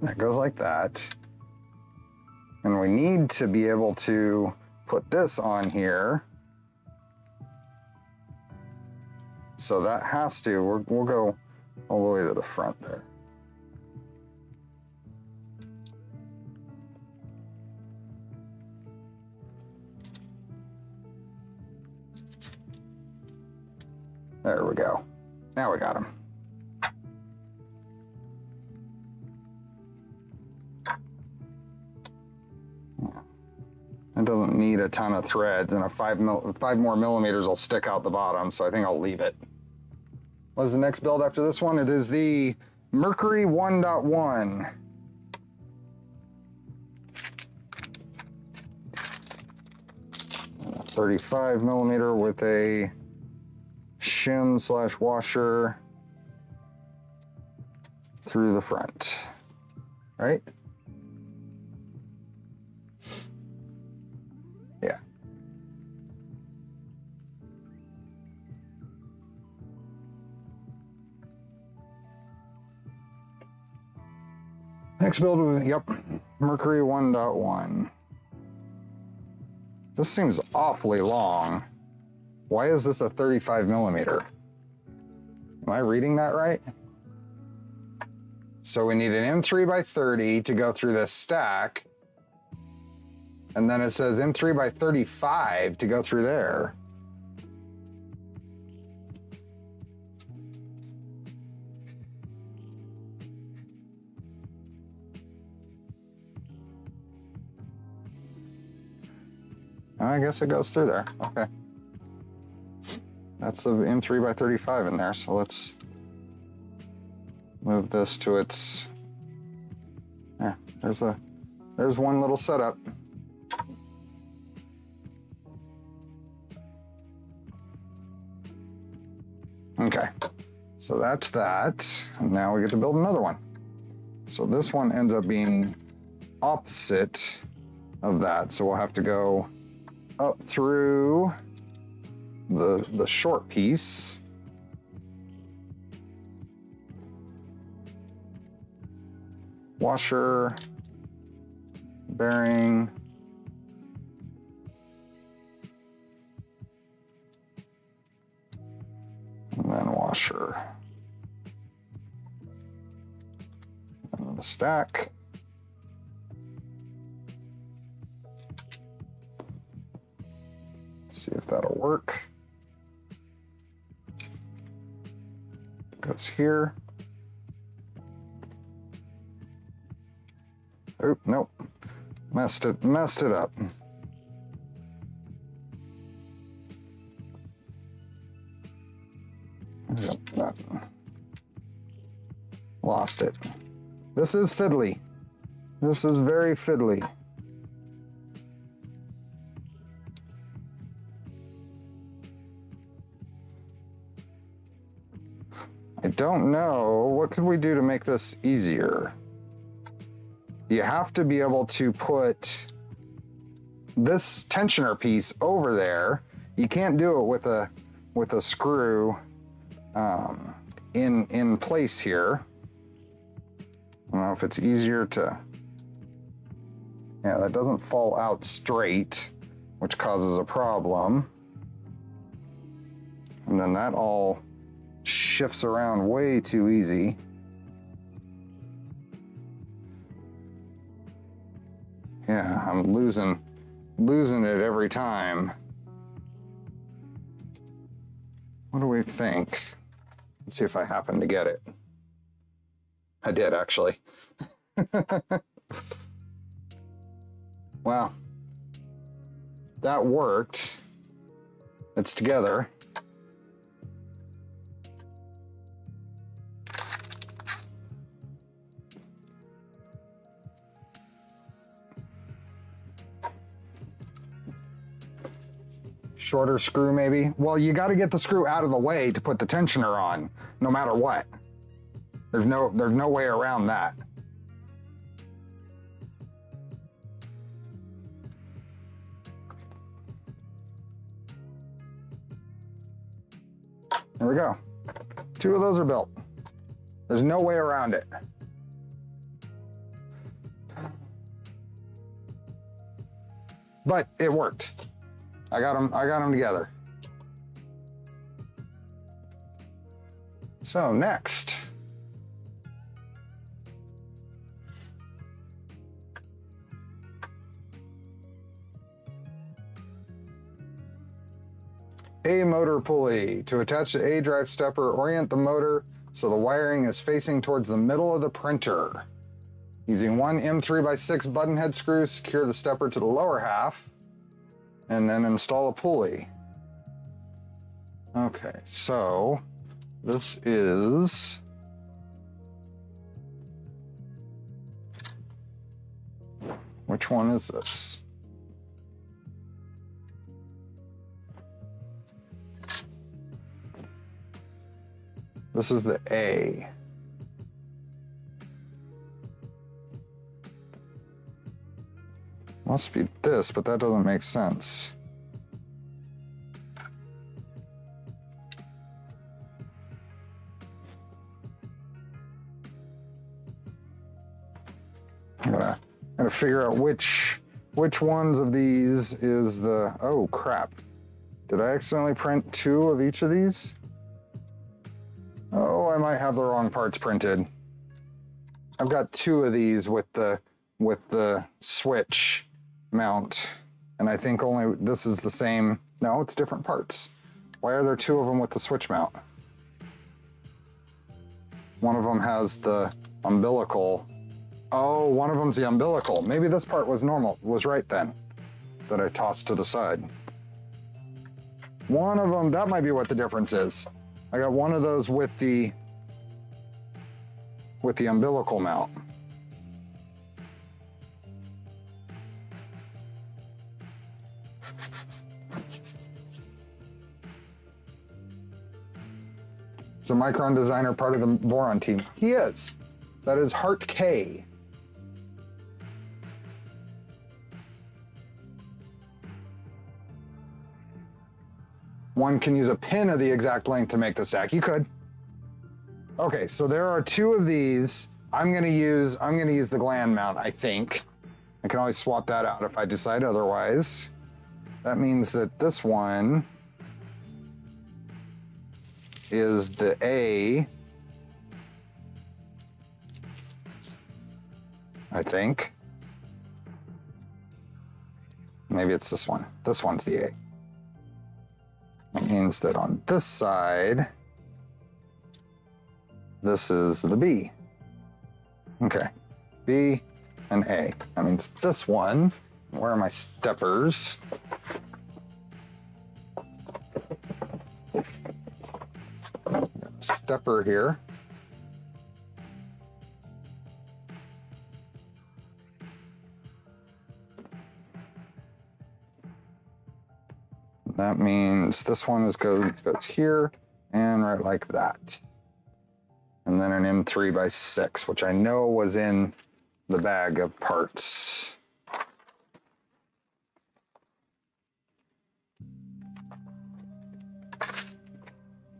That goes like that. And we need to be able to put this on here. So that has to, we'll go all the way to the front there. There we go. Now we got him. It doesn't need a ton of threads, and a 5 more millimeters will stick out the bottom, so I think I'll leave it. What is the next build after this one? It is the Mercury 1.1. A 35 millimeter with a shim / washer through the front, right? Yeah. Next build, yep, Mercury 1.1. This seems awfully long. Why is this a 35 millimeter? Am I reading that right? So we need an M3 by 30 to go through this stack. And then it says M3 by 35 to go through there. I guess it goes through there. Okay. That's the M3 by 35 in there. So let's move this to its, there, there's one little setup. Okay, so that's that. And now we get to build another one. So this one ends up being opposite of that. So we'll have to go up through the short piece. Washer, bearing, and then washer. And the stack. See if that'll work. Goes here. Oh, nope. Messed it up. Yep, that. Lost it. This is fiddly. This is very fiddly. I don't know, what could we do to make this easier? You have to be able to put this tensioner piece over there. You can't do it with a screw in place here. I don't know if it's easier to, yeah, that doesn't fall out straight, which causes a problem. And then that all shifts around way too easy. Yeah, I'm losing it every time. What do we think? Let's see if I happen to get it. I did, actually. Wow. That worked. It's together. Shorter screw, maybe? Well, you got to get the screw out of the way to put the tensioner on, no matter what. There's no way around that. There we go. 2 of those are built. There's no way around it. But it worked. I got them together. So next. A motor pulley. To attach the A drive stepper, orient the motor so the wiring is facing towards the middle of the printer. Using one M3x6 button head screw, secure the stepper to the lower half, and then install a pulley. Okay, so this is which one is this? This is the A. Must be this, but that doesn't make sense. I'm gonna figure out which ones of these is the, oh crap. Did I accidentally print 2 of each of these? Oh, I might have the wrong parts printed. I've got 2 of these with the switch mount, and I think only this is the same. No, it's different parts. Why are there 2 of them with the switch mount? One of them has the umbilical. Oh, one of them's the umbilical. Maybe this part was right then, that I tossed to the side. One of them, that might be what the difference is. I got one of those with the umbilical mount. Is a Micron designer part of the Voron team? He is. That is Heart K. One can use a pin of the exact length to make the stack. You could. Okay, so there are 2 of these. I'm gonna use the gland mount, I think. I can always swap that out if I decide otherwise. That means that this one is the A, I think. Maybe it's this one. This one's the A. That means that on this side, this is the B. Okay, B and A. That means this one, where are my steppers? Stepper here. That means this one goes here and right like that. and then an M3x6, which I know was in the bag of parts.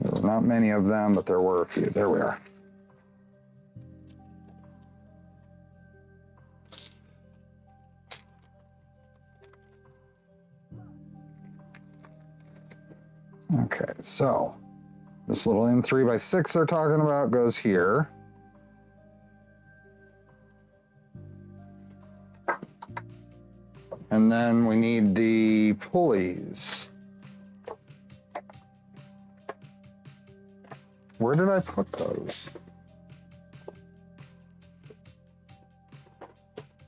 There were not many of them, but there were a few. There we are. Okay, so this little M3x6 they're talking about goes here. And then we need the pulleys. Where did I put those?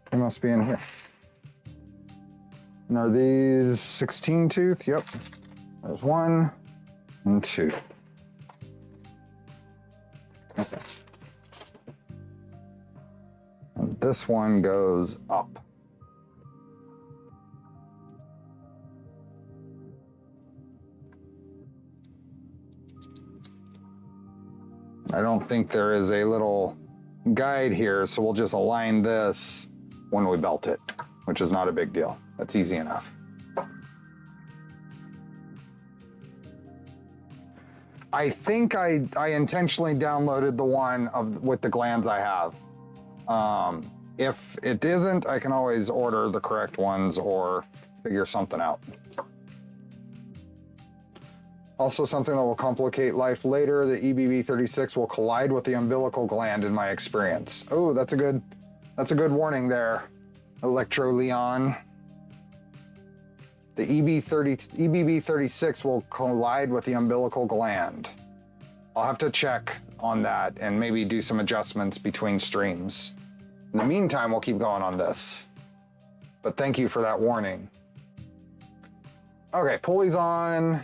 They must be in here. And are these 16 tooth? Yep. There's 1 and 2. Okay. And this one goes up. I don't think there is a little guide here, so we'll just align this when we belt it, which is not a big deal. That's easy enough. I think I intentionally downloaded the one with the glands I have. If it isn't, I can always order the correct ones or figure something out. Also, something that will complicate life later, the EBB36 will collide with the umbilical gland in my experience. Oh, that's a good warning there, Electro Leon. The EBB36 will collide with the umbilical gland. I'll have to check on that and maybe do some adjustments between streams. In the meantime, we'll keep going on this. But thank you for that warning. Okay, pulleys on.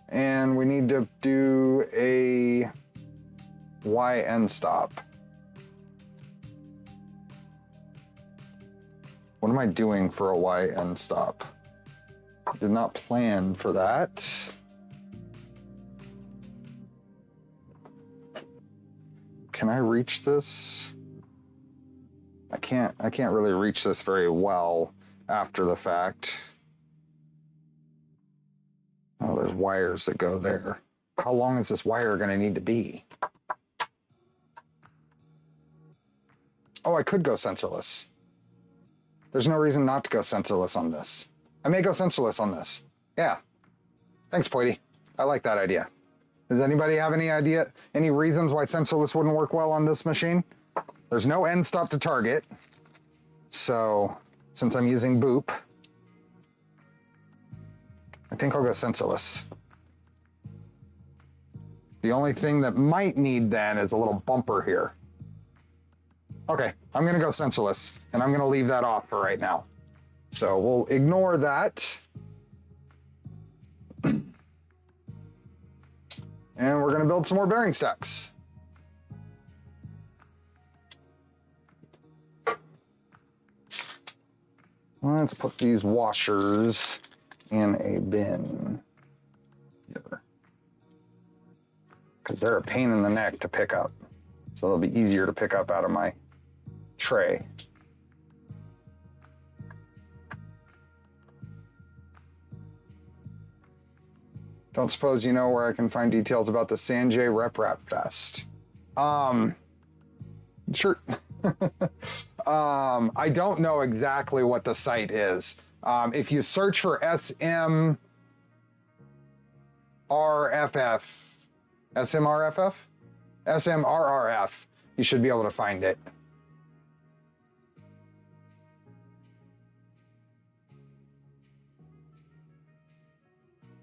And we need to do a Y end stop. What am I doing for a Y end stop? I did not plan for that. Can I reach this? I can't really reach this very well after the fact. Oh, there's wires that go there. How long is this wire going to need to be? Oh, I could go sensorless. There's no reason not to go sensorless on this. I may go sensorless on this. Yeah. Thanks, Poity. I like that idea. Does anybody have any idea, any reasons why sensorless wouldn't work well on this machine? There's no end stop to target. So, since I'm using boop, I think I'll go sensorless. The only thing that might need then is a little bumper here. Okay, I'm gonna go sensorless, and I'm gonna leave that off for right now. So we'll ignore that. And we're gonna build some more bearing stacks. Let's put these washers in a bin here, because they're a pain in the neck to pick up. So they'll be easier to pick up out of my tray. Don't suppose you know where I can find details about the Sanjay Rep Rap Fest? Sure. I don't know exactly what the site is. If you search for SMRFF, SMRRF, you should be able to find it.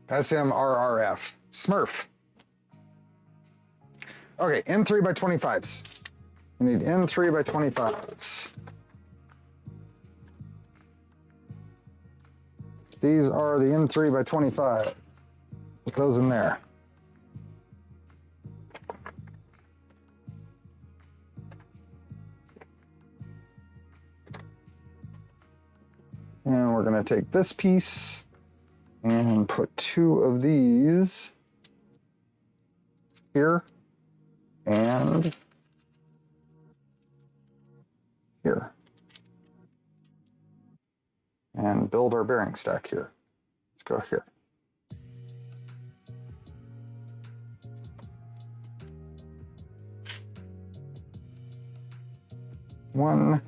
SMRRF, Smurf. Okay, M3x25s. We need M3x25s. These are the M3x25. Put those in there. And we're going to take this piece and put 2 of these here and here. And build our bearing stack here. Let's go here. One.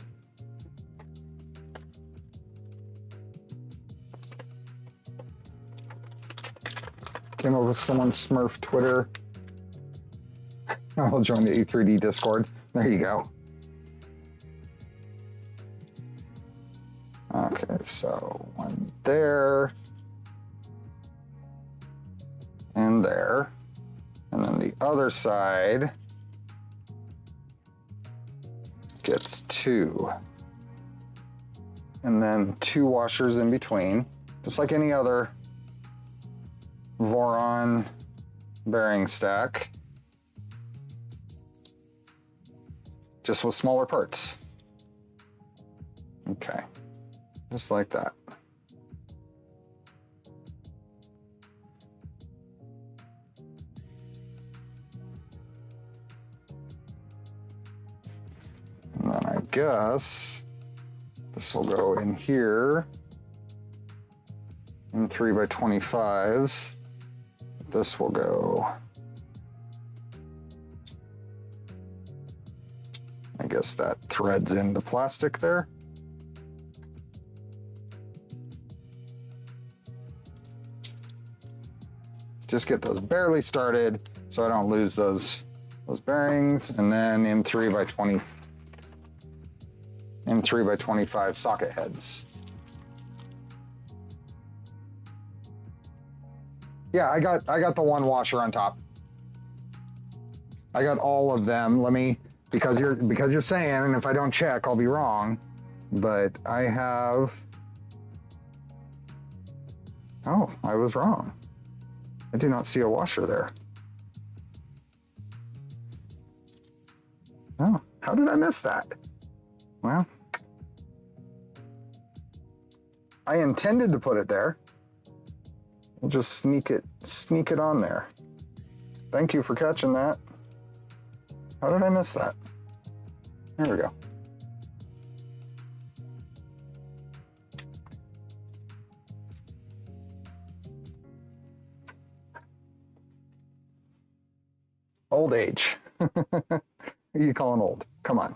Came over with someone's Smurf Twitter. I'll join the E3D Discord. There you go. Okay, so one there. And there. And then the other side gets two. And then two washers in between, just like any other Voron bearing stack, just with smaller parts. Okay, just like that. And then I guess this will go in here in 3x25s. This will go, I guess that threads into plastic there. Just get those barely started so I don't lose those bearings, and then in 3x25 socket heads. Yeah, I got the one washer on top. I got all of them. Let me, because you're saying, and if I don't check, I'll be wrong. But I have. Oh, I was wrong. I do not see a washer there. Oh, how did I miss that? Well, I intended to put it there. We'll just sneak it on there. Thank you for catching that. How did I miss that? There we go. Old age. Who are you calling old? Come on.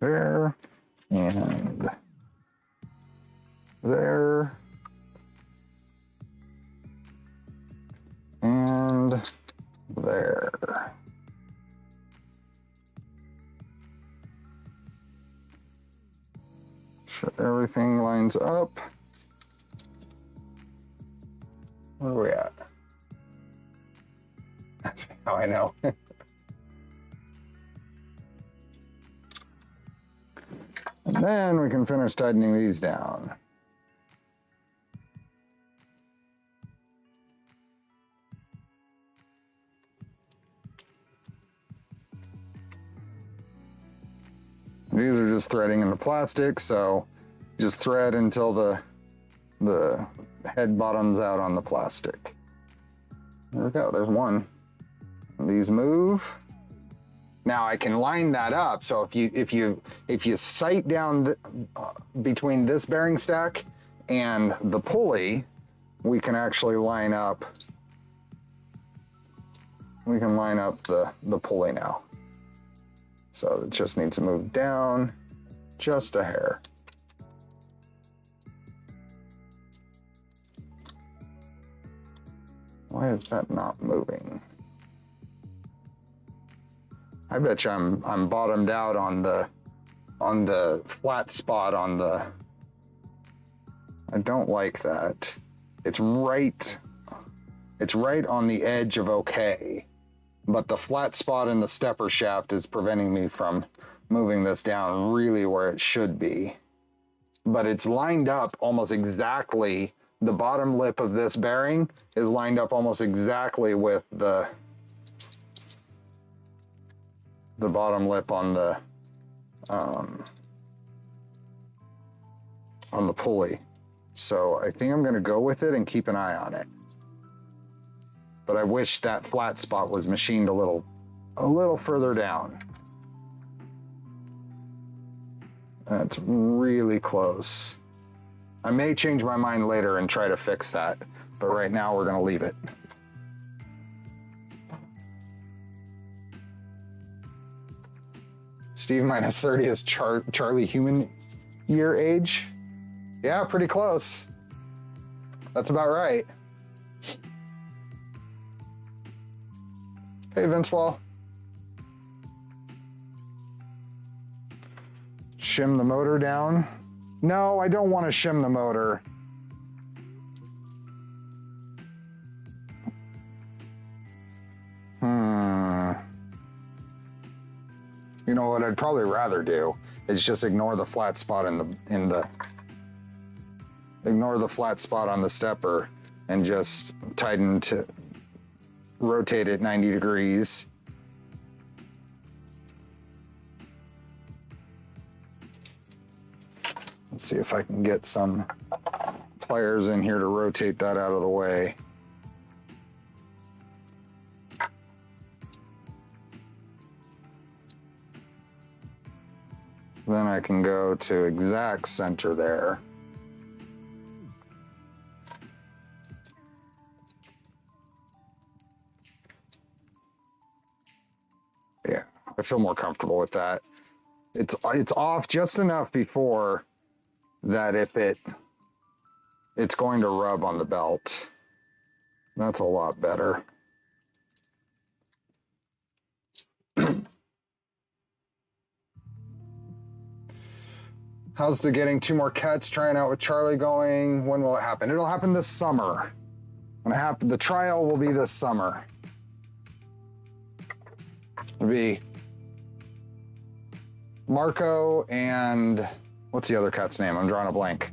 There, and there, and there. Sure everything lines up. Where are we at? That's how I know. And then we can finish tightening these down. These are just threading in the plastic, so just thread until the head bottoms out on the plastic. There we go, there's one. And these move. Now I can line that up, so if you sight down between this bearing stack and the pulley, we can actually line up. We can line up the pulley now. So it just needs to move down just a hair. Why is that not moving? I bet you I'm bottomed out on the flat spot on the. I don't like that. It's right on the edge of okay, but the flat spot in the stepper shaft is preventing me from moving this down really where it should be. But it's lined up almost exactly. The bottom lip of this bearing is lined up almost exactly with the bottom lip on the on the pulley. So I think I'm gonna go with it and keep an eye on it. But I wish that flat spot was machined a little further down. That's really close. I may change my mind later and try to fix that, but right now we're gonna leave it. Steve minus 30 is Charlie human year age. Yeah, pretty close. That's about right. Hey, Vince Wall. Shim the motor down. No, I don't want to shim the motor. You know what I'd probably rather do is just ignore the flat spot ignore the flat spot on the stepper and just rotate it 90 degrees. Let's see if I can get some pliers in here to rotate that out of the way. Then I can go to exact center there. Yeah, I feel more comfortable with that. It's off just enough before that if it's going to rub on the belt. That's a lot better. How's the getting 2 more cats trying out with Charlie going? When will it happen? It'll happen this summer. The trial will be this summer. It'll be Marco and what's the other cat's name? I'm drawing a blank.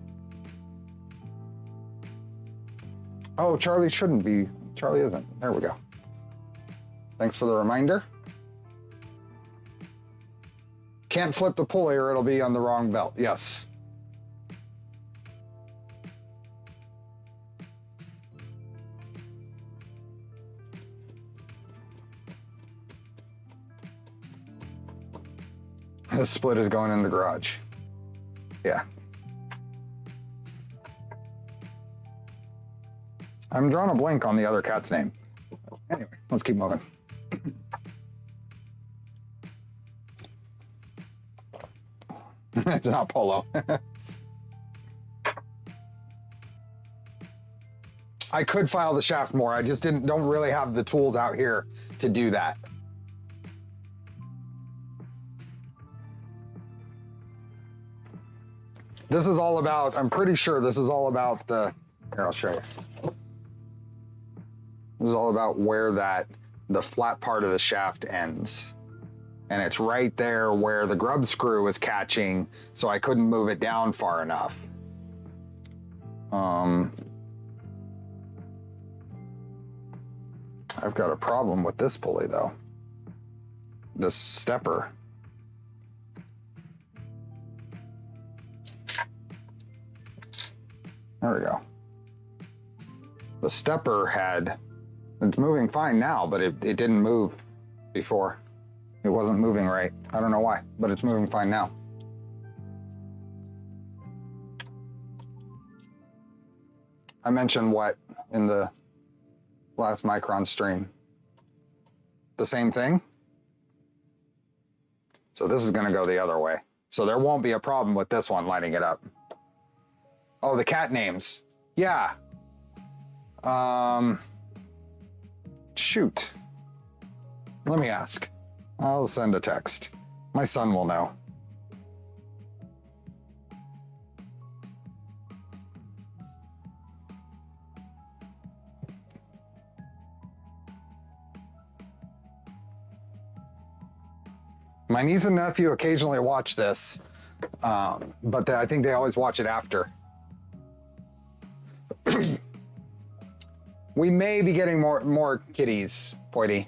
Oh, Charlie shouldn't be. Charlie isn't. There we go. Thanks for the reminder. Can't flip the pulley or it'll be on the wrong belt. Yes. The split is going in the garage. Yeah. I'm drawing a blank on the other cat's name. Anyway, let's keep moving. It's not Polo. I could file the shaft more. I just don't really have the tools out here to do that. This is all about, I'm pretty sure this is all about here, I'll show you. This is all about where the flat part of the shaft ends. And it's right there where the grub screw is catching, so I couldn't move it down far enough. I've got a problem with this pulley though. This stepper. There we go. The stepper it's moving fine now, but it didn't move before. It wasn't moving right. I don't know why, but it's moving fine now. I mentioned what in the last Micron stream? The same thing? So this is gonna go the other way. So there won't be a problem with this one lighting it up. Oh, the cat names. Yeah. Shoot. Let me ask. I'll send a text. My son will know. My niece and nephew occasionally watch this, but I think they always watch it after. We may be getting more kitties, Poity.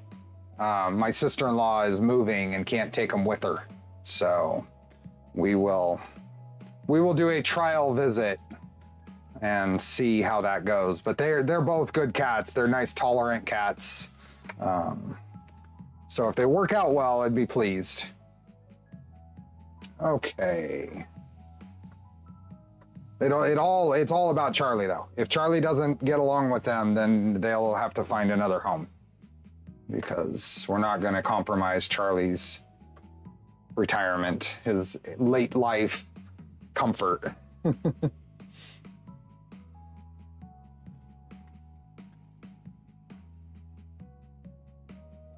My sister-in-law is moving and can't take them with her, so we will we will do a trial visit and see how that goes. But they're both good cats. They're nice, tolerant cats. So if they work out well, I'd be pleased. Okay. It's all about Charlie though. If Charlie doesn't get along with them, then they'll have to find another home, because we're not going to compromise Charlie's retirement, his late life comfort.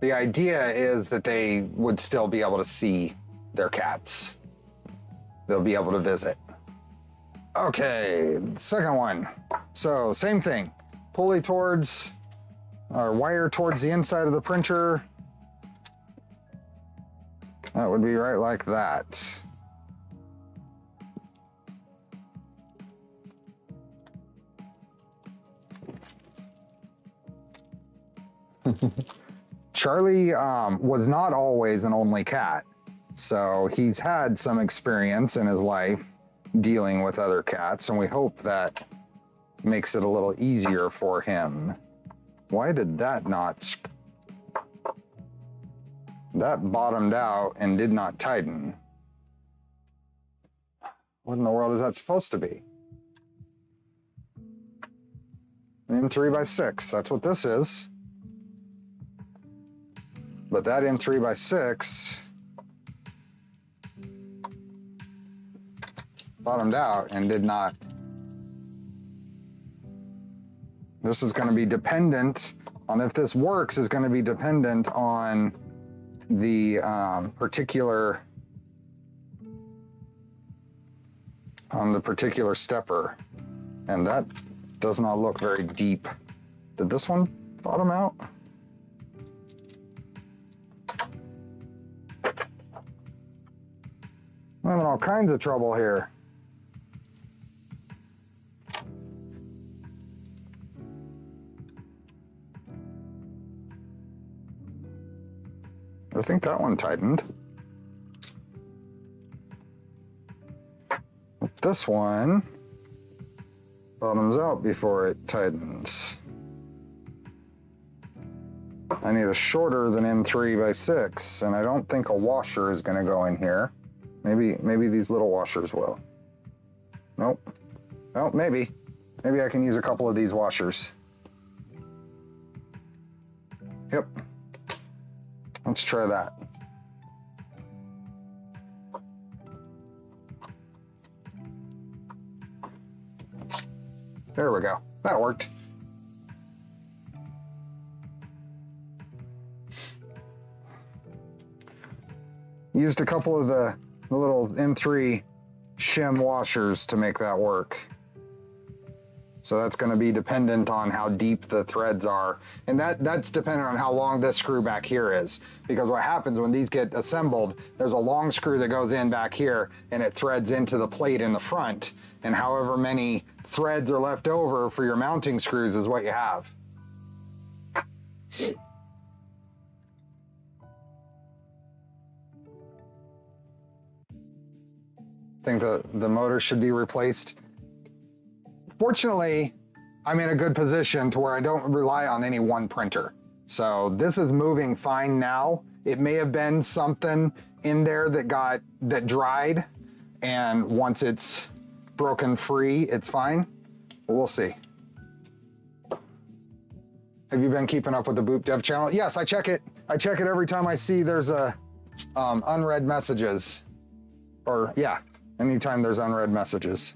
The idea is that they would still be able to see their cats. They'll be able to visit. Okay, second one. So same thing. Pulley towards, or wire towards the inside of the printer. That would be right like that. Charlie was not always an only cat, so he's had some experience in his life dealing with other cats, and we hope that makes it a little easier for him. Why did that not... That bottomed out and did not tighten. What in the world is that supposed to be? An M3x6, that's what this is. But that M3x6 bottomed out and did not. This is going to be dependent on, if this works, is going to be dependent on the particular stepper. And that does not look very deep. Did this one bottom out? I'm having all kinds of trouble here. I think that one tightened. But this one bottoms out before it tightens. I need a shorter than M3x6, and I don't think a washer is going to go in here. Maybe these little washers will. Nope. Oh, maybe. Maybe I can use a couple of these washers. Yep. Let's try that. There we go. That worked. Used a couple of the little M3 shim washers to make that work. So that's going to be dependent on how deep the threads are. And that's dependent on how long this screw back here is. Because what happens when these get assembled, there's a long screw that goes in back here and it threads into the plate in the front. And however many threads are left over for your mounting screws is what you have. I think the motor should be replaced. Fortunately, I'm in a good position to where I don't rely on any one printer. So this is moving fine now. It may have been something in there that dried, and once it's broken free, it's fine. But we'll see. Have you been keeping up with the Boop Dev channel? Yes, I check it. I check it every time I see there's a unread messages. Or yeah, anytime there's unread messages.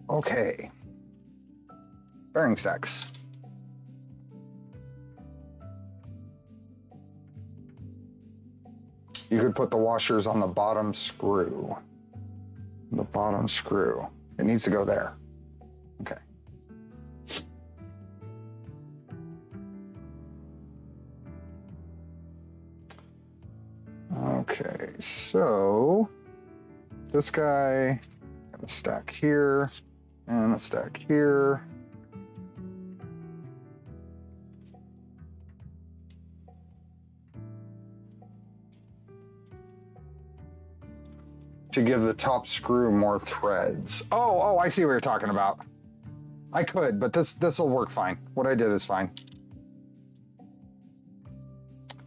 Okay. Bearing stacks. You could put the washers on the bottom screw. The bottom screw. It needs to go there. Okay. Okay, so this guy, got a stack here and a stack here. to give the top screw more threads. Oh, I see what you're talking about. I could, but this will work fine. What I did is fine.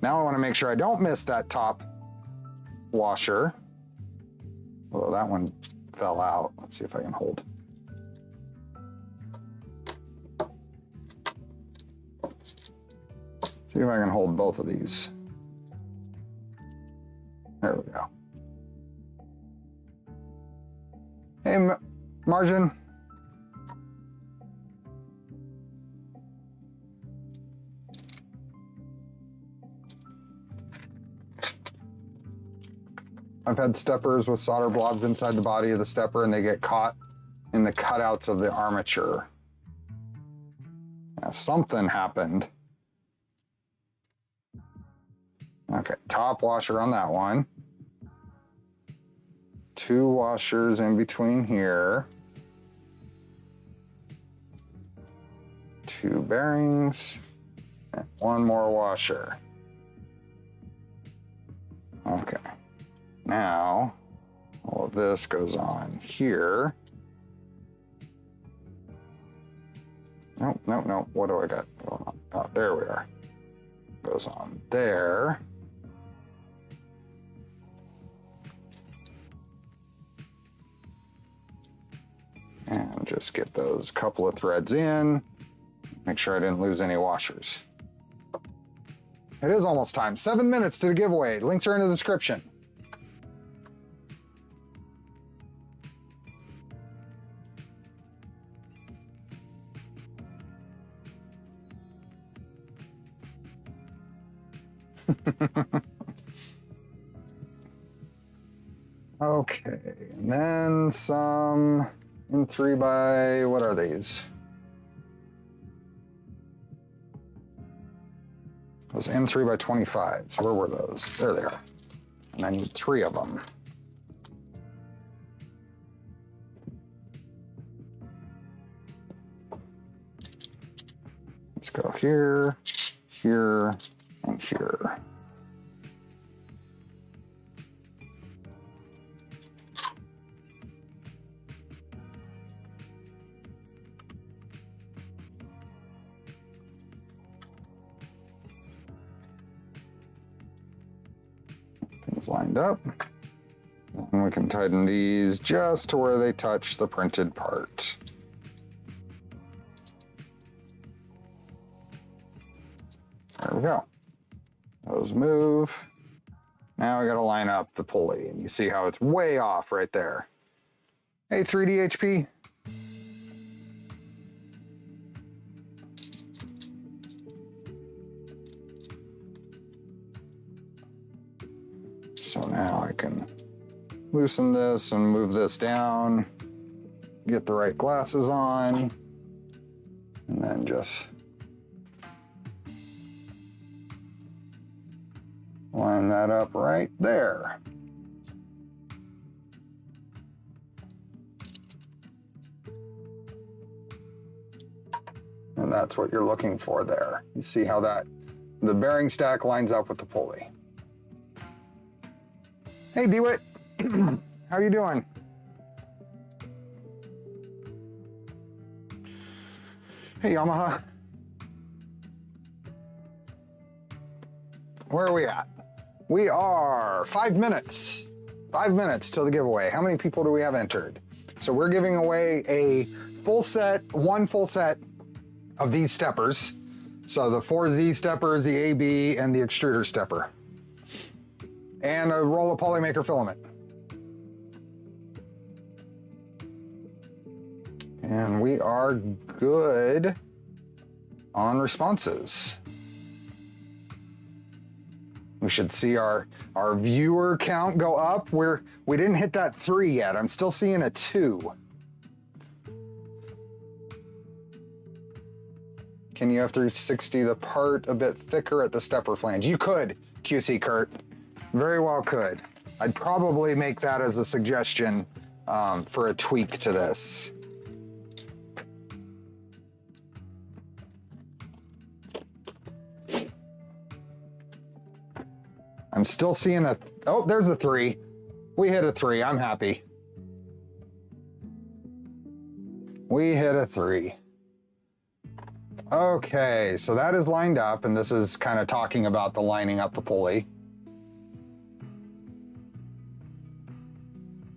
Now I want to make sure I don't miss that top washer. Although that one fell out. Let's see if I can hold. See if I can hold both of these. There we go. Hey, Margin. I've had steppers with solder blobs inside the body of the stepper and they get caught in the cutouts of the armature. Something happened. Okay, top washer on that one. 2 washers in between here. 2 bearings, and 1 more washer. Okay, now all of this goes on here. Nope, what do I got going on? Oh, there we are. Goes on there. And just get those couple of threads in. Make sure I didn't lose any washers. It is almost time. 7 minutes to the giveaway. Links are in the description. Okay, and then some in 3 by, what are these? Those M3 by 25. So where were those? There they are. And I need 3 of them. Let's go here, here, and here. Lined up, and we can tighten these just to where they touch the printed part. There we go. Those move. Now we got to line up the pulley, and you see how it's way off right there. Hey, 3D HP. So now I can loosen this and move this down, get the right glasses on, and then just line that up right there. And that's what you're looking for there. You see how the bearing stack lines up with the pulley. Hey, DeWitt, how you doing? Hey, Yamaha. Where are we at? We are 5 minutes. 5 minutes till the giveaway. How many people do we have entered? So we're giving away a full set, 1 full set of these steppers. So the 4Z steppers, the AB, and the extruder stepper. And a roll of Polymaker filament. And we are good on responses. We should see our viewer count go up. We didn't hit that 3 yet. I'm still seeing a 2. Can you F360 the part a bit thicker at the stepper flange? You could, QC Kurt. Very well could. I'd probably make that as a suggestion for a tweak to this. I'm still seeing oh, there's a 3. We hit a 3, I'm happy. We hit a 3. Okay, so that is lined up, and this is kind of talking about the lining up the pulley.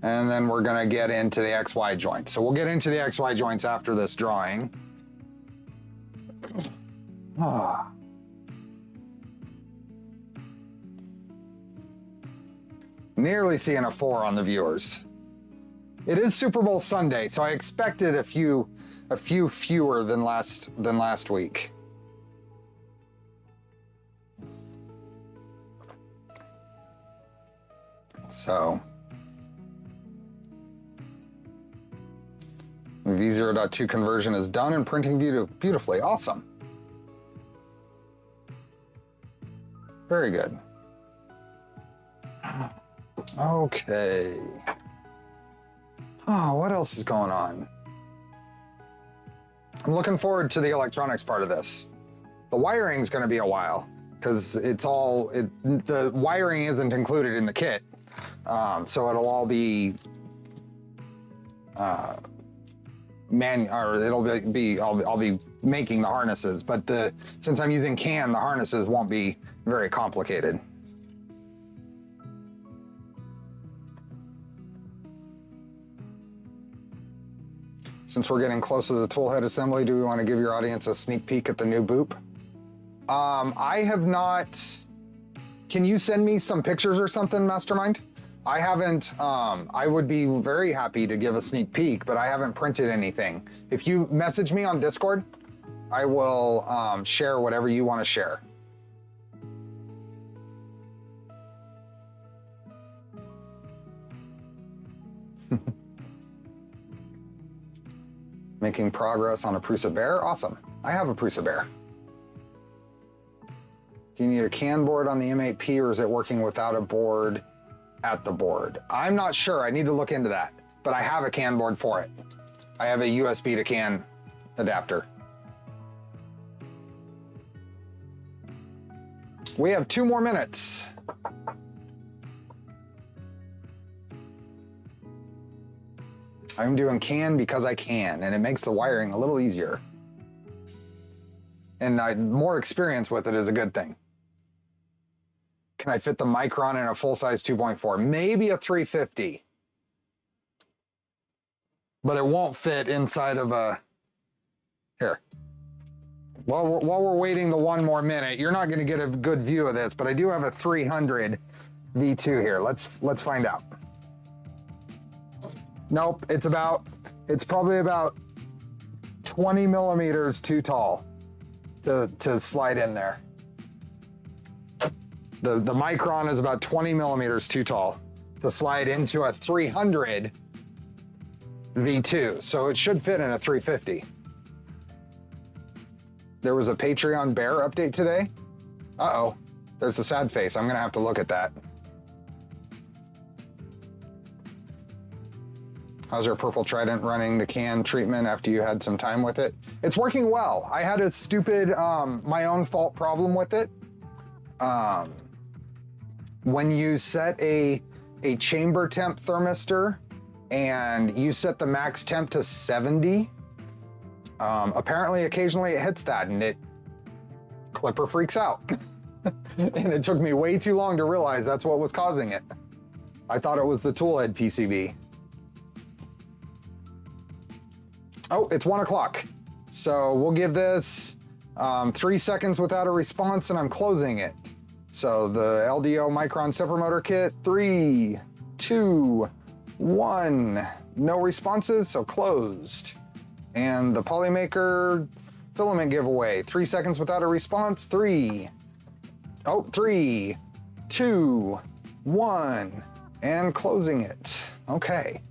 And then we're gonna get into the XY joints. So we'll get into the XY joints after this drawing. Ah. Nearly seeing a 4 on the viewers. It is Super Bowl Sunday, so I expected a few fewer than last week. So V0.2 conversion is done and printing beautifully. Awesome. Very good. Okay. Oh, what else is going on? I'm looking forward to the electronics part of this. The wiring is going to be a while because the wiring isn't included in the kit. So it'll all be I'll be making the harnesses, but since I'm using CAN, the harnesses won't be very complicated. Since we're getting close to the toolhead assembly, do we want to give your audience a sneak peek at the new boop? I have not. Can you send me some pictures or something, Mastermind? I haven't. I would be very happy to give a sneak peek, but I haven't printed anything. If you message me on Discord, I will share whatever you want to share. Making progress on a Prusa Bear. Awesome. I have a Prusa Bear. Do you need a CAN board on the M8P, or is it working without a board at the board? I'm not sure. I need to look into that, but I have a CAN board for it. I have a USB to CAN adapter. We have 2 more minutes. I'm doing CAN because I can, and it makes the wiring a little easier. And more experience with it is a good thing. Can I fit the Micron in a full-size 2.4? Maybe a 350. But it won't fit inside of a... Here. While we're waiting the 1 more minute, you're not going to get a good view of this, but I do have a 300 V2 here. Let's find out. Nope, it's probably about 20 millimeters too tall to slide in there. The Micron is about 20 millimeters too tall to slide into a 300 V2, so it should fit in a 350. There was a Patreon Bear update today. Uh-oh, there's a sad face. I'm gonna have to look at that. How's your Purple Trident running the CAN treatment after you had some time with it? It's working well. I had a stupid, my own fault problem with it. When you set a chamber temp thermistor and you set the max temp to 70, apparently occasionally it hits that and Clipper freaks out. And it took me way too long to realize that's what was causing it. I thought it was the toolhead PCB. Oh, it's 1 o'clock. So we'll give this 3 seconds without a response and I'm closing it. So the LDO Micron stepper motor kit, 3, 2, 1. No responses, so closed. And the Polymaker filament giveaway, 3 seconds without a response, 3, 2, 1, and closing it. Okay.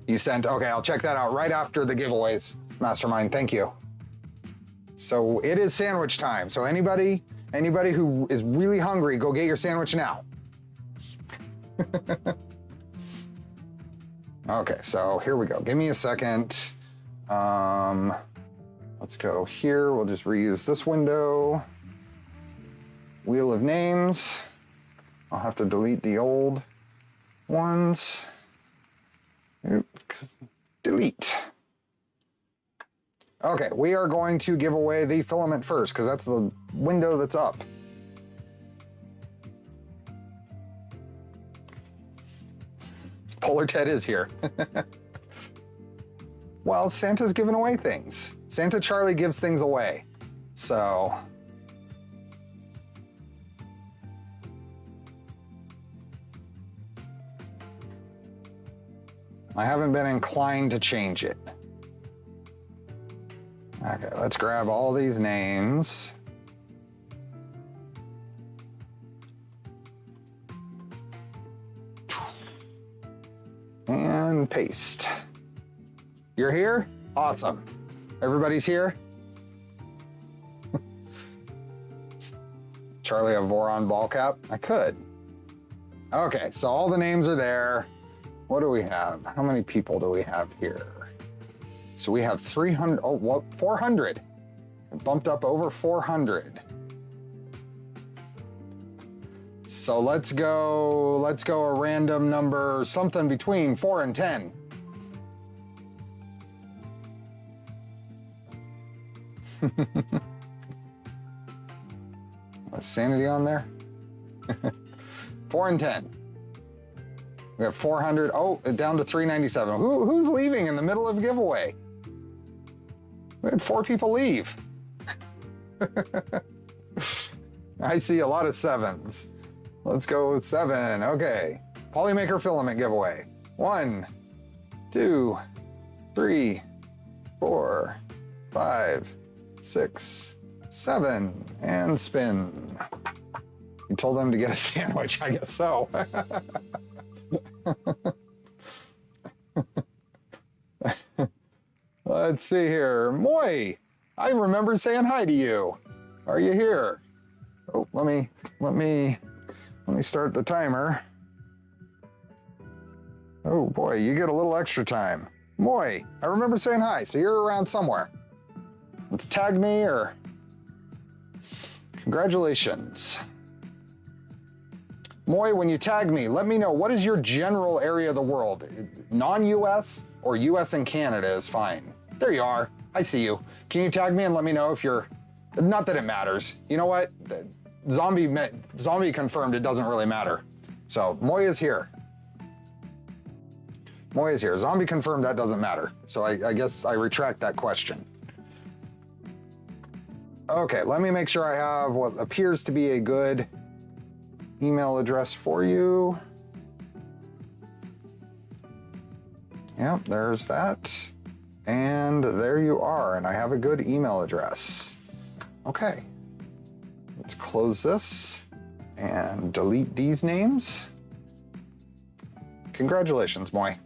You sent, okay, I'll check that out right after the giveaways, Mastermind, thank you. So it is sandwich time. So anybody who is really hungry, go get your sandwich now. Okay, so here we go. Give me a second. Let's go here. We'll just reuse this window. Wheel of names. I'll have to delete the old ones. Delete. Okay, we are going to give away the filament first because that's the window that's up. Polar Ted is here. Well, Santa's giving away things. Santa Charlie gives things away. So I haven't been inclined to change it. Okay, let's grab all these names. And paste. You're here? Awesome. Everybody's here? Charlie, a Voron ball cap? I could. Okay, so all the names are there. What do we have? How many people do we have here? So we have 300, oh, what, 400. It bumped up over 400. So let's go a random number, something between 4 and 10. Was sanity on there? 4 and 10. We have 400, oh, down to 397. Who's leaving in the middle of a giveaway? We had 4 people leave. I see a lot of 7s. Let's go with 7, okay. Polymaker filament giveaway. 1, 2, 3, 4, 5, 6, 7, and spin. You told them to get a sandwich, I guess so. Let's see here. Moy, I remember saying hi to you. Are you here? Oh, let me start the timer. Oh boy, you get a little extra time. Moy, I remember saying hi, so you're around somewhere. Let's tag me or... Congratulations. Moy, when you tag me, let me know, what is your general area of the world? Non-US or US and Canada is fine. There you are. I see you. Can you tag me and let me know if you're... Not that it matters. You know what? Zombie confirmed, it doesn't really matter. So, Moy is here. Moy is here. Zombie confirmed, that doesn't matter. So I guess I retract that question. Okay, let me make sure I have what appears to be a good email address for you. Yep, there's that. And there you are, and I have a good email address. Okay, let's close this and delete these names. Congratulations, Moy.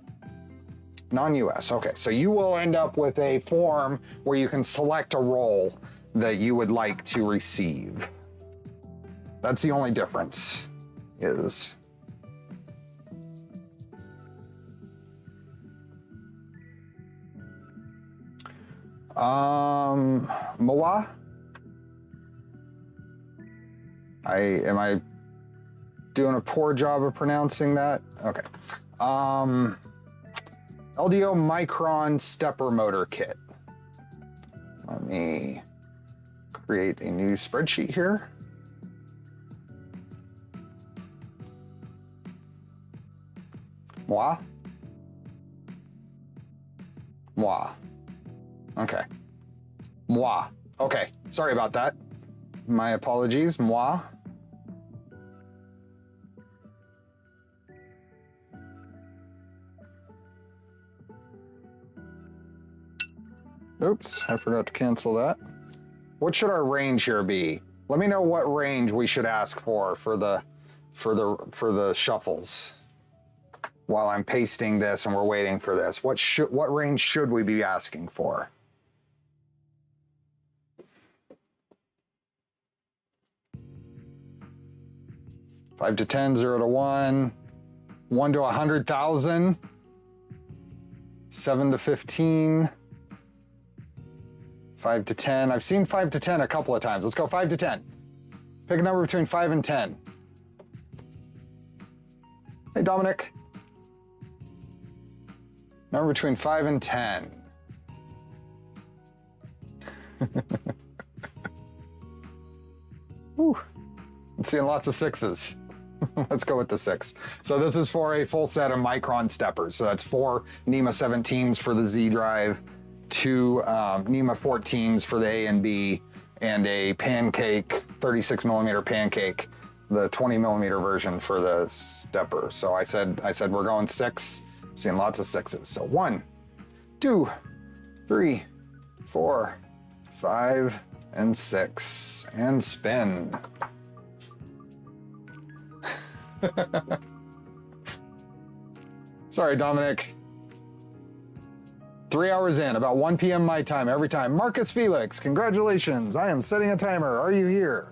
Non-US, okay, so you will end up with a form where you can select a role that you would like to receive. That's the only difference, is Moa? Am I doing a poor job of pronouncing that? Okay. LDO Micron stepper motor kit. Let me create a new spreadsheet here. Moi? Moi. Okay. Moi. Okay, sorry about that. My apologies, moi. Oops, I forgot to cancel that. What should our range here be? Let me know what range we should ask for the shuffles. While I'm pasting this and we're waiting for this, what range should we be asking for? Five to 10, 0 to 1, 1 to 100,000, 7 to 15, 5 to 10. I've seen 5 to 10 a couple of times. Let's go 5 to 10. Pick a number between 5 and 10. Hey, Dominic. Number between 5 and 10. Whew. I'm seeing lots of 6s. Let's go with the 6. So this is for a full set of Micron steppers. So that's 4 NEMA 17s for the Z drive, 2 NEMA 14s for the A and B, and a pancake, 36 millimeter pancake, the 20 millimeter version for the stepper. So I said we're going 6. I'm seeing lots of 6s. So 1, 2, 3, 4, 5, and 6, and spin. Sorry, Dominic. 3 hours in, about 1 p.m. my time every time. Marcus Felix, congratulations. I am setting a timer. Are you here?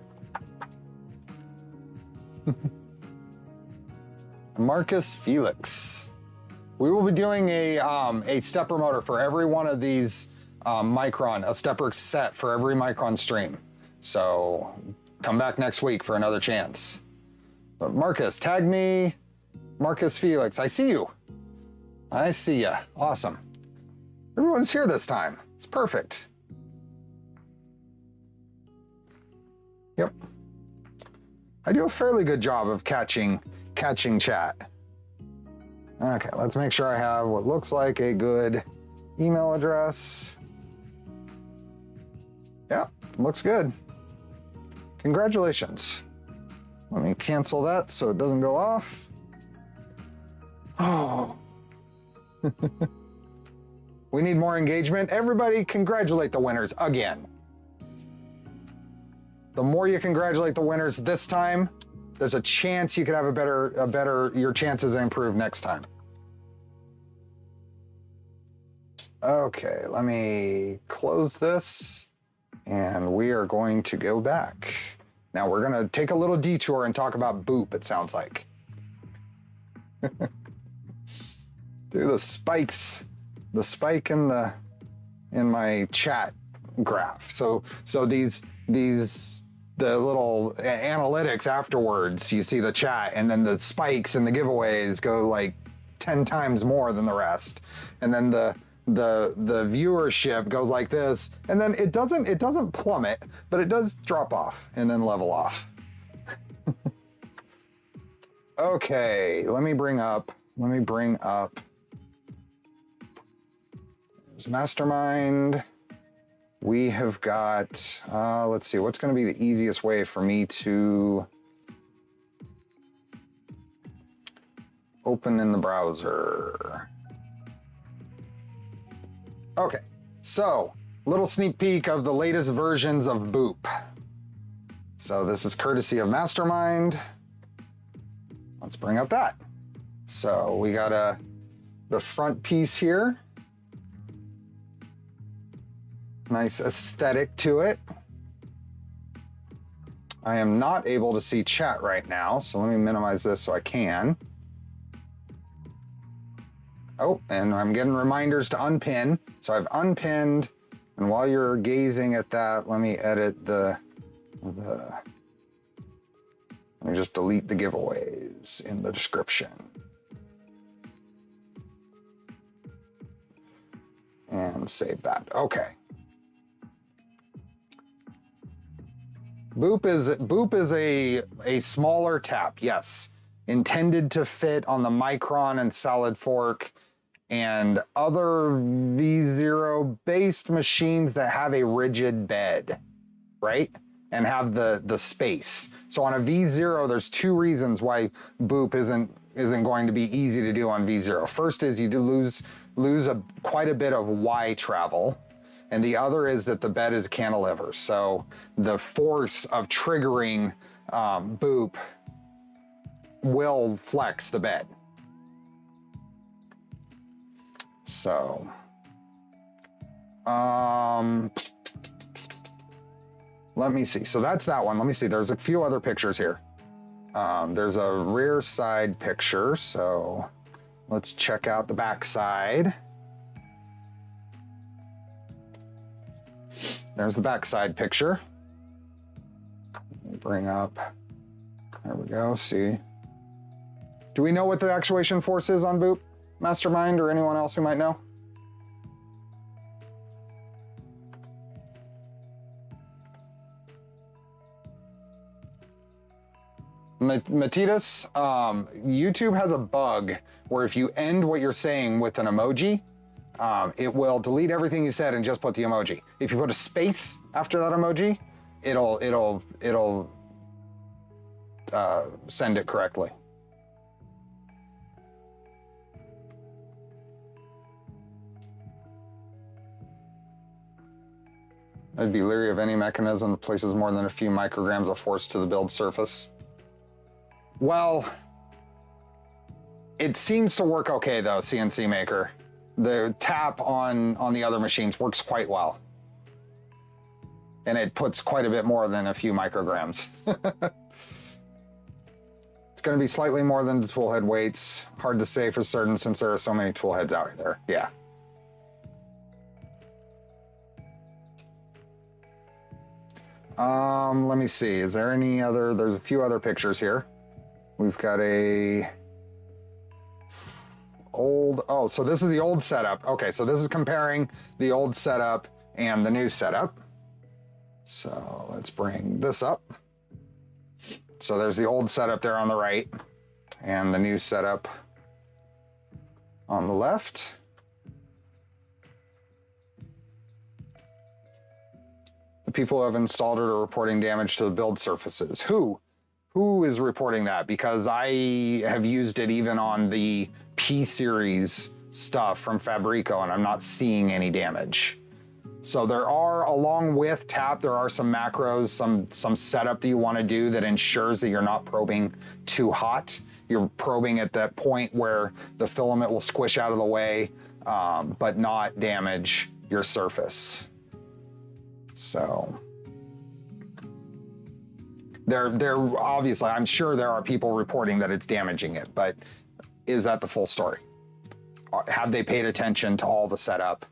Marcus Felix. We will be doing a stepper motor for every one of these Micron, a stepper set for every Micron stream. So come back next week for another chance. But Marcus, tag me, Marcus Felix. I see you. I see ya. Awesome. Everyone's here this time. It's perfect. Yep. I do a fairly good job of catching chat. Okay, let's make sure I have what looks like a good email address. Yeah, looks good. Congratulations. Let me cancel that so it doesn't go off. Oh. We need more engagement. Everybody congratulate the winners again. The more you congratulate the winners this time, there's a chance you could have your chances improve next time. Okay, let me close this and we are going to go back. Now we're gonna take a little detour and talk about boop, it sounds like. Do the spikes, the spike in my chat graph. So the little analytics afterwards, you see the chat, and then the spikes and the giveaways go like 10 times more than the rest. And then the viewership goes like this, and then it doesn't plummet, but it does drop off and then level off. Okay, let me bring up there's Mastermind. We have got, let's see, what's going to be the easiest way for me to open in the browser? Okay, so little sneak peek of the latest versions of Boop. So this is courtesy of Mastermind. Let's bring up that. So we got the front piece here. Nice aesthetic to it. I am not able to see chat right now, so let me minimize this so I can. Oh, and I'm getting reminders to unpin. So I've unpinned, and while you're gazing at that, let me edit let me just delete the giveaways in the description. And save that. Okay. Boop is a smaller tap, yes. Intended to fit on the Micron and Solid Fork and other V0 based machines that have a rigid bed, right? And have the space. So on a V0, there's 2 reasons why Boop isn't going to be easy to do on V0. First is you do lose quite a bit of Y travel. And the other is that the bed is cantilever. So the force of triggering Boop will flex the bed. So, let me see. So that's that one. Let me see. There's a few other pictures here. There's a rear side picture. So let's check out the back side. There's the backside picture. Let me bring up, there we go, see. Do we know what the actuation force is on Boop, Mastermind, or anyone else who might know? Matitas, YouTube has a bug where if you end what you're saying with an emoji, it will delete everything you said and just put the emoji. If you put a space after that emoji, it'll send it correctly. I'd be leery of any mechanism that places more than a few micrograms of force to the build surface. Well, it seems to work okay though, CNC Maker. The tap on the other machines works quite well. And it puts quite a bit more than a few micrograms. It's gonna be slightly more than the toolhead weights. Hard to say for certain since there are so many toolheads out there, yeah. Let me see, is there any other, there's a few other pictures here. We've got a oh, so this is the old setup. Okay, so this is comparing the old setup and the new setup. So let's bring this up. So there's the old setup there on the right and the new setup on the left. The people who have installed it are reporting damage to the build surfaces. Who is reporting that? Because I have used it even on the P series stuff from Fabrico and I'm not seeing any damage. So there are, along with tap, there are some macros, some setup that you want to do that ensures that you're not probing too hot. You're probing at that point where the filament will squish out of the way, but not damage your surface. So they're obviously, I'm sure there are people reporting that it's damaging it, but is that the full story? Have they paid attention to all the setup?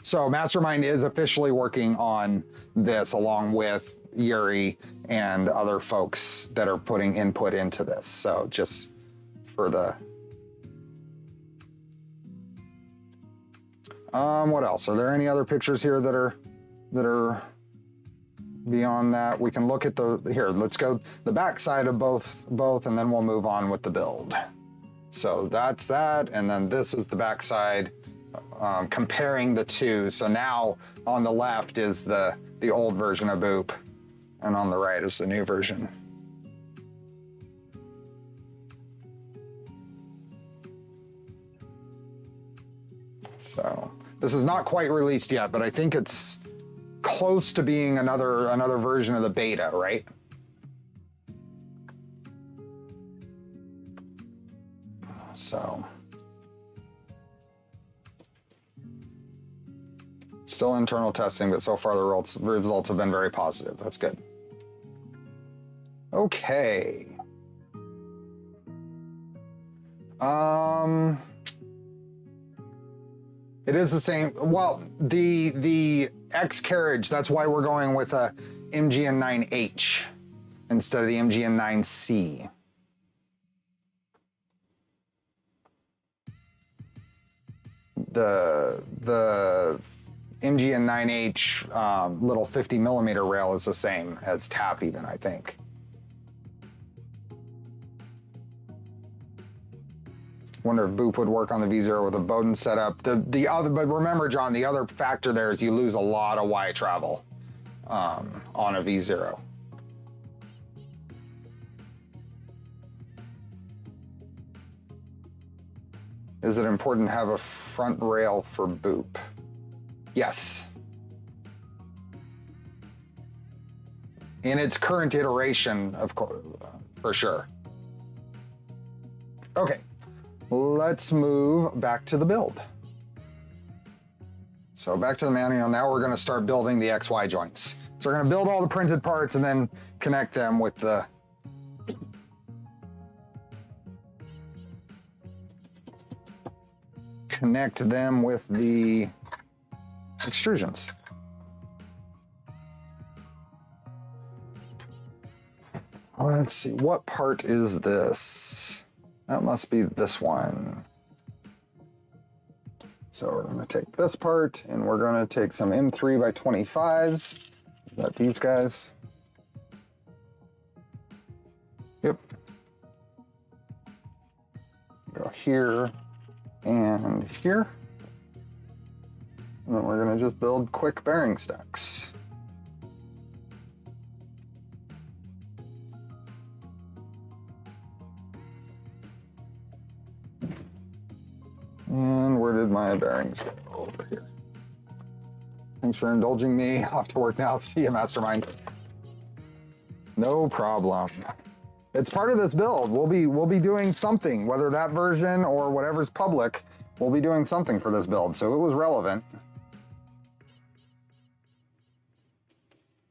So Mastermind is officially working on this along with Yuri and other folks that are putting input into this. So just for the... what else? Are there any other pictures here that are beyond that? We can look at here, let's go the back side of both, and then we'll move on with the build. So that's that, and then this is the back side, comparing the two. So now on the left is the old version of Boop, and on the right is the new version. So this is not quite released yet, but I think it's close to being another version of the beta, right? So still internal testing, but so far the results have been very positive. That's good. Okay. It is the same. Well, the X carriage, that's why we're going with a MGN9H instead of the MGN9C. The MGN9H little 50mm rail is the same as tap even, I think. Wonder if Boop would work on the V0 with a Bowden setup. The other, but remember, John, the other factor there is you lose a lot of Y travel on a V0. Is it important to have a front rail for Boop? Yes. In its current iteration, of course, for sure. Okay. Let's move back to the build. So back to the manual. Now we're going to start building the XY joints. So we're going to build all the printed parts and then connect them with the extrusions. Let's see, what part is this? That must be this one. So we're gonna take this part and we're gonna take some M3 by 25s. Is that these guys? Yep. Go here and here. And then we're gonna just build quick bearing stacks. And where did my bearings go? Over here. Thanks for indulging me. Off to work now. See you, Mastermind. No problem. It's part of this build. We'll be doing something, whether that version or whatever's public, we'll be doing something for this build. So it was relevant.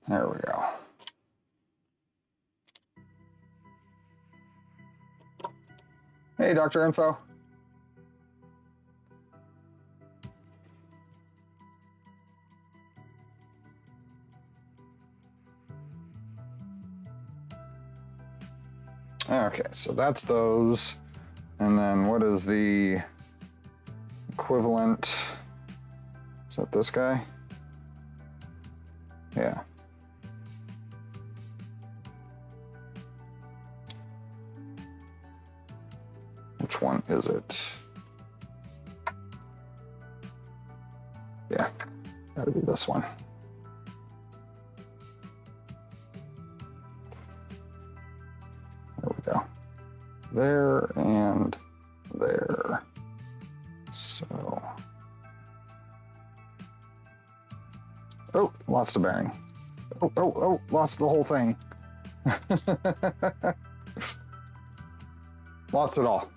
There we go. Hey, Dr. Info. Okay, so that's those. And then what is the equivalent? Is that this guy? Yeah. Which one is it? Yeah, gotta be this one. There we go. There and there. So. Oh, lost a bearing. Oh, lost the whole thing. Lost it all.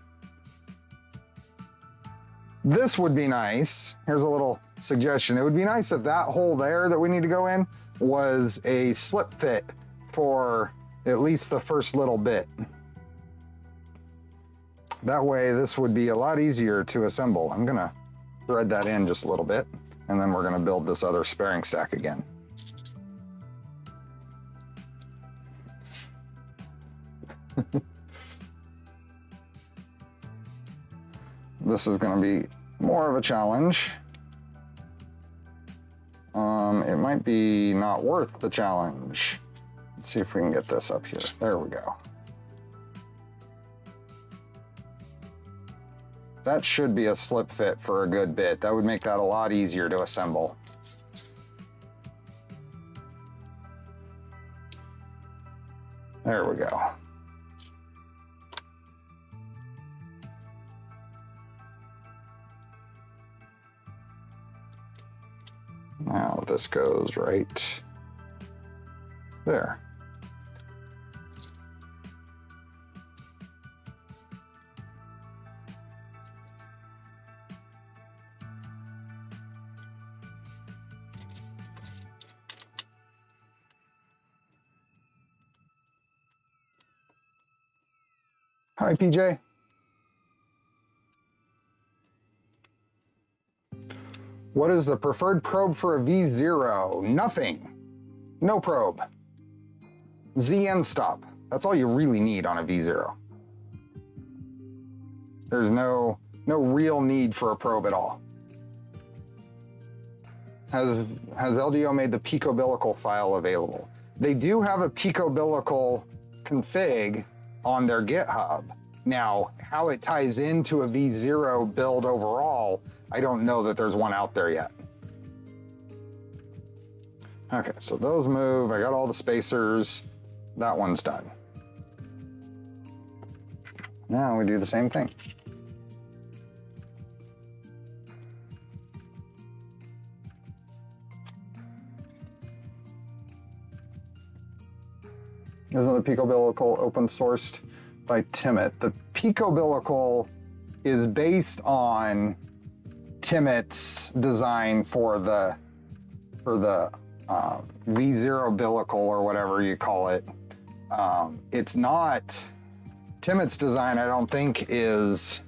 This would be nice. Here's a little suggestion. It would be nice if that hole there that we need to go in was a slip fit for at least the first little bit. That way this would be a lot easier to assemble. I'm gonna thread that in just a little bit, and then we're gonna build this other sparing stack again. This is gonna be more of a challenge. It might be not worth the challenge. Let's see if we can get this up here. There we go. That should be a slip fit for a good bit. That would make that a lot easier to assemble. There we go. Now this goes right there. Hi, PJ. What is the preferred probe for a V0? Nothing. No probe. ZN stop. That's all you really need on a V0. There's no real need for a probe at all. Has LDO made the picobilical file available? They do have a picobilical config on their GitHub. Now, how it ties into a V0 build overall, I don't know that there's one out there yet. Okay, so those move. I got all the spacers. That one's done. Now we do the same thing. Isn't the picobilical open sourced by Timmit? The picobilical is based on Timmit's design for the V0 bilical or whatever you call it. It's not Timmit's design. I don't think is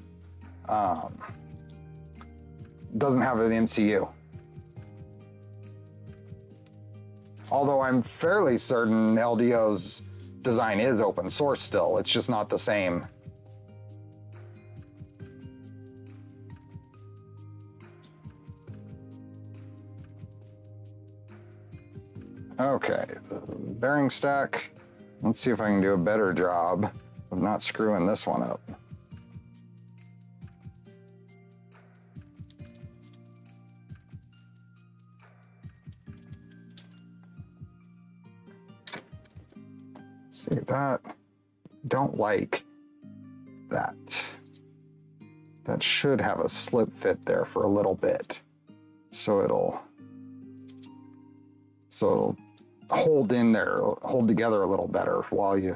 doesn't have an MCU. Although I'm fairly certain LDO's design is open source still. It's just not the same. Okay, bearing stack. Let's see if I can do a better job of not screwing this one up. See that? Don't like that. That should have a slip fit there for a little bit. So it'll hold in there, hold together a little better while you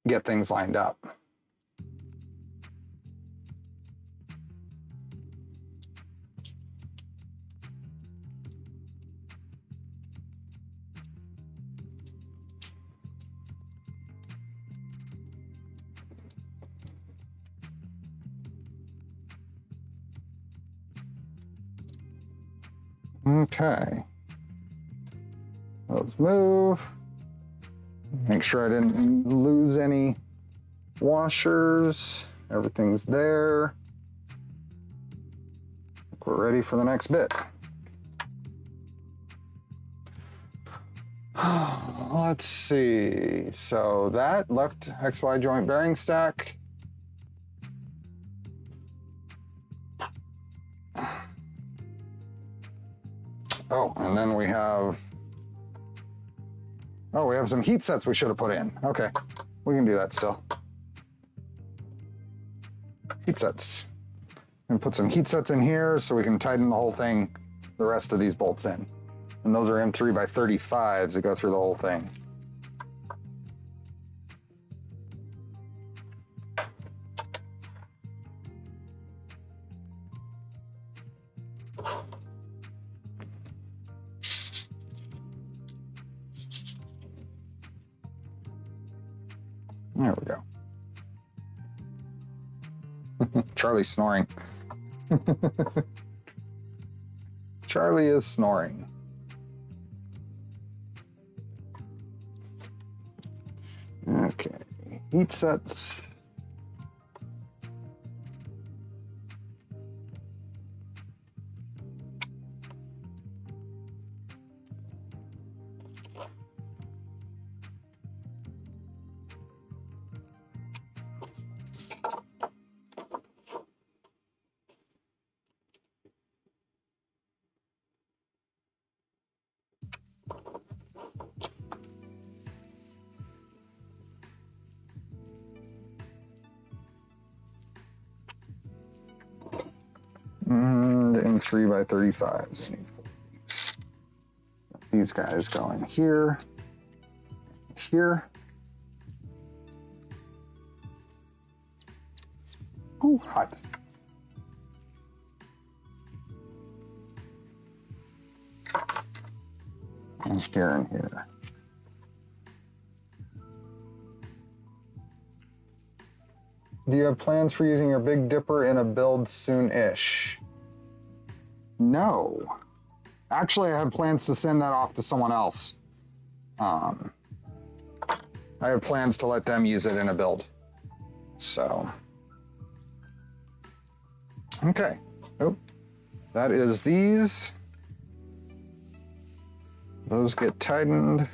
get things lined up. Okay. Those move. Make sure I didn't lose any washers. Everything's there. We're ready for the next bit. Let's see. So that left XY joint bearing stack. Oh, and then we have some heat sets we should have put in. Okay, we can do that still. Heat sets. And put some heat sets in here so we can tighten the whole thing, the rest of these bolts in. And those are M3 by 35s that go through the whole thing. There we go. Charlie's snoring. Charlie is snoring. Okay, heat sets. And in 3 by 35s. These guys go in here, here. Ooh, hot. And here and here. Do you have plans for using your Big Dipper in a build soon-ish? No. Actually, I have plans to send that off to someone else. I have plans to let them use it in a build. So. Okay. Oh, that is these. Those get tightened.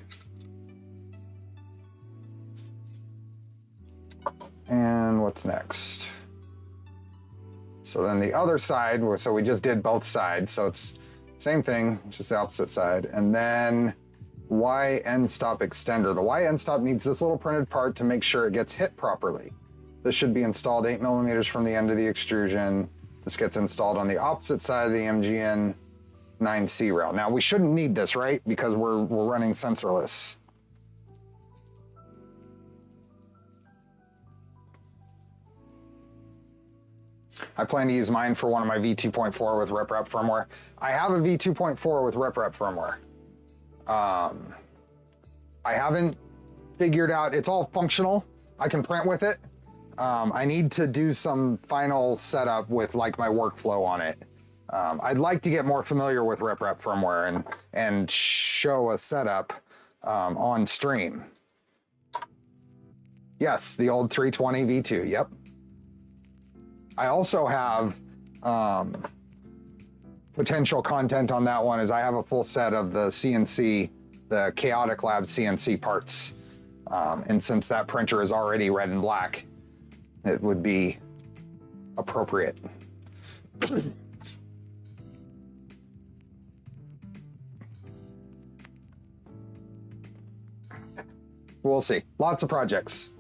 And what's next? So then the other side, so we just did both sides, so it's same thing, just the opposite side. And then Y end stop extender. The Y end stop needs this little printed part to make sure it gets hit properly. This should be installed 8 millimeters from the end of the extrusion. This gets installed on the opposite side of the MGN 9C rail. Now we shouldn't need this, right? Because we're running sensorless. I plan to use mine for one of my V2.4 with RepRap firmware. I have a V2.4 with RepRap firmware. I haven't figured out, it's all functional. I can print with it. I need to do some final setup with like my workflow on it. I'd like to get more familiar with RepRap firmware and show a setup on stream. Yes, the old 320 V2, yep. I also have potential content on that one, as I have a full set of the CNC, the Chaotic Lab CNC parts. And since that printer is already red and black, it would be appropriate. We'll see. Lots of projects.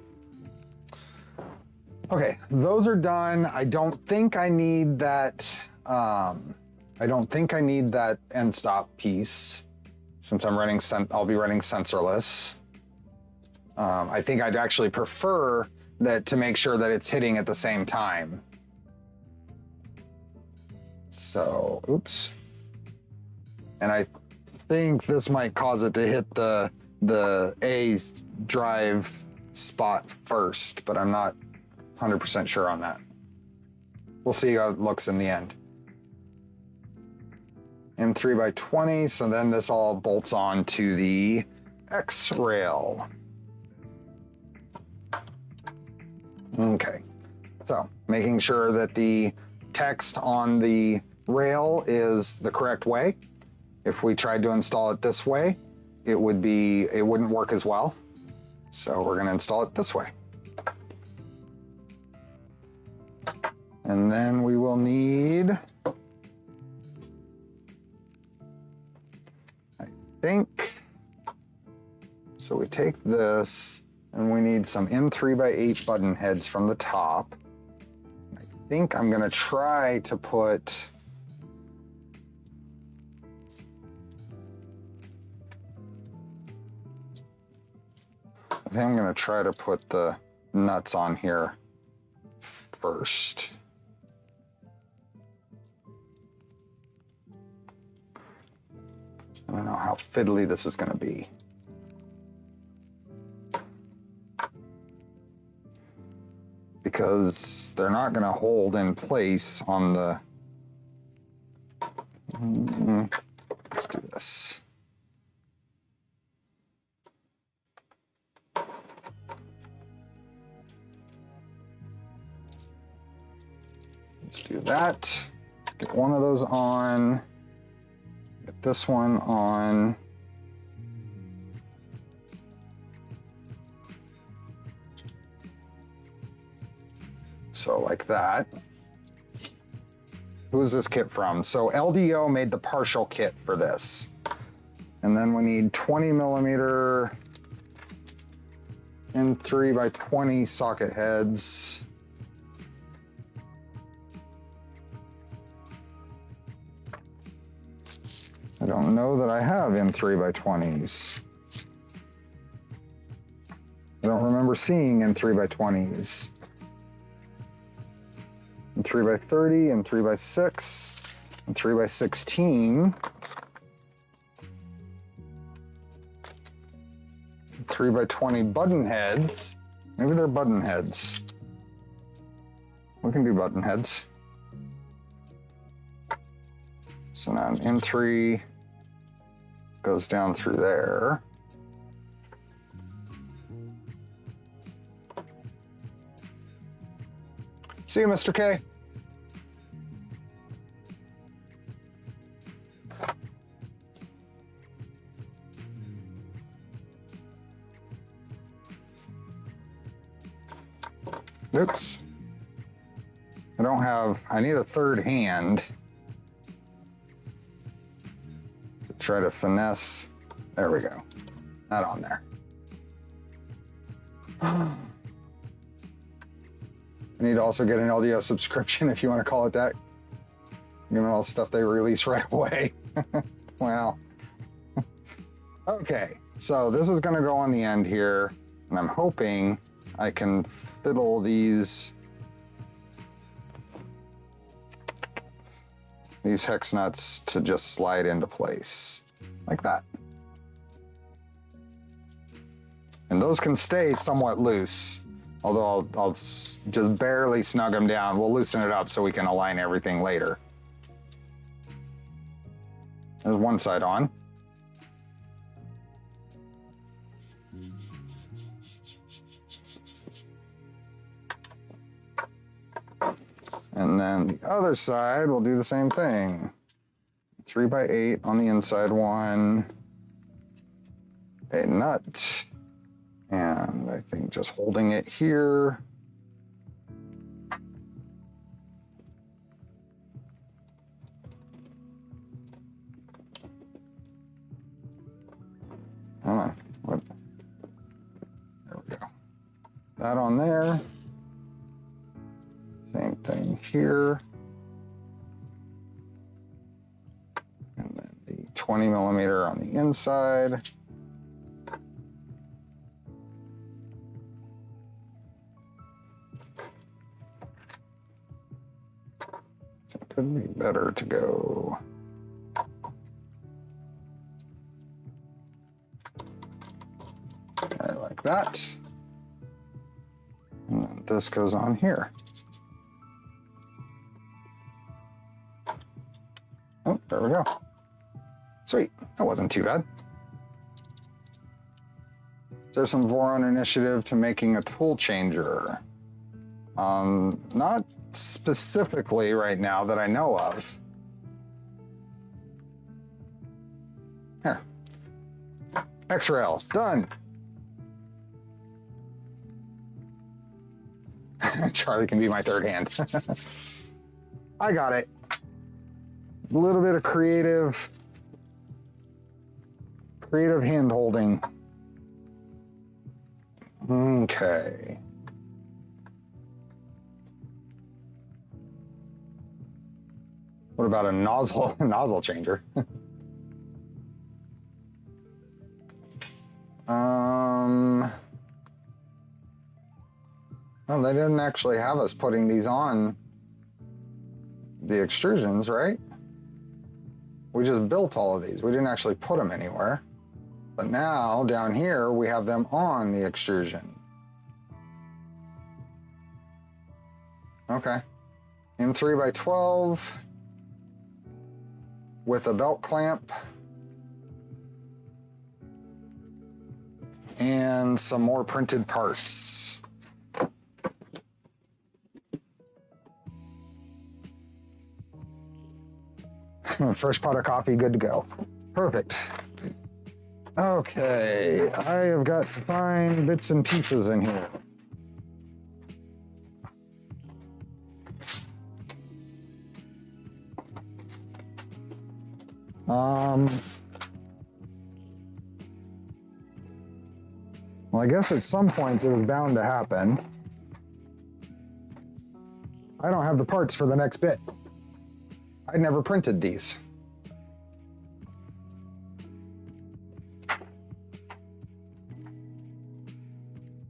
Okay, those are done. I don't think I need that. I don't think I need that end stop piece, since I'm running. I'll be running sensorless. I think I'd actually prefer that to make sure that it's hitting at the same time. So, oops. And I think this might cause it to hit the A drive spot first, but I'm not 100% sure on that. We'll see how it looks in the end. M3x20, so then this all bolts on to the X rail. Okay, so making sure that the text on the rail is the correct way. If we tried to install it this way, it wouldn't work as well. So we're gonna install it this way. And then we will need, I think, so we take this and we need some M3x8 button heads from the top. I think I'm gonna try to put, the nuts on here first. I don't know how fiddly this is gonna be. Because they're not gonna hold in place on the, let's do this. Let's do that. Get one of those on. Get this one on. So like that. Who is this kit from? So LDO made the partial kit for this. And then we need 20 millimeter M3x20 socket heads. I don't know that I have M3x20s. I don't remember seeing M3x20s. M3x30, M3x6, M3x16, 3x20 button heads. Maybe they're button heads. We can do button heads. So now an M3 goes down through there. See you, Mr. K. Oops. I need a third hand to try to finesse. There we go. Not on there. I need to also get an LDO subscription, if you want to call it that. Given all the stuff they release right away. Wow. Okay, so this is going to go on the end here, and I'm hoping I can fiddle these hex nuts to just slide into place, like that. And those can stay somewhat loose, although I'll just barely snug them down. We'll loosen it up so we can align everything later. There's one side on. And then the other side, we'll do the same thing. 3x8 on the inside one. A nut. And I think just holding it here. Hold on. What? There we go. That on there. Same thing here. And then the 20 millimeter on the inside. It could be better to go. Like that. And then this goes on here. Oh, there we go. Sweet, that wasn't too bad. There's some Voron initiative to making a tool changer. Not specifically right now that I know of. Here. X-Rail, done. Charlie can be my third hand. I got it. A little bit of creative hand holding. Okay. What about a nozzle changer? Well, they didn't actually have us putting these on the extrusions, right? We just built all of these. We didn't actually put them anywhere. But now, down here, we have them on the extrusion. Okay. In 3x12 with a belt clamp and some more printed parts. First pot of coffee, good to go. Perfect. Okay, I have got to find bits and pieces in here. Well, I guess at some point it was bound to happen. I don't have the parts for the next bit. I never printed these.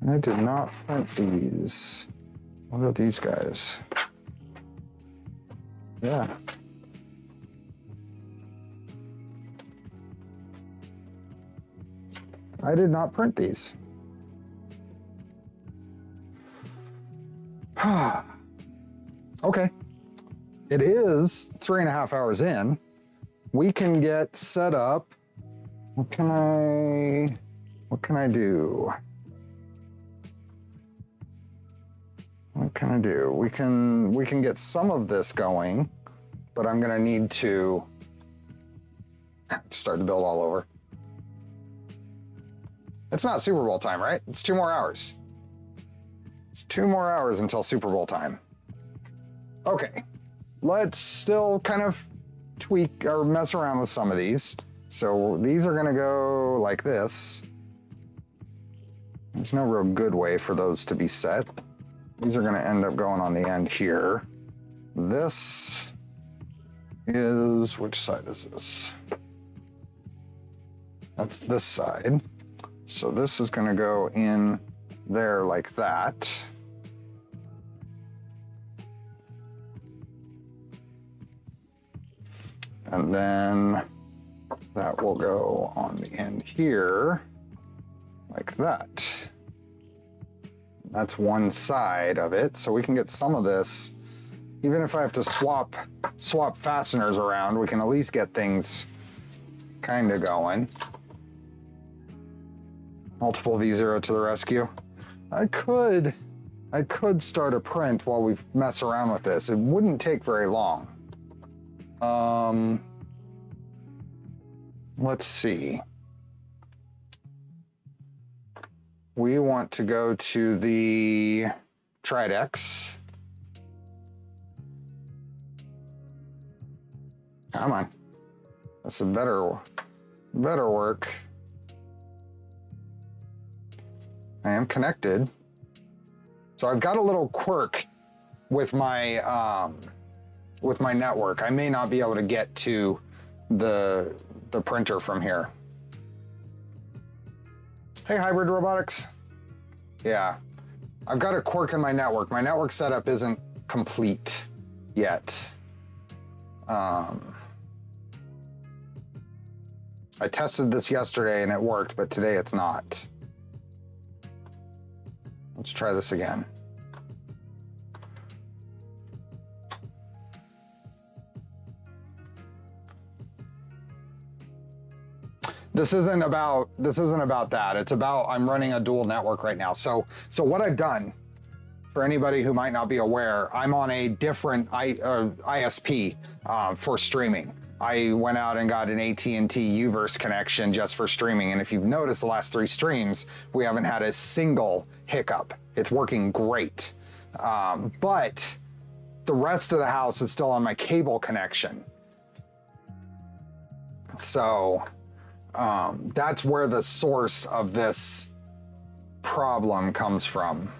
I did not print these. What are these guys? Yeah. I did not print these. Okay. It is 3.5 hours in. We can get set up. What can I do? What can I do? We can get some of this going, but I'm gonna need to start to build all over. It's not Super Bowl time, right? It's 2 more hours. It's 2 more hours until Super Bowl time. Okay. Let's still kind of tweak or mess around with some of these. So these are gonna go like this. There's no real good way for those to be set. These are gonna end up going on the end here. This is, which side is this? That's this side. So this is gonna go in there like that. And then that will go on the end here, like that. That's one side of it, so we can get some of this. Even if I have to swap fasteners around, we can at least get things kind of going. Multiple V0 to the rescue. I could I could start a print while we mess around with this. It wouldn't take very long. Let's see. We want to go to the Tridex. Come on. That's a better work. I am connected. So I've got a little quirk with my network. I may not be able to get to the printer from here. Hey, Hybrid Robotics. Yeah, I've got a quirk in my network. My network setup isn't complete yet. I tested this yesterday and it worked, but today it's not. Let's try this again. This isn't about that. It's about I'm running a dual network right now. So what I've done, for anybody who might not be aware, I'm on a different ISP for streaming. I went out and got an AT&T Uverse connection just for streaming. And if you've noticed the last 3 streams, we haven't had a single hiccup. It's working great. But the rest of the house is still on my cable connection. So that's where the source of this problem comes from.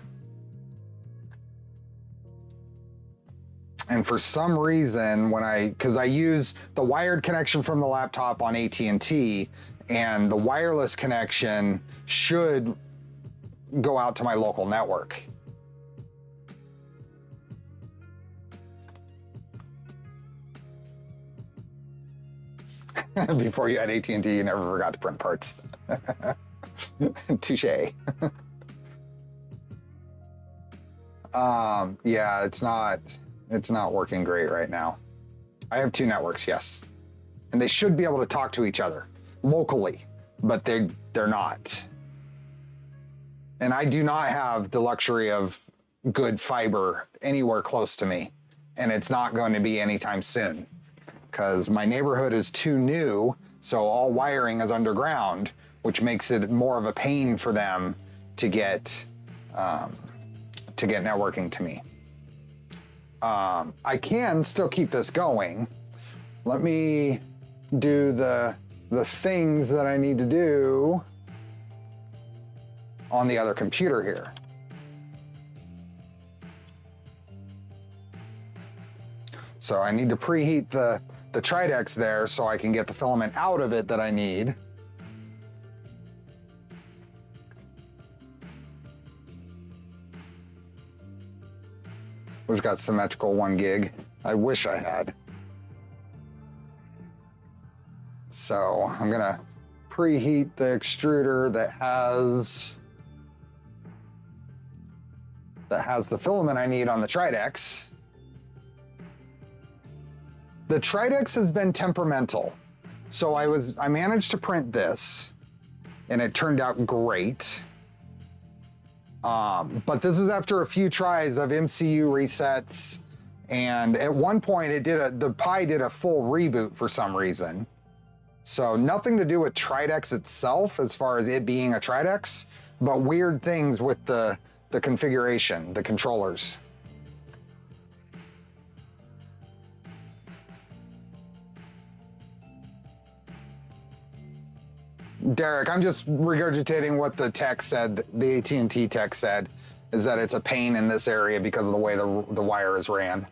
And for some reason, because I use the wired connection from the laptop on AT&T, and the wireless connection should go out to my local network. Before you had AT&T, you never forgot to print parts. Touche. Yeah, it's not working great right now. I have 2 networks, yes. And they should be able to talk to each other locally, but they're not. And I do not have the luxury of good fiber anywhere close to me. And it's not going to be anytime soon, because my neighborhood is too new, so all wiring is underground, which makes it more of a pain for them to get networking to me. I can still keep this going. Let me do the things that I need to do on the other computer here. So I need to preheat the Tridex there so I can get the filament out of it that I need. We've got symmetrical 1 gig. I wish I had. So I'm gonna preheat the extruder that has the filament I need on the Tridex. The Tridex has been temperamental. So I managed to print this and it turned out great. But this is after a few tries of MCU resets, and at one point the Pi did a full reboot for some reason. So nothing to do with Tridex itself as far as it being a Tridex, but weird things with the configuration, the controllers. Derek, I'm just regurgitating what the tech said, the AT&T tech said, is that it's a pain in this area because of the way the wire is ran.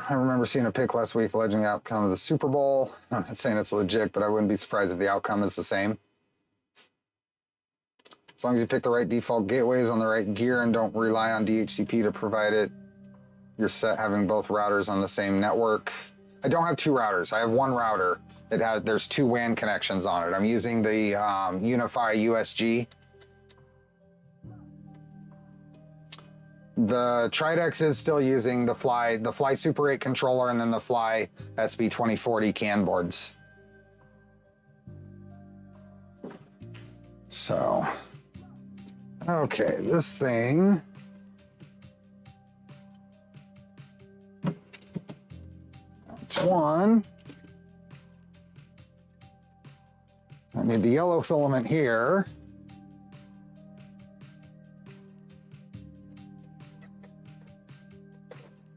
I remember seeing a pic last week alleging the outcome of the Super Bowl. I'm not saying it's legit, but I wouldn't be surprised if the outcome is the same. As long as you pick the right default gateways on the right gear and don't rely on DHCP to provide it, you're set having both routers on the same network. I don't have 2 routers. I have 1 router. There's 2 WAN connections on it. I'm using the Unify USG. The Tridex is still using the Fly Super 8 controller and then the Fly SB2040 CAN boards. So, okay, this thing. That's one. I need the yellow filament here.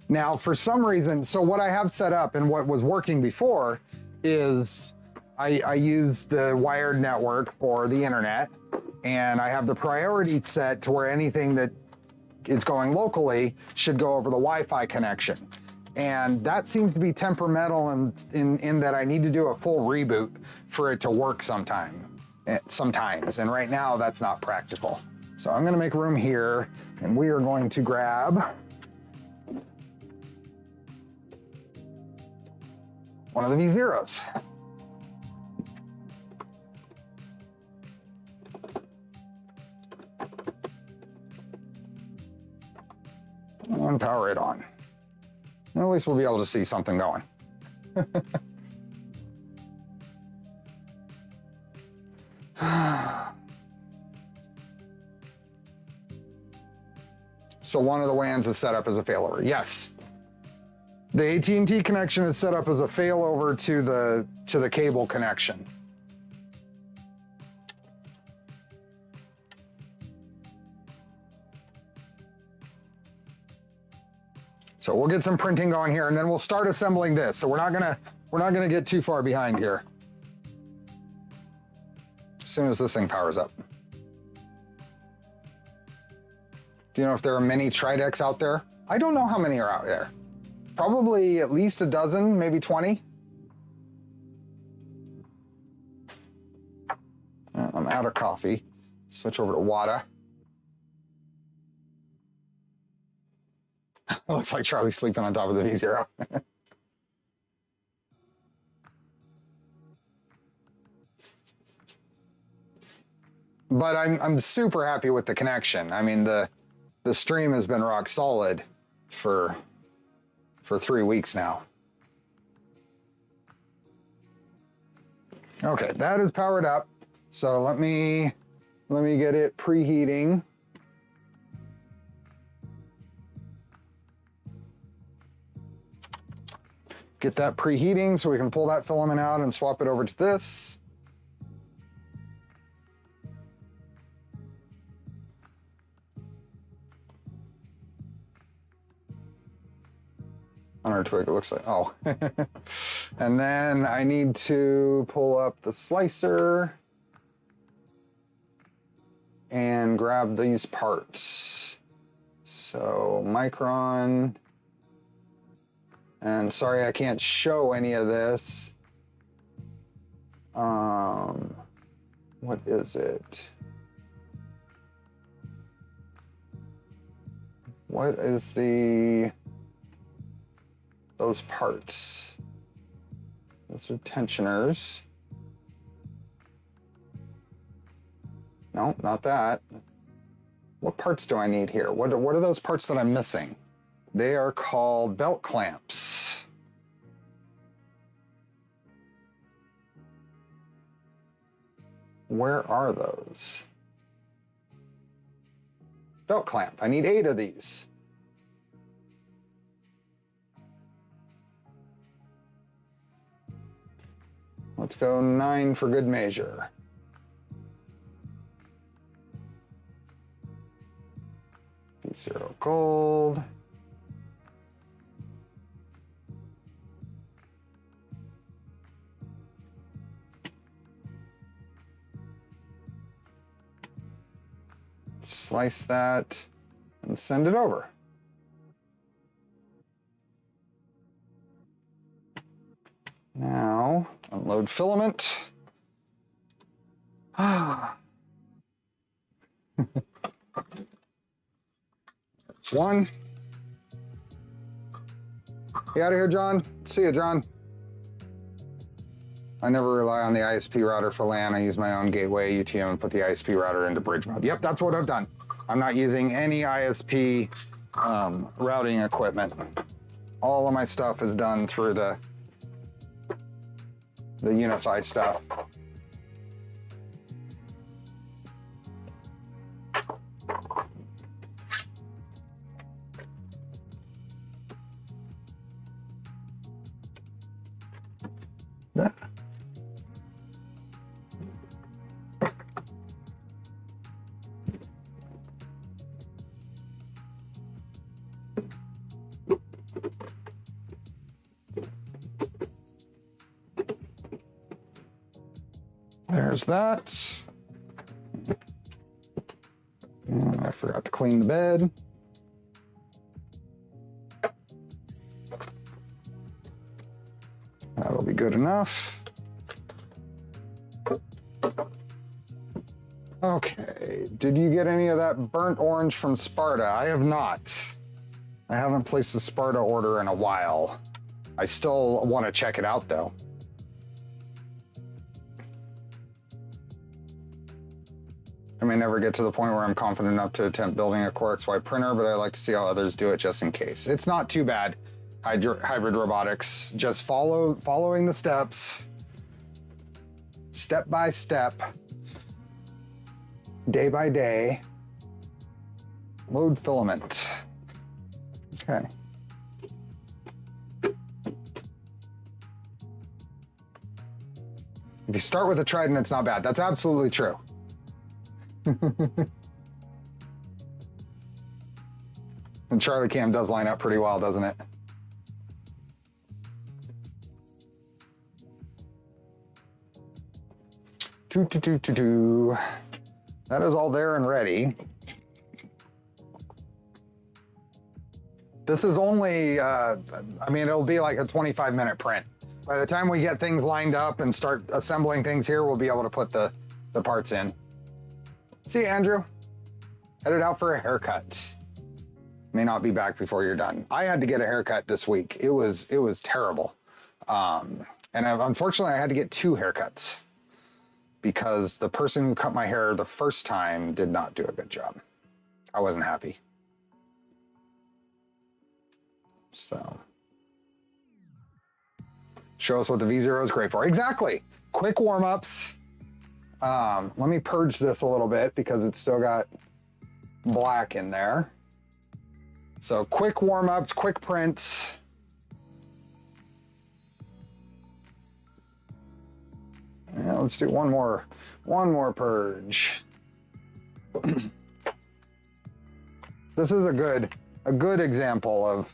Now, for some reason, so what I have set up and what was working before is I use the wired network for the internet, and I have the priority set to where anything that is going locally should go over the Wi-Fi connection. And that seems to be temperamental in that I need to do a full reboot for it to work sometimes. And right now that's not practical. So I'm gonna make room here, and we are going to grab one of the V0s. And power it on. At least we'll be able to see something going. So one of the WANs is set up as a failover. Yes. The AT&T connection is set up as a failover to the cable connection. So we'll get some printing going here, and then we'll start assembling this. So we're not gonna get too far behind here. As soon as this thing powers up. Do you know if there are many Tridecs out there? I don't know how many are out there. Probably at least a dozen, maybe 20. I'm out of coffee. Switch over to water. Looks like Charlie's sleeping on top of the V0. But I'm super happy with the connection. I mean, the stream has been rock solid for 3 weeks now. Okay, that is powered up. So let me get it preheating. Get that preheating so we can pull that filament out and swap it over to this. On our twig, it looks like, oh. And then I need to pull up the slicer and grab these parts. So Micron, and sorry I can't show any of this. What is it? What is those parts? Those are tensioners. No, not that. What parts do I need here? What are those parts that I'm missing? They are called belt clamps. Where are those? Belt clamp. I need 8 of these. Let's go 9 for good measure. V0 gold. Slice that and send it over. Now, unload filament. There's one. You out of here, John? See you, John. I never rely on the ISP router for LAN. I use my own gateway UTM and put the ISP router into bridge mode. Yep, that's what I've done. I'm not using any ISP routing equipment. All of my stuff is done through the Unify stuff. Yeah. There's that. And I forgot to clean the bed. That'll be good enough. Okay, did you get any of that burnt orange from Sparta? I have not. I haven't placed a Sparta order in a while. I still want to check it out though. I may never get to the point where I'm confident enough to attempt building a Core XY printer, but I like to see how others do it just in case. It's not too bad, hybrid robotics. Just following the steps, step by step, day by day. Load filament. Okay. If you start with a trident, it's not bad. That's absolutely true. And Charlie Cam does line up pretty well, doesn't it? That is all there and ready. This is only, I mean, it'll be like a 25-minute print. By the time we get things lined up and start assembling things here, we'll be able to put the parts in. See you, Andrew. Headed out for a haircut. May not be back before you're done. I had to get a haircut this week. It was terrible. Unfortunately, I had to get 2 haircuts because the person who cut my hair the first time did not do a good job. I wasn't happy. So, show us what the V0 is great for. Exactly. Quick warm-ups. Let me purge this a little bit because it's still got black in there. So quick warm-ups, quick prints. Yeah, let's do one more purge. This is a good example of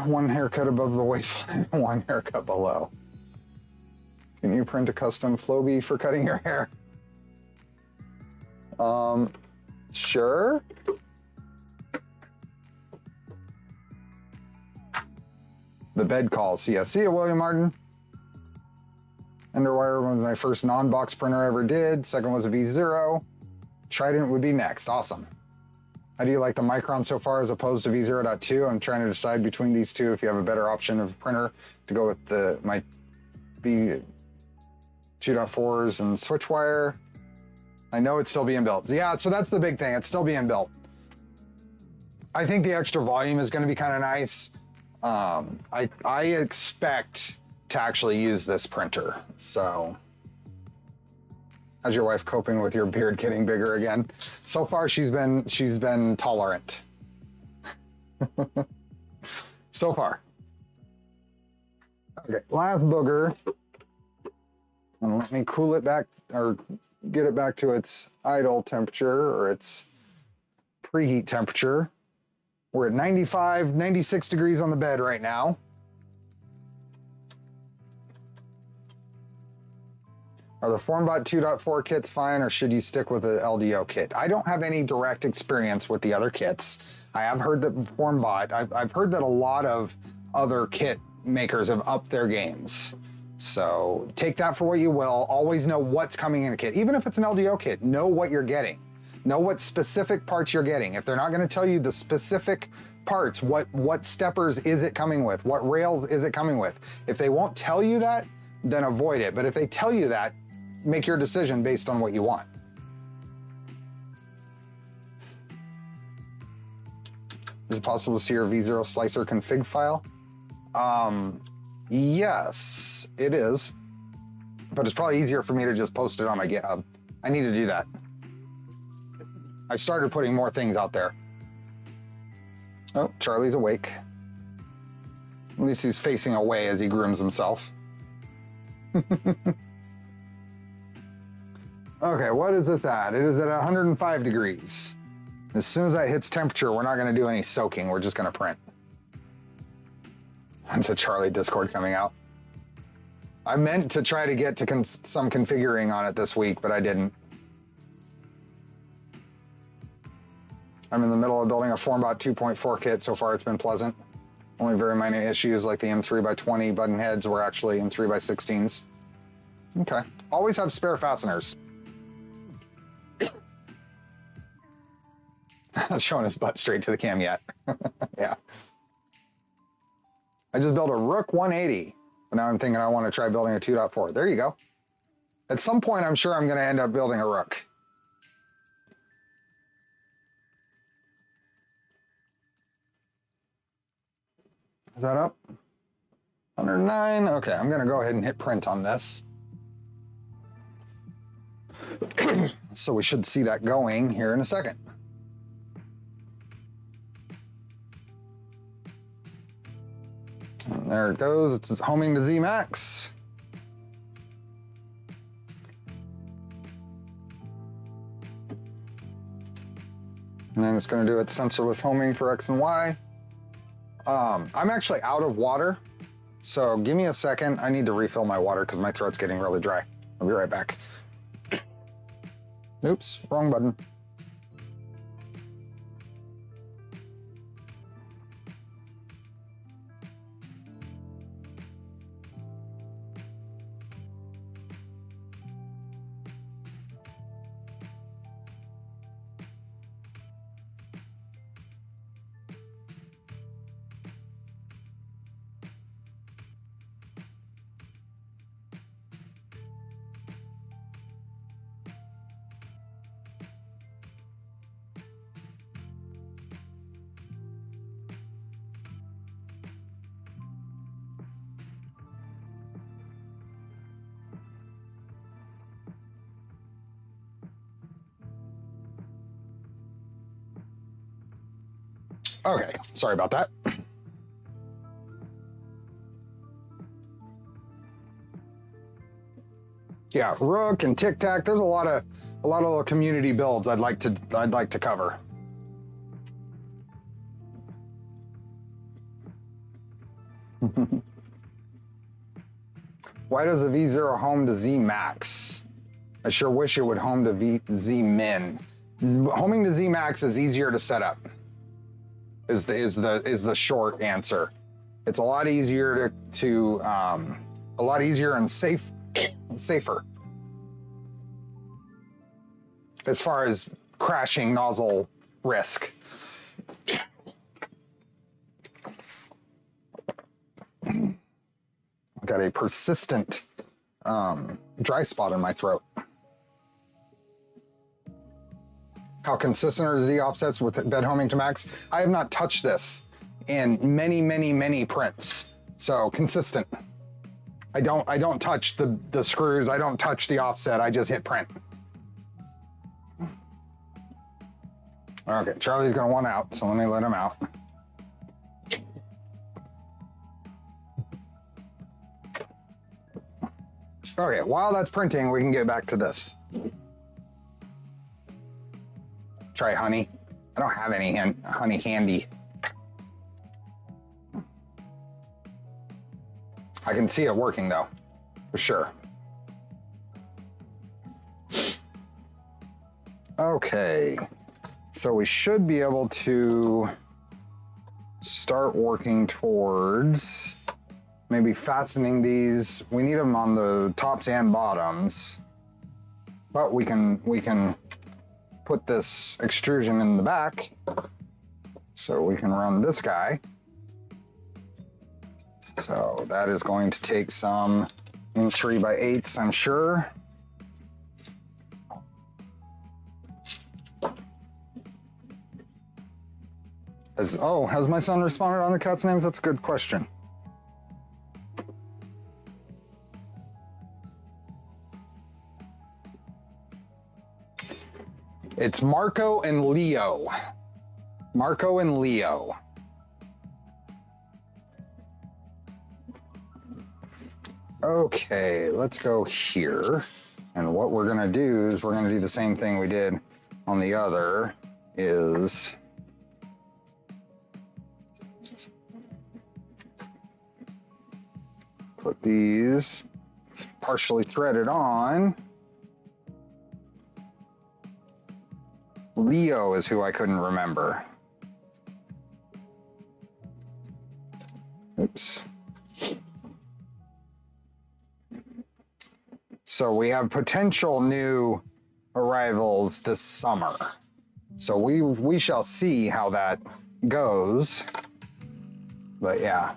one haircut above the waistline, one haircut below. Can you print a custom Flowbee for cutting your hair? Sure. The bed calls. Yeah, see ya, William Martin. Underwire was my first non-box printer I ever did. Second was a V0. Trident would be next. Awesome. How do you like the Micron so far as opposed to V0.2? I'm trying to decide between these two if you have a better option of printer to go with my V2.4s and switch wire. I know it's still being built. Yeah, so that's the big thing. It's still being built. I think the extra volume is going to be kind of nice. I expect to actually use this printer. So, how's your wife coping with your beard getting bigger again? So far, she's been tolerant. So far. Okay, last booger. And let me cool it back, or get it back to its idle temperature, or its preheat temperature. We're at 95, 96 degrees on the bed right now. Are the FormBot 2.4 kits fine, or should you stick with the LDO kit? I don't have any direct experience with the other kits. I have heard that FormBot, I've heard that a lot of other kit makers have upped their games. So take that for what you will. Always know what's coming in a kit. Even if it's an LDO kit, know what you're getting. Know what specific parts you're getting. If they're not gonna tell you the specific parts, what steppers is it coming with? What rails is it coming with? If they won't tell you that, then avoid it. But if they tell you that, make your decision based on what you want. Is it possible to see your V0 slicer config file? Yes, it is. But it's probably easier for me to just post it on my GitHub. I need to do that. I started putting more things out there. Oh, Charlie's awake. At least he's facing away as he grooms himself. Okay, what is this at? It is at 105 degrees. As soon as that hits temperature, we're not gonna do any soaking, we're just gonna print. That's a Charlie Discord coming out. I meant to try to get to some configuring on it this week, but I didn't. I'm in the middle of building a Formbot 2.4 kit. So far it's been pleasant. Only very minor issues like the M3x20 button heads were actually M3x16s. Okay, always have spare fasteners. Not showing his butt straight to the cam yet. Yeah. I just built a Rook 180, but now I'm thinking I want to try building a 2.4. There you go. At some point, I'm sure I'm going to end up building a Rook. Is that up? 109. Okay, I'm going to go ahead and hit print on this. So we should see that going here in a second. And there it goes. It's homing to Z max. And then it's going to do its sensorless homing for X and Y. I'm actually out of water, so give me a second. I need to refill my water because my throat's getting really dry. I'll be right back. Oops, wrong button. Okay, sorry about that. Yeah, Rook and Tic Tac. There's a lot of little community builds I'd like to cover. Why does the V0 home to Z max? I sure wish it would home to Z min. Homing to Z max is easier to set up. Is the short answer. It's a lot easier a lot easier and safer as far as crashing nozzle risk. I've got a persistent dry spot in my throat. How consistent are Z offsets with bed homing to max? I have not touched this in many prints. So consistent. I don't touch the screws. I don't touch the offset. I just hit print. Okay, Charlie's gonna want out, so let me let him out. Okay, while that's printing, we can get back to this. Try honey. I don't have any honey handy. I can see it working though, for sure. Okay, so we should be able to start working towards maybe fastening these. We need them on the tops and bottoms, but we can put this extrusion in the back, so we can run this guy. So that is going to take some 3x8s, I'm sure. Has my son responded on the cat's names? That's a good question. It's Marco and Leo. Marco and Leo. Okay, let's go here. And what we're gonna do is we're gonna do the same thing we did on the other, is put these partially threaded on. Leo is who I couldn't remember. Oops. So we have potential new arrivals this summer. So we shall see how that goes. But yeah.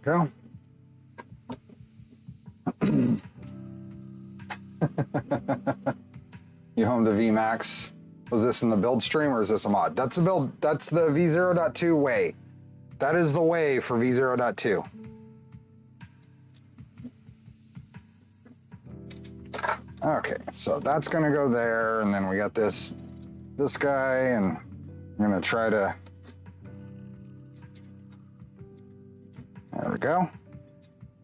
Go. You home to VMAX. Was this in the build stream or is this a mod? That's the build, that's the V0.2 way. That is the way for V0.2. Okay, so that's gonna go there, and then we got this guy, and I'm gonna try to, there we go.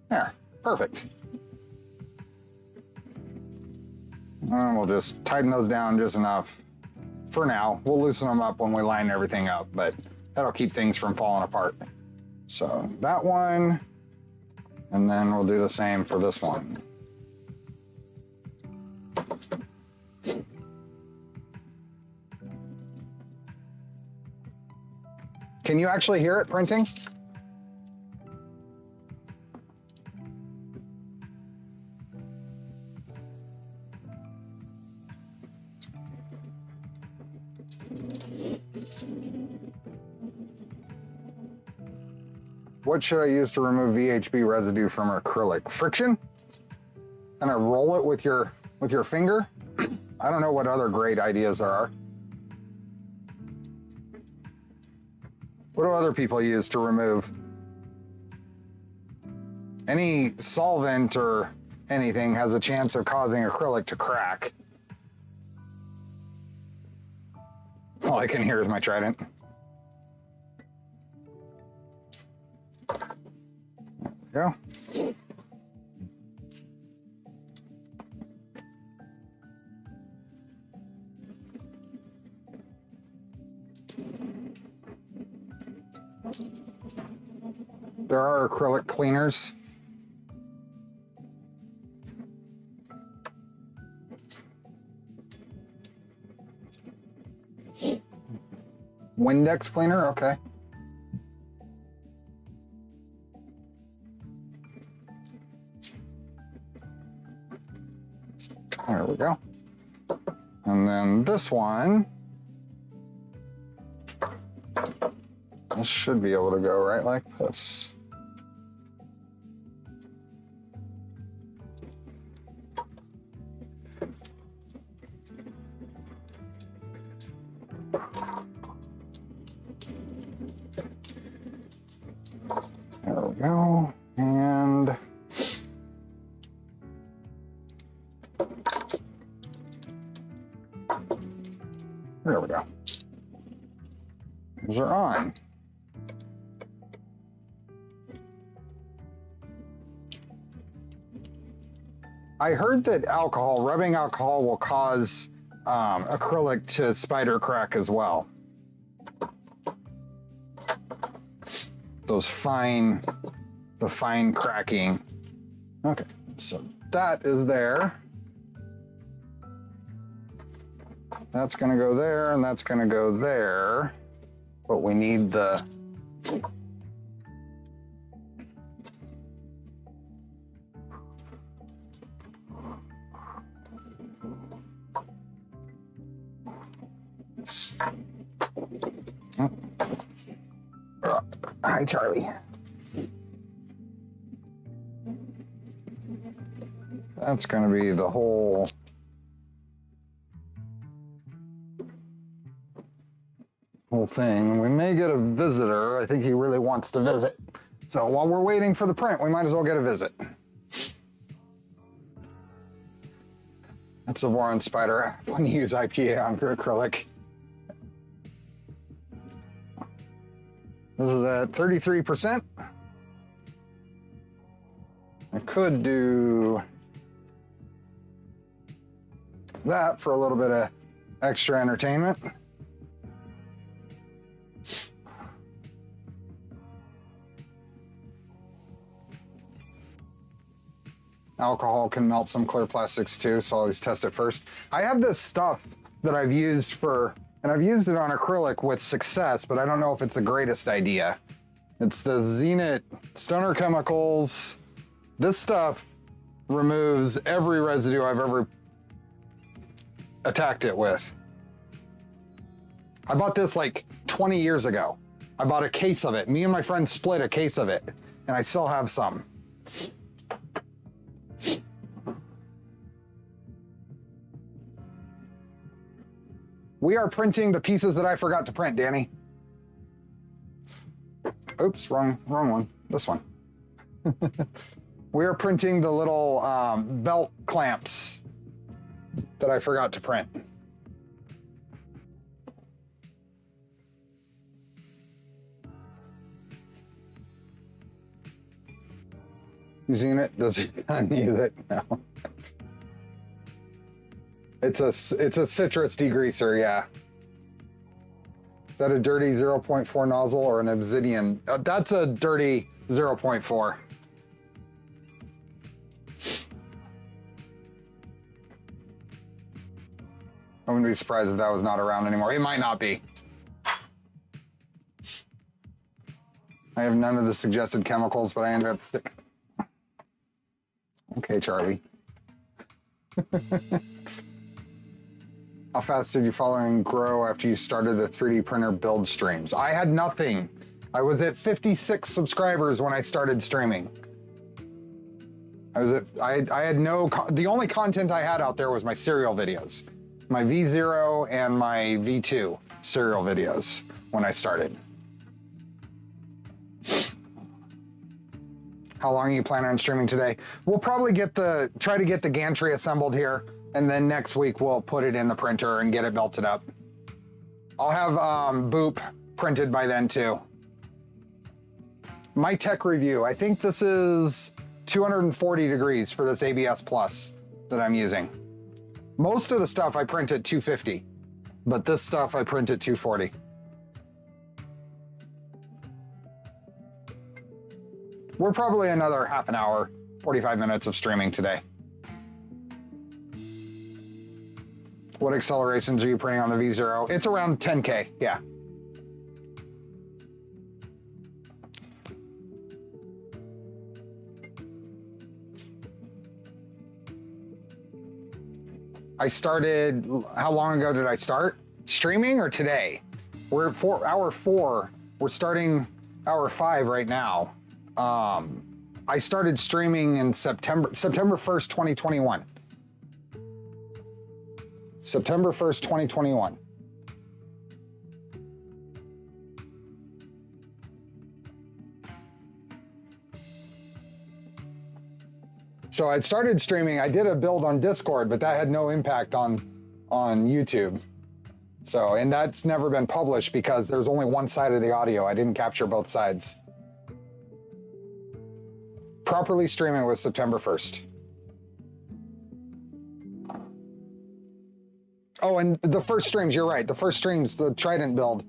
There, perfect. And we'll just tighten those down just enough for now. We'll loosen them up when we line everything up, but that'll keep things from falling apart. So that one, and then we'll do the same for this one. Can you actually hear it printing? What should I use to remove VHB residue from acrylic? Friction? And I roll it with your finger? I don't know what other great ideas there are. What do other people use to remove? Any solvent or anything has a chance of causing acrylic to crack. All I can hear is my trident. There we go. There are acrylic cleaners. Windex cleaner, okay. There we go. And then this one, this should be able to go right like this. There we go. And there we go. Those are on. I heard that rubbing alcohol will cause acrylic to spider crack as well. The fine cracking. Okay, so that is there. That's gonna go there, and that's gonna go there. But we need the hi, Charlie. That's going to be the whole whole thing. We may get a visitor. I think he really wants to visit. So while we're waiting for the print, we might as well get a visit. That's a Warren Spider when you use IPA on acrylic. This is at 33%. I could do that for a little bit of extra entertainment. Alcohol can melt some clear plastics too, so always test it first. I have this stuff that I've used and I've used it on acrylic with success, but I don't know if it's the greatest idea. It's the Zenit Stoner Chemicals. This stuff removes every residue I've ever attacked it with. I bought this like 20 years ago. I bought a case of it. Me and my friend split a case of it, and I still have some. We are printing the pieces that I forgot to print, Danny. Oops, wrong one. This one. We are printing the little belt clamps that I forgot to print. Using it? Does he not use it? No. It's a citrus degreaser, yeah. Is that a dirty 0.4 nozzle or an Obsidian? That's a dirty 0.4. I wouldn't be surprised if that was not around anymore. It might not be. I have none of the suggested chemicals, but I ended up... Okay, Charlie. How fast did your following grow after you started the 3D printer build streams? I had nothing. I was at 56 subscribers when I started streaming. I had no, the only content I had out there was my serial videos. My V0 and my V2 serial videos when I started. How long are you planning on streaming today? We'll probably try to get the gantry assembled here, and then next week we'll put it in the printer and get it belted up. I'll have Boop printed by then too. My tech review, I think this is 240 degrees for this ABS Plus that I'm using. Most of the stuff I print at 250, but this stuff I print at 240. We're probably another half an hour, 45 minutes of streaming today. What accelerations are you printing on the V0? It's around 10K, yeah. I started, how long ago did I start streaming or today? We're at hour 4. We're starting hour 5 right now. I started streaming in September 1st, 2021. September 1st, 2021. So I started streaming. I did a build on Discord, but that had no impact on YouTube. So, and that's never been published because there's only one side of the audio. I didn't capture both sides. Properly streaming was September 1st. Oh, and the first streams, you're right. The first streams, the Trident build,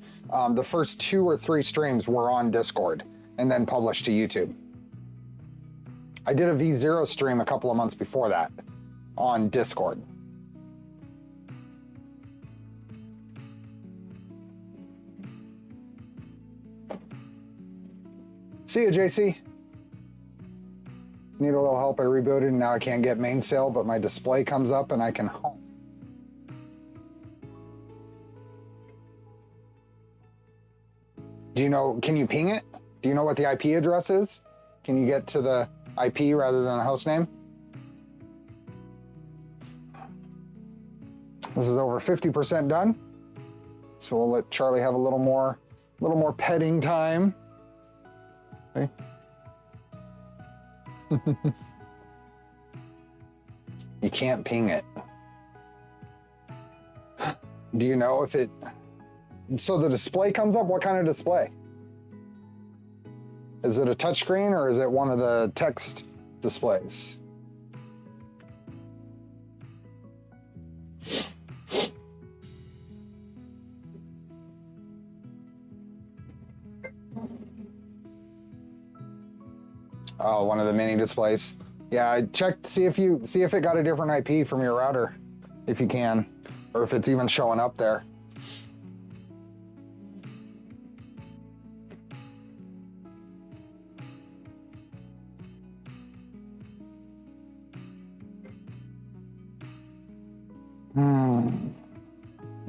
the first 2 or 3 streams were on Discord and then published to YouTube. I did a V0 stream a couple of months before that on Discord. See ya, JC. Need a little help. I rebooted and now I can't get mainsail, but my display comes up and I can home. Do you know, can you ping it? Do you know what the IP address is? Can you get to the IP rather than a host name? This is over 50% done. So we'll let Charlie have a little more petting time. Okay. You can't ping it. Do you know if it... So the display comes up, what kind of display? Is it a touchscreen or is it one of the text displays? Oh, one of the mini displays. Yeah, I checked, see if it got a different IP from your router, if you can, or if it's even showing up there.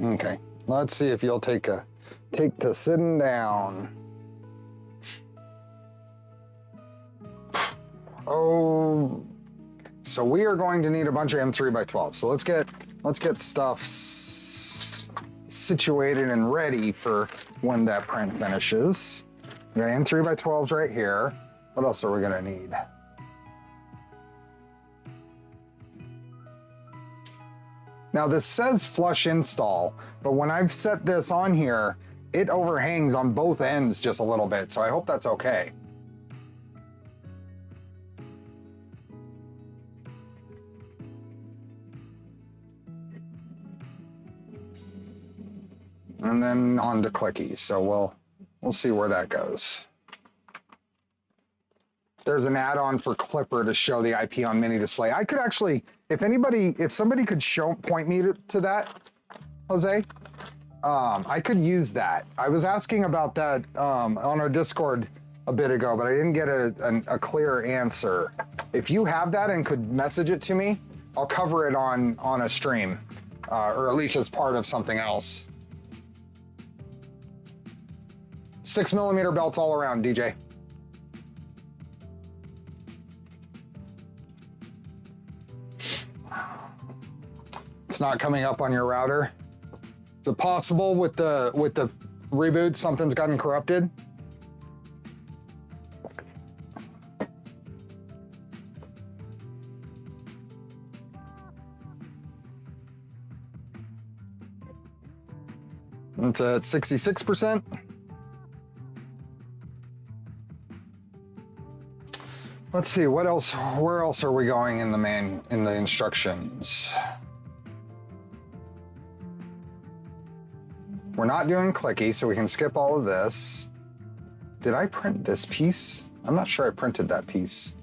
Okay, let's see if you'll take to sitting down. Oh, so we are going to need a bunch of M3x12. So let's get stuff situated and ready for when that print finishes. We got M3x12s right here. What else are we gonna need? Now this says flush install, but when I've set this on here, it overhangs on both ends just a little bit, so I hope that's okay. And then on to clickies, so we'll see where that goes. There's an add-on for Clipper to show the IP on mini display. I could actually, if somebody could point me to that, Jose, I could use that. I was asking about that on our Discord a bit ago, but I didn't get a clear answer. If you have that and could message it to me, I'll cover it on a stream, or at least as part of something else. 6mm belts all around, DJ. It's not coming up on your router. Is it possible with the reboot something's gotten corrupted? It's at 66%. Let's see, what else? Where else are we going in the instructions? We're not doing clicky, so we can skip all of this. Did I print this piece? I'm not sure I printed that piece.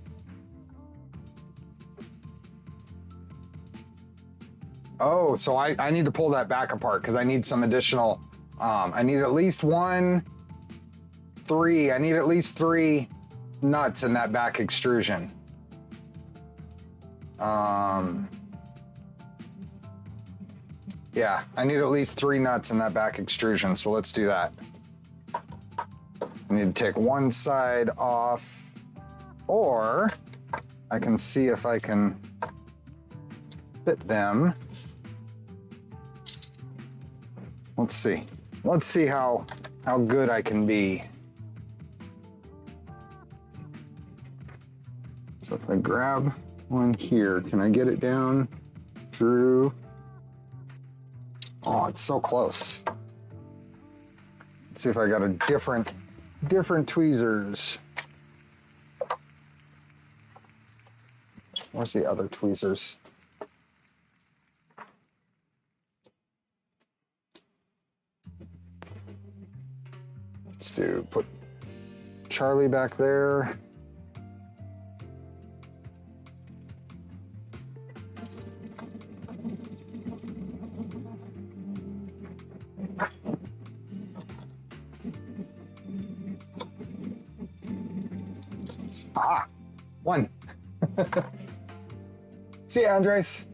Oh, so I need to pull that back apart because I need some additional, I need at least I need at least 3 nuts in that back extrusion. Yeah, I need at least 3 nuts in that back extrusion, so let's do that. I need to take one side off, or I can see if I can fit them. Let's see. Let's see how good I can be. So if I grab one here, can I get it down through? Oh, it's so close. Let's see if I got a different tweezers. Where's the other tweezers? Put Charlie back there. Ah, one. See ya, Andres.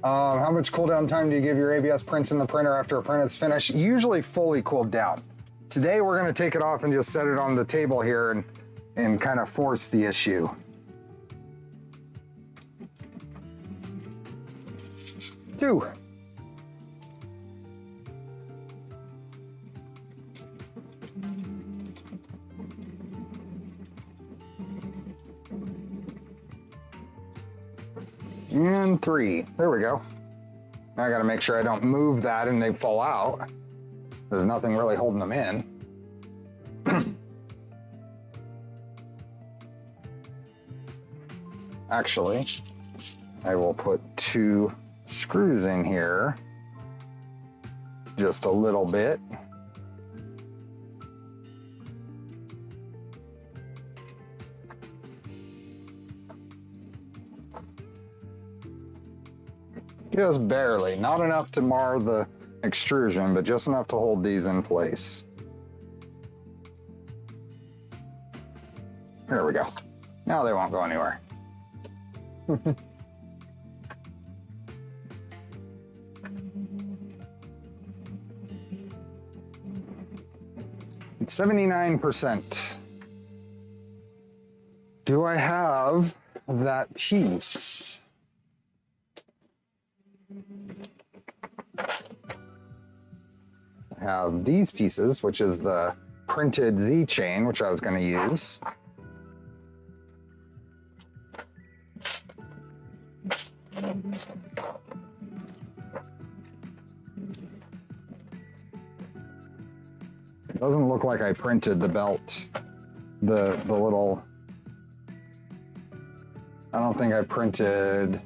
How much cooldown time do you give your ABS prints in the printer after a print is finished? Usually fully cooled down. Today we're gonna take it off and just set it on the table here and kind of force the issue. 2. And 3. There we go. Now I gotta make sure I don't move that and they fall out. There's nothing really holding them in. Actually, I will put 2 screws in here. Just a little bit. Just barely, not enough to mar the extrusion, but just enough to hold these in place. There we go. Now they won't go anywhere. It's 79%. Do I have that piece? I have these pieces, which is the printed Z chain, which I was going to use. It doesn't look like I printed the belt, the little, I don't think I printed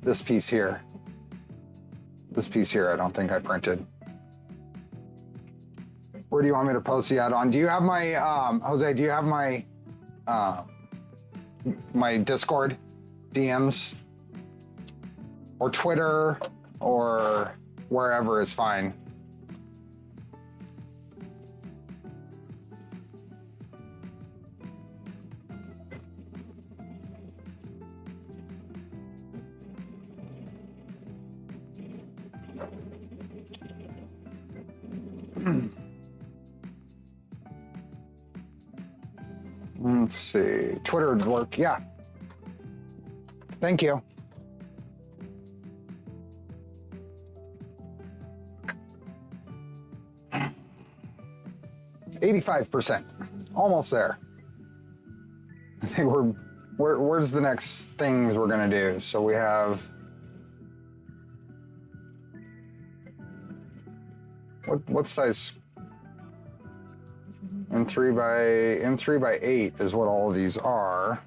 this piece here. This piece here, I don't think I printed. Where do you want me to post the ad on? Do you have my, Jose, do you have my, my Discord DMs? Or Twitter, or wherever is fine. Let's see, Twitter would work, yeah. Thank you. It's 85%, almost there. I think where's the next things we're gonna do? So we have, what size? M3 by 8 is what all of these are.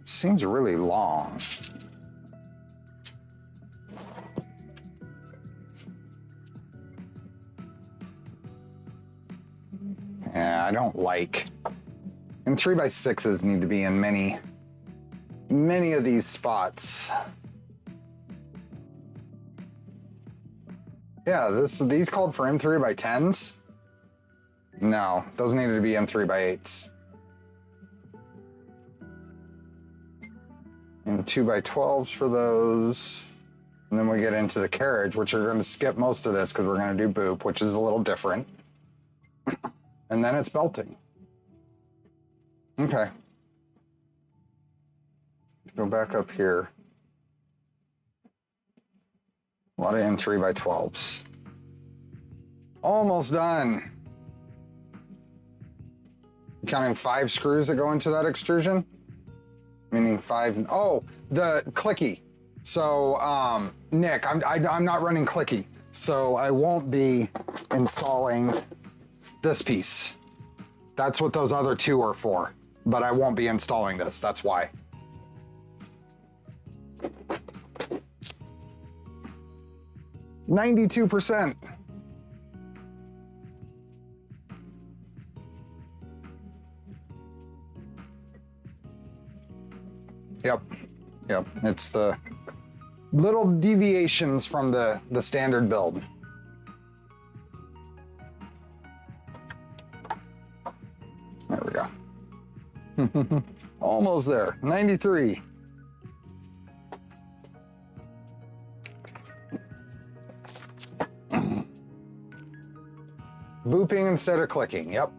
It seems really long. Yeah, I don't like. M3 by 6s need to be in many of these spots. Yeah, these called for M3 by 10s. No, those needed to be M3 by 8s. And 2 by 12s for those. And then we get into the carriage, which are going to skip most of this because we're going to do boop, which is a little different. And then it's belting. Okay. Go back up here. A lot of M3 by 12s. Almost done. Counting 5 screws that go into that extrusion? Meaning 5, oh, the clicky. So, Nick, I'm not running clicky. So I won't be installing this piece. That's what those other 2 are for. But I won't be installing this, that's why. %. Yep, it's the little deviations from the standard build. There we go. Almost there, 93. Booping instead of clicking, yep.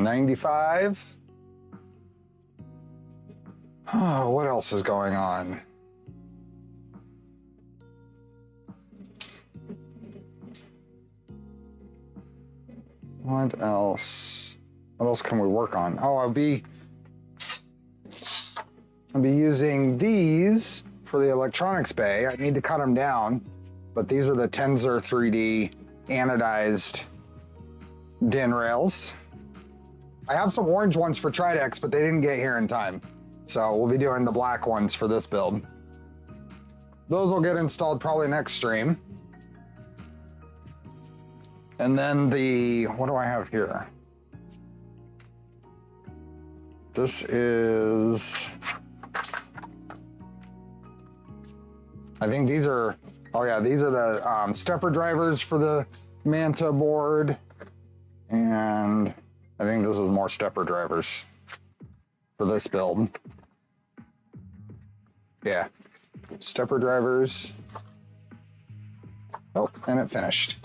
95. Oh, what else is going on? What else? What else can we work on? Oh, I'll be using these for the electronics bay. I need to cut them down, but these are the Tensor 3D anodized DIN rails. I have some orange ones for Tridex, but they didn't get here in time. So we'll be doing the black ones for this build. Those will get installed probably next stream. And then what do I have here? This is, I think these are, oh yeah, these are the stepper drivers for the Manta board. And I think this is more stepper drivers for this build. Yeah, stepper drivers. Oh, and it finished.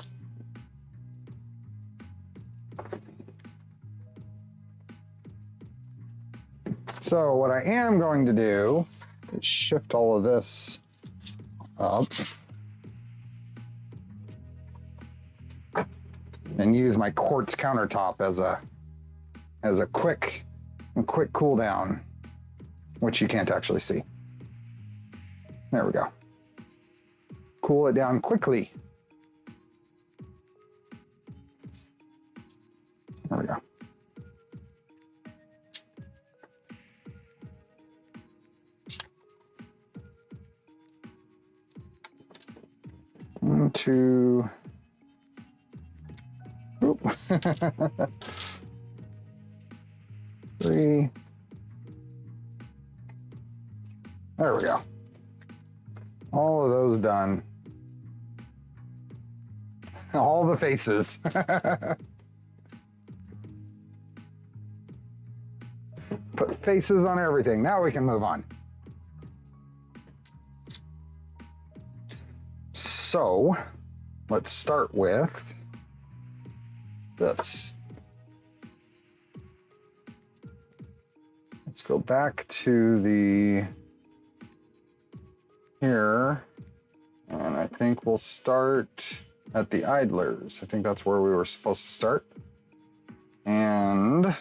So what I am going to do is shift all of this up and use my quartz countertop as a quick cool down, which you can't actually see. There we go. Cool it down quickly. There we go. One, two. Oop. 3. There we go. All of those done. All the faces. Put faces on everything. Now we can move on. So, let's start with this. Let's go back to here, and I think we'll start at the idlers. I think that's where we were supposed to start. And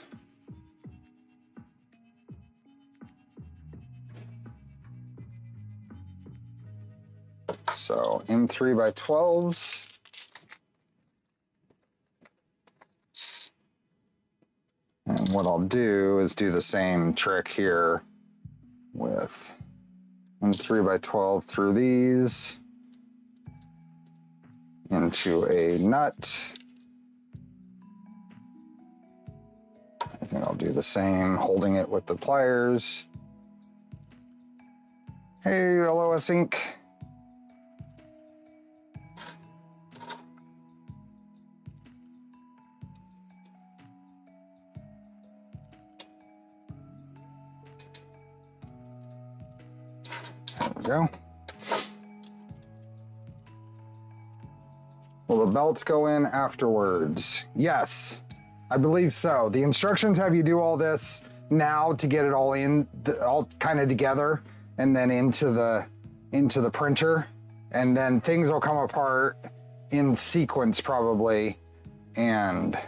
so M3x12s. And what I'll do is do the same trick here with M3x12 through these into a nut. I think I'll do the same, holding it with the pliers. Hey, LOS Inc. Go. Will the belts go in afterwards? Yes, I believe so. The instructions have you do all this now to get it all in, all kind of together, and then into the printer, and then things will come apart in sequence probably, and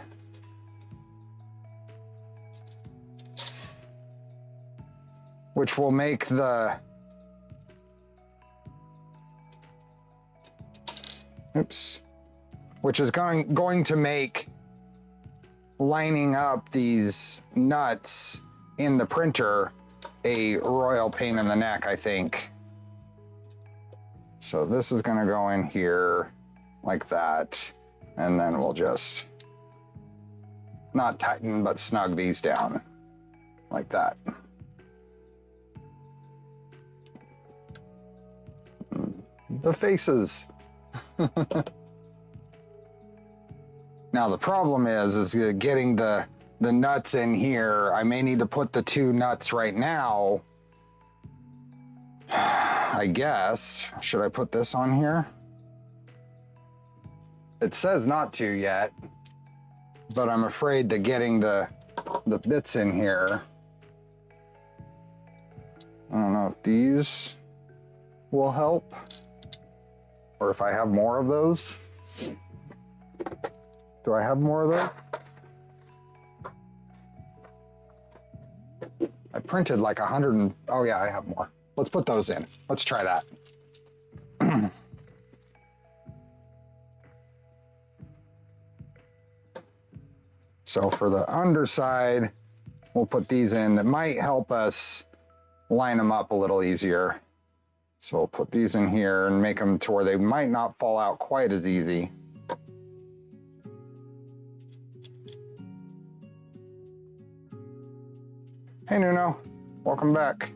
which will make the which is going to make lining up these nuts in the printer a royal pain in the neck, I think. So this is gonna go in here like that, and then we'll just not tighten, but snug these down like that. The faces. Now the problem is getting the nuts in here. I may need to put the 2 nuts right now. I guess. Should I put this on here? It says not to yet, but I'm afraid that getting the the bits in here. I don't know if these will help or if I have more of those. Do I have more of those? I printed like 100 and, oh yeah, I have more. Let's put those in. Let's try that. So for the underside, we'll put these in. That might help us line them up a little easier. So we'll put these in here and make them to where they might not fall out quite as easy. Hey Nuno, welcome back.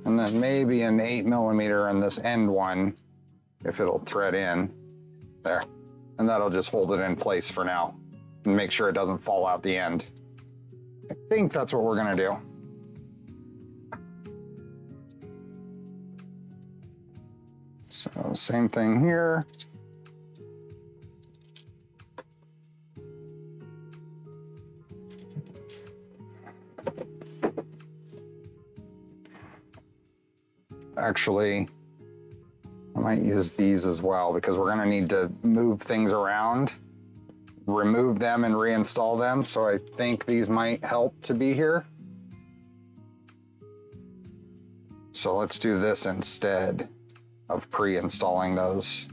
And then maybe an 8mm in this end one, if it'll thread in. There. And that'll just hold it in place for now and make sure it doesn't fall out the end. I think that's what we're gonna do. So same thing here. Actually, I might use these as well because we're gonna need to move things around, remove them and reinstall them. So I think these might help to be here. So let's do this instead of pre-installing those.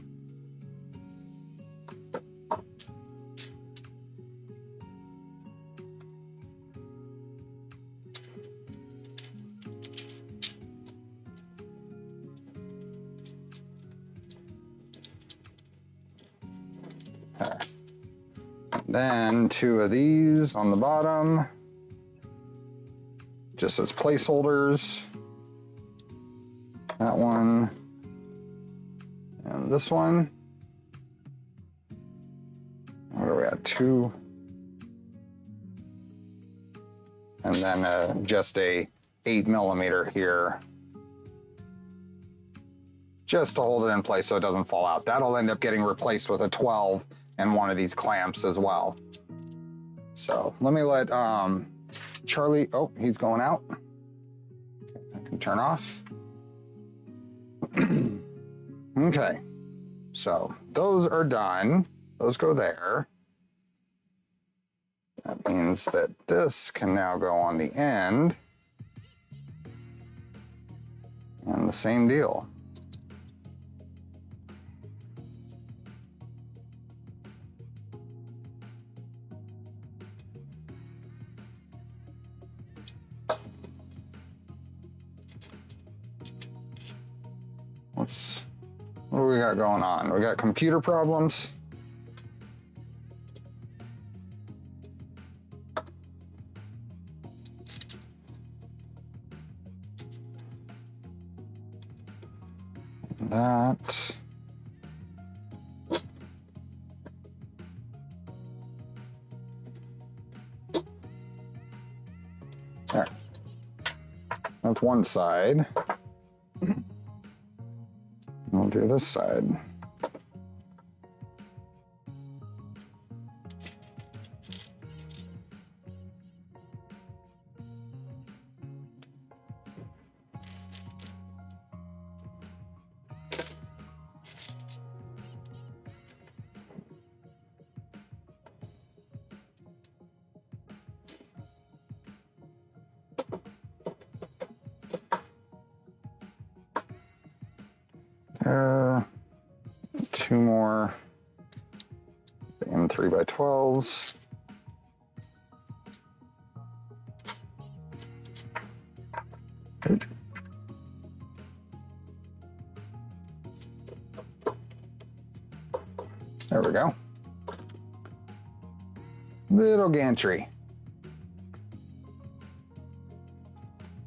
Then 2 of these on the bottom, just as placeholders. That one and this one. What are we at? 2. And then just a 8mm here, just to hold it in place so it doesn't fall out. That'll end up getting replaced with a 12 and one of these clamps as well. So let me let Charlie, oh, he's going out. I can turn off. Okay, so those are done. Those go there. That means that this can now go on the end. And the same deal. What do we got going on? We got computer problems. That. There. That's one side. We'll do this side. There, 2 more M3x12s. Good. There we go. Little gantry.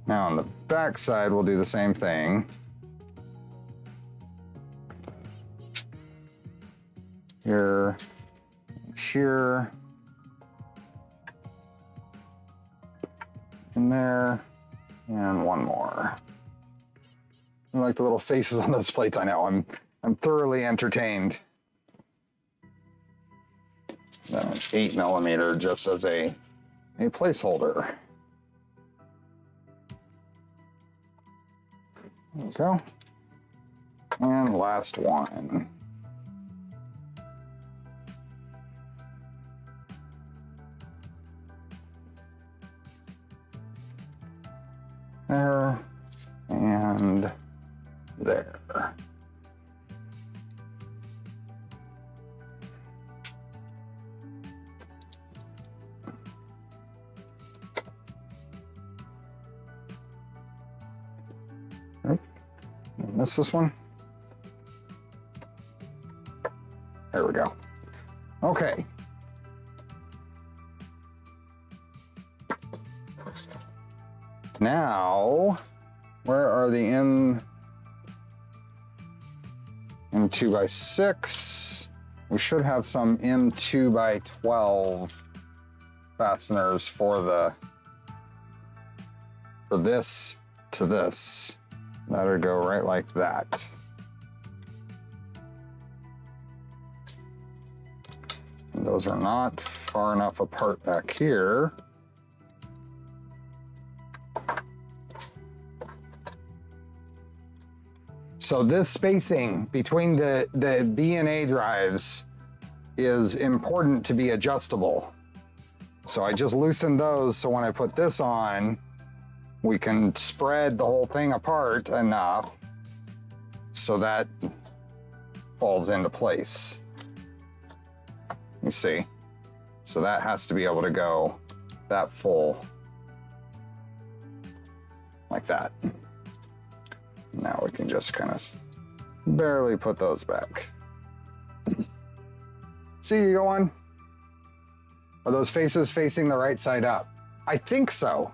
Now on the back side, we'll do the same thing. Here, here, in there, and one more. I like the little faces on those plates. I know, I'm thoroughly entertained. Then an 8mm just as a placeholder. There we go. And last one. There and there. Miss this one. There we go. Okay. Now, where are the M2x6? We should have some M2x12 fasteners for this to this. That'll go right like that. And those are not far enough apart back here. So this spacing between the B and A drives is important to be adjustable. So I just loosened those so when I put this on, we can spread the whole thing apart enough so that falls into place. You see? So that has to be able to go that full, like that. Now we can just kind of barely put those back. See you going? Are those faces facing the right side up? I think so.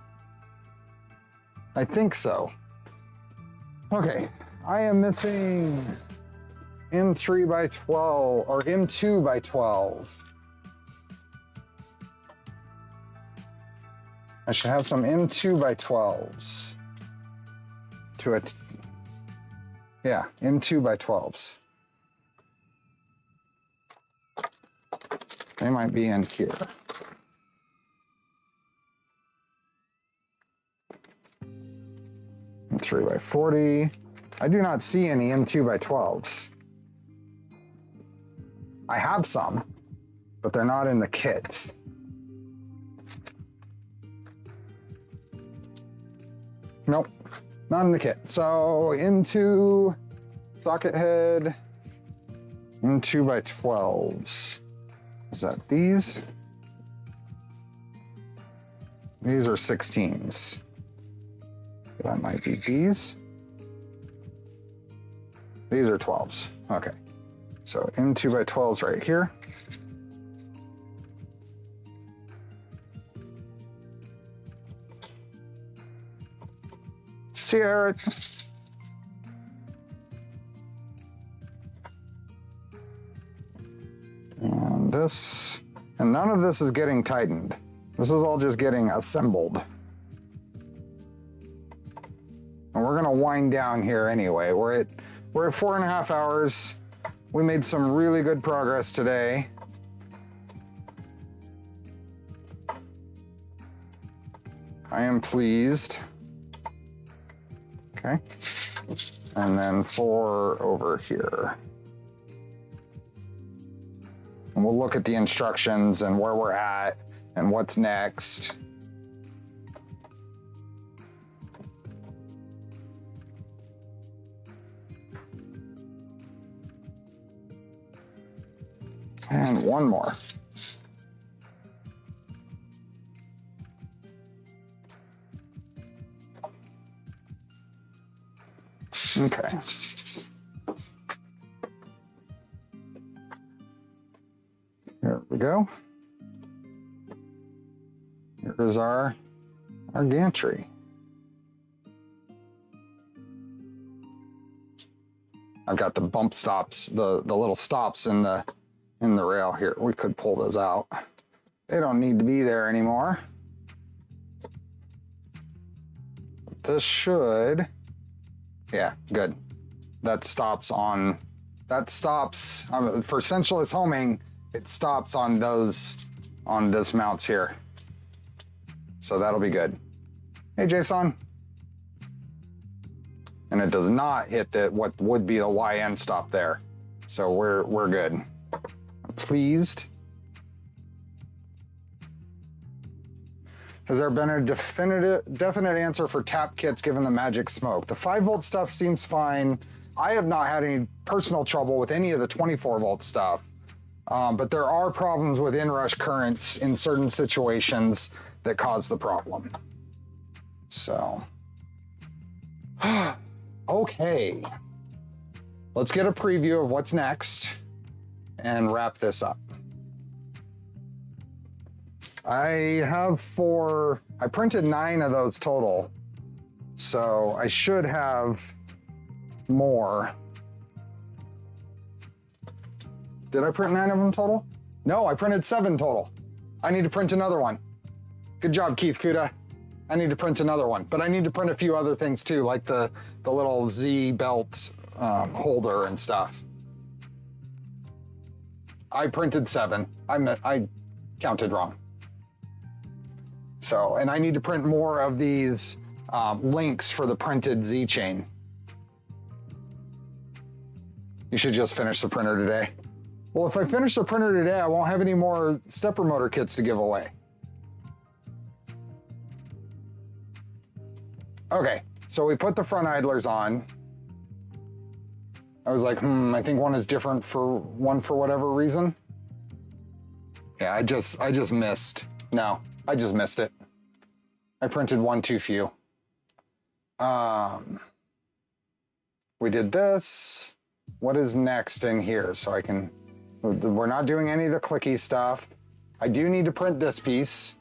I think so. Okay, I am missing M3x12 or M2x12. I should have some M2x12s to it. Yeah, M2x12s. They might be in here. M3x40. I do not see any M2x12s. I have some, but they're not in the kit. Nope, not in the kit. So M2 socket head, M2x12s. Is that these? These are 16s. That might be these. These are 12s. Okay. So M2x12s right here. See you, Eric. And this, and none of this is getting tightened. This is all just getting assembled. And we're gonna wind down here anyway. We're at 4.5 hours. We made some really good progress today. I am pleased. Okay. And then 4 over here. And we'll look at the instructions and where we're at and what's next. And one more. Okay. Here we go. Here's our gantry. I've got the bump stops, the little stops in the rail here. We could pull those out. They don't need to be there anymore. This should, yeah, good. That stops for Sensorless homing. it stops on this mounts here. So that'll be good. Hey, Jason. And it does not hit what would be the YN stop there. So we're good. I'm pleased. Has there been a definite answer for tap kits given the magic smoke? The 5-volt stuff seems fine. I have not had any personal trouble with any of the 24-volt stuff, but there are problems with inrush currents in certain situations that cause the problem. So, okay. Let's get a preview of what's next and wrap this up. I printed 9 of those total, so I should have more. Did I print 9 of them total? No, I printed 7 total. I need to print another one. Good job, Keith Kuda. I need to print another one, but I need to print a few other things too, like the little Z belt holder and stuff. I printed 7. I counted wrong. So, and I need to print more of these links for the printed Z chain. You should just finish the printer today. Well, if I finish the printer today, I won't have any more stepper motor kits to give away. Okay, so we put the front idlers on. I was like, I think one is different for whatever reason. Yeah, I just missed. No, I just missed it. I printed one too few. We did this. What is next in here? So I can, we're not doing any of the clicky stuff. I do need to print this piece.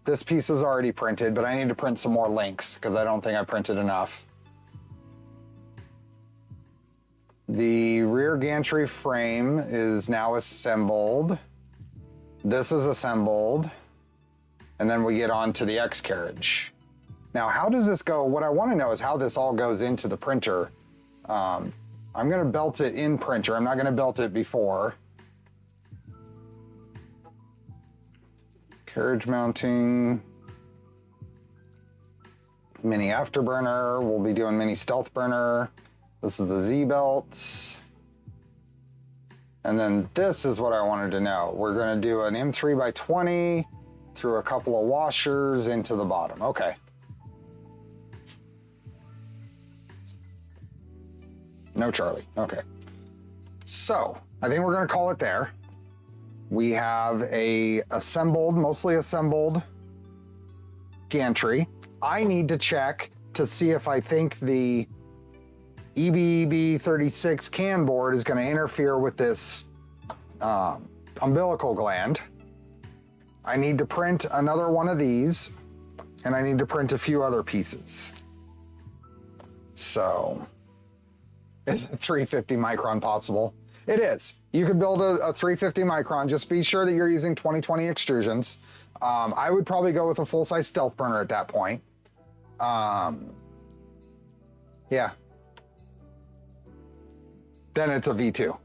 This piece is already printed, but I need to print some more links because I don't think I printed enough. The rear gantry frame is now assembled. This is assembled. And then we get on to the X carriage. Now, how does this go? What I want to know is how this all goes into the printer. I'm going to belt it in printer. I'm not going to belt it before. Carriage mounting. Mini afterburner. We'll be doing mini stealth burner. This is the Z belts. And then this is what I wanted to know. We're going to do an M3x20 through a couple of washers into the bottom. Okay. No Charlie. Okay. So I think we're going to call it there. We have a assembled, mostly assembled gantry. I need to check to see if I think the EBB36 can board is going to interfere with this umbilical gland. I need to print another one of these, and I need to print a few other pieces. So, is a 350 micron possible? It is. You could build a 350 micron. Just be sure that you're using 2020 extrusions. I would probably go with a full-size stealth burner at that point. Yeah. Then it's a V2.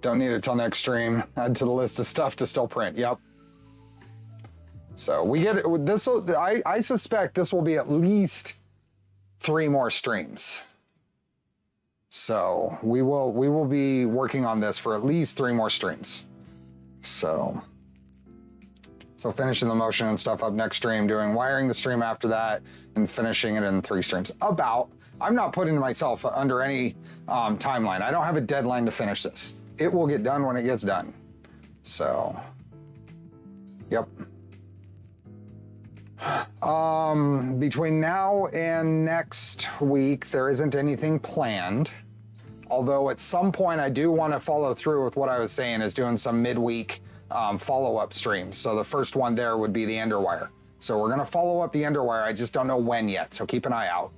Don't need it till next stream. Add to the list of stuff to still print. Yep. So we get it. This. I suspect this will be at least 3 more streams. So we will be working on this for at least 3 more streams. So finishing the motion and stuff up next stream, doing wiring the stream after that, and finishing it in 3 streams. I'm not putting myself under any timeline. I don't have a deadline to finish this. It will get done when it gets done. So, yep. Between now and next week, there isn't anything planned. Although at some point I do want to follow through with what I was saying, is doing some midweek follow-up streams. So the first one there would be the Enderwire. So we're going to follow up the Enderwire. I just don't know when yet, so keep an eye out.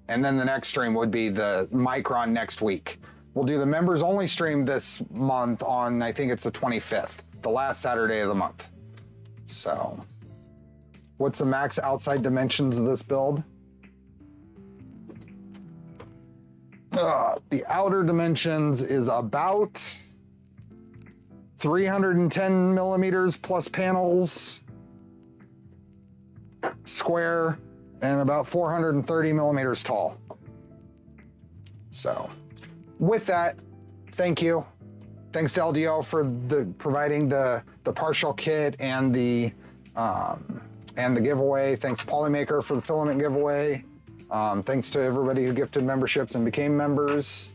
And then the next stream would be the Micron next week. We'll do the members only stream this month on, I think it's the 25th, the last Saturday of the month. So, what's the max outside dimensions of this build? The outer dimensions is about 310 millimeters plus panels, square, and about 430 millimeters tall. So with that, thank you. Thanks to LDO for providing the partial kit and the giveaway. Thanks Polymaker for the filament giveaway. Thanks to everybody who gifted memberships and became members.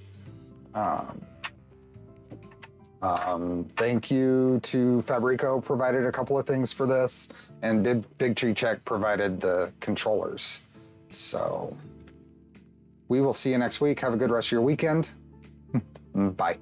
Thank you to Fabrico, provided a couple of things for this, and Big Tree Check provided the controllers. So we will see you next week. Have a good rest of your weekend. Bye.